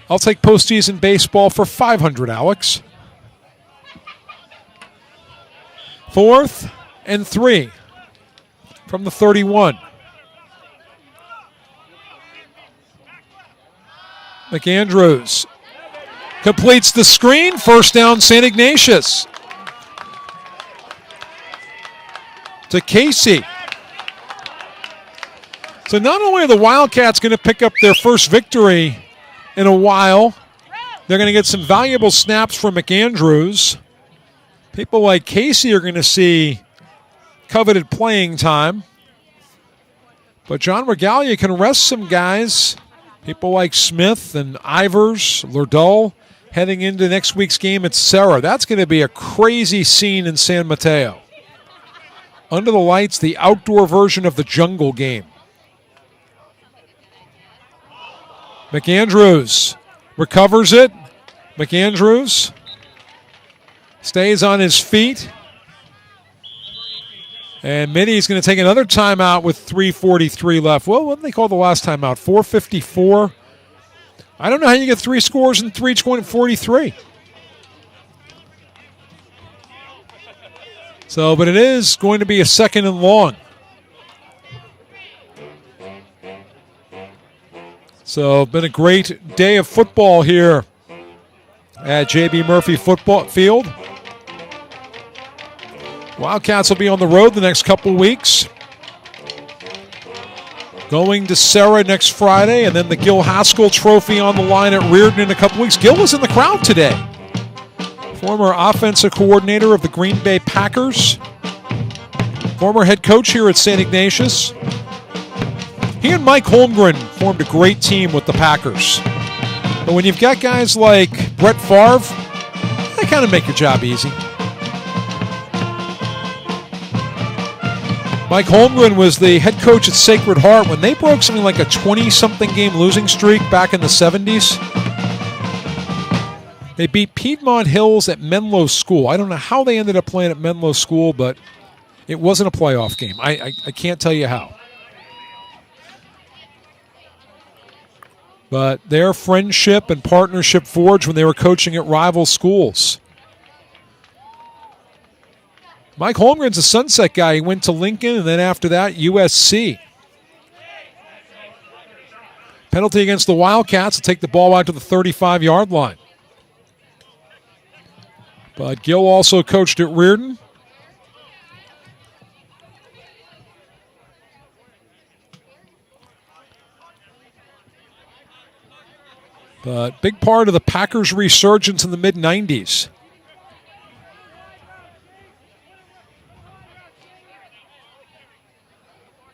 I'll take postseason baseball for 500, Alex. 4th and 3 from the 31. McAndrews completes the screen. First down, St. Ignatius. To Casey. So not only are the Wildcats going to pick up their first victory in a while, they're going to get some valuable snaps from McAndrews. People like Casey are going to see coveted playing time. But John Regalia can rest some guys. People like Smith and Ivers, Lerdull, heading into next week's game at Serra. That's going to be a crazy scene in San Mateo. Under the lights, the outdoor version of the jungle game. McAndrews recovers it. McAndrews stays on his feet. And Mitty's going to take another timeout with 3:43 left. Well, what did they call the last timeout? 4:54? I don't know how you get 3 scores in 3:43. So, but it is going to be a 2nd and long. So, been a great day of football here at J.B. Murphy Football Field. Wildcats will be on the road the next couple weeks. Going to Serra next Friday, and then the Gil Haskell Trophy on the line at Reardon in a couple weeks. Gil was in the crowd today. Former offensive coordinator of the Green Bay Packers. Former head coach here at St. Ignatius. He and Mike Holmgren formed a great team with the Packers. But when you've got guys like Brett Favre, they kind of make your job easy. Mike Holmgren was the head coach at Sacred Heart when they broke something like a 20-something game losing streak back in the 70s. They beat Piedmont Hills at Menlo School. I don't know how they ended up playing at Menlo School, but it wasn't a playoff game. I can't tell you how. But their friendship and partnership forged when they were coaching at rival schools. Mike Holmgren's a Sunset guy. He went to Lincoln, and then after that, USC. Penalty against the Wildcats to take the ball out to the 35-yard line. But Gil also coached at Reardon. But big part of the Packers' resurgence in the mid-90s.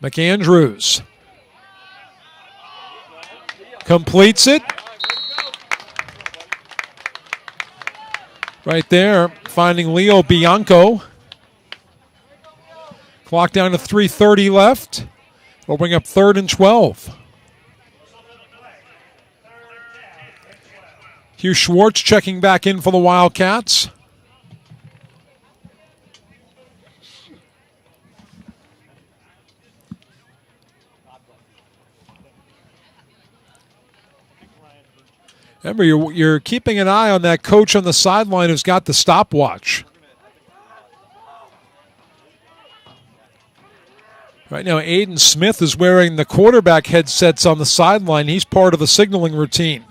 McAndrews completes it. right there, finding Leo Bianco. Clock down to 3:30 left. We'll bring up 3rd and 12. Hugh Schwartz checking back in for the Wildcats. Remember, you're keeping an eye on that coach on the sideline who's got the stopwatch. Right now, Aiden Smith is wearing the quarterback headsets on the sideline. He's part of the signaling routine.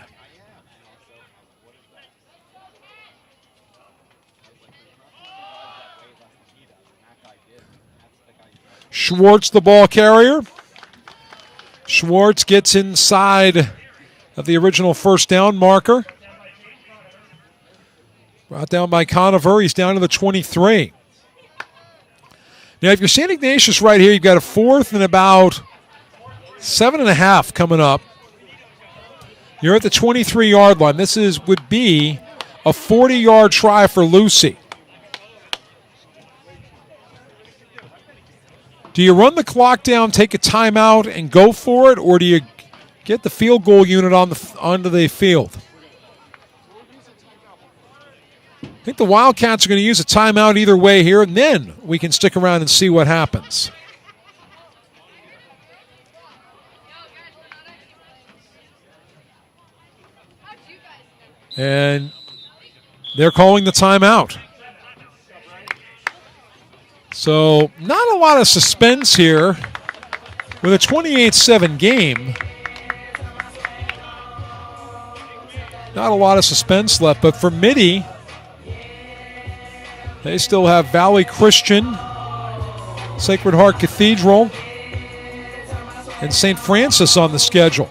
Schwartz, the ball carrier. Schwartz gets inside of the original first down marker. Brought down by Conover. He's down to the 23. Now, if you're St. Ignatius right here, you've got a 4th and about 7.5 coming up. You're at the 23-yard line. This would be a 40-yard try for Lucy. Do you run the clock down, take a timeout, and go for it, or do you get the field goal unit onto the field? I think the Wildcats are going to use a timeout either way here, and then we can stick around and see what happens. And they're calling the timeout. So not a lot of suspense here with a 28-7 game. Not a lot of suspense left, but for Mitty, they still have Valley Christian, Sacred Heart Cathedral, and St. Francis on the schedule.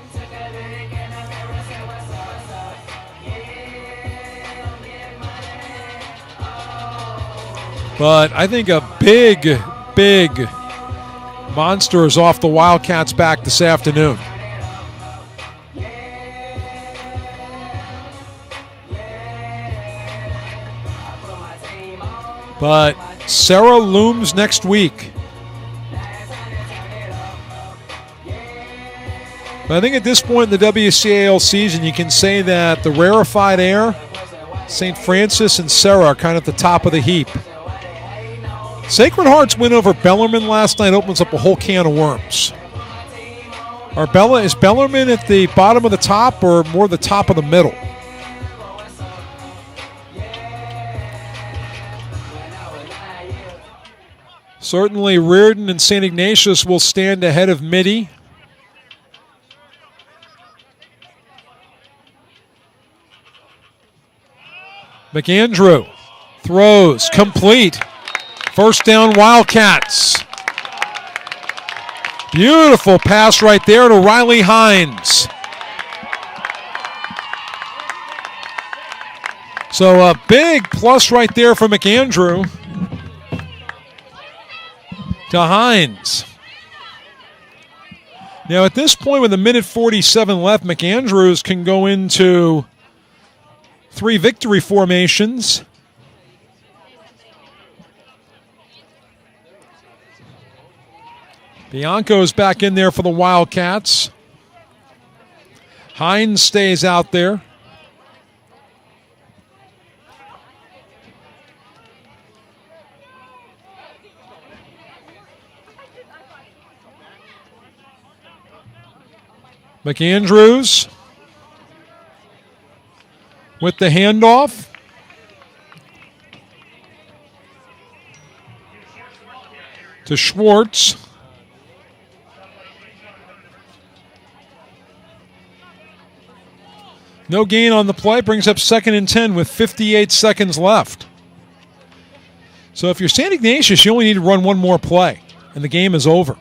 But I think a big monster is off the Wildcats' back this afternoon. But Sarah looms next week. But I think at this point in the WCAL season, you can say that the rarefied air, St. Francis and Sarah are kind of at the top of the heap. Sacred Heart's win over Bellarmine last night opens up a whole can of worms. Is Bellarmine at the bottom of the top or more the top of the middle? Certainly Reardon and St. Ignatius will stand ahead of Mitty. McAndrew throws, complete. First down, Wildcats. Beautiful pass right there to Riley Hines. So a big plus right there for McAndrew. To Hines. Now at this point with a minute 47 left, McAndrews can go into 3 victory formations. Bianco's back in there for the Wildcats. Hines stays out there. McAndrews with the handoff. To Schwartz. No gain on the play, brings up 2nd and 10 with 58 seconds left. So if you're St. Ignatius, you only need to run one more play, and the game is over.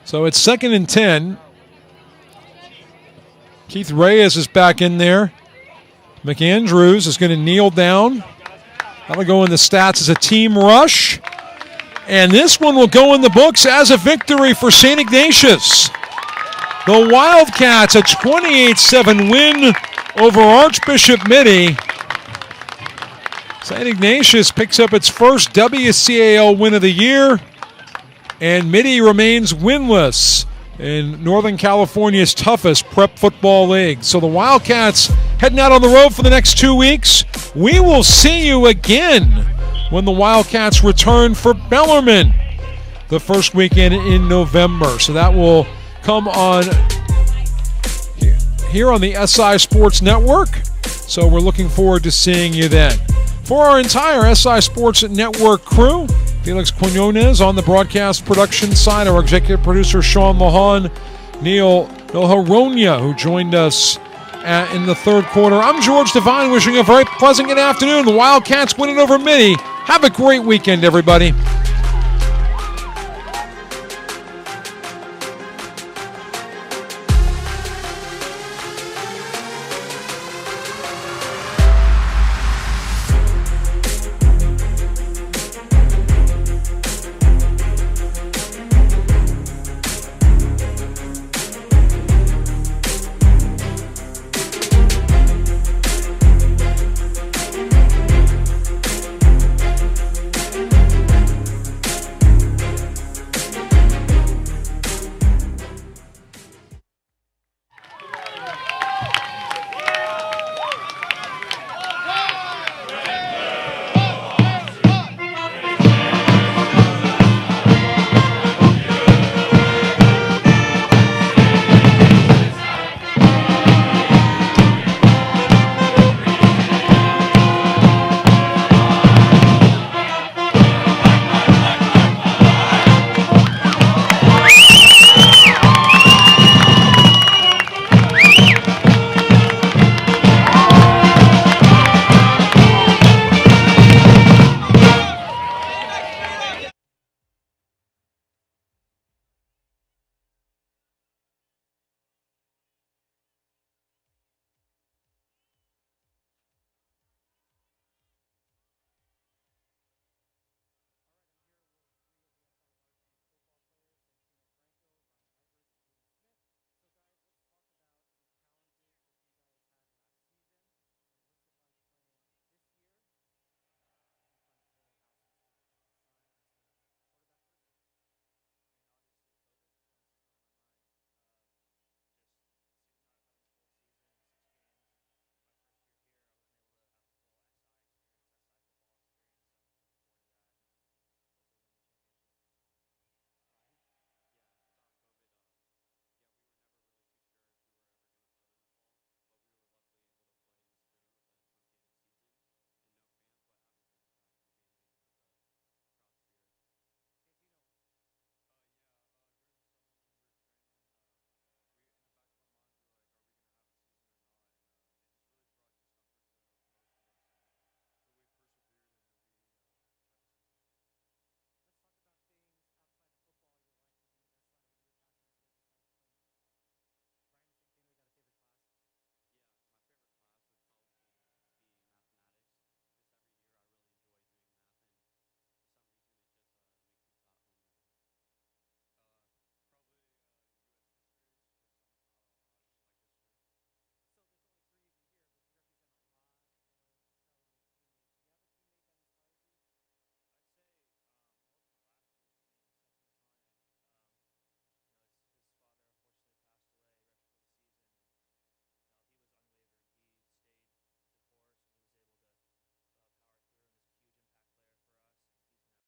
So it's 2nd and 10. Keith Reyes is back in there. McAndrews is going to kneel down. That'll go in the stats as a team rush. And this one will go in the books as a victory for St. Ignatius. The Wildcats, a 28-7 win over Archbishop Mitty. St. Ignatius picks up its first WCAL win of the year, and Mitty remains winless in Northern California's toughest prep football league. So the Wildcats heading out on the road for the next 2 weeks. We will see you again when the Wildcats return for Bellarmine the first weekend in November. So that will come on here on the SI Sports Network. So we're looking forward to seeing you then. For our entire SI Sports Network crew, Felix Quinones on the broadcast production side, our executive producer Sean Mahan, Neil Noharonia, who joined us in the third quarter. I'm George Devine, wishing you a very pleasant good afternoon. The Wildcats winning over Mitty. Have a great weekend, everybody.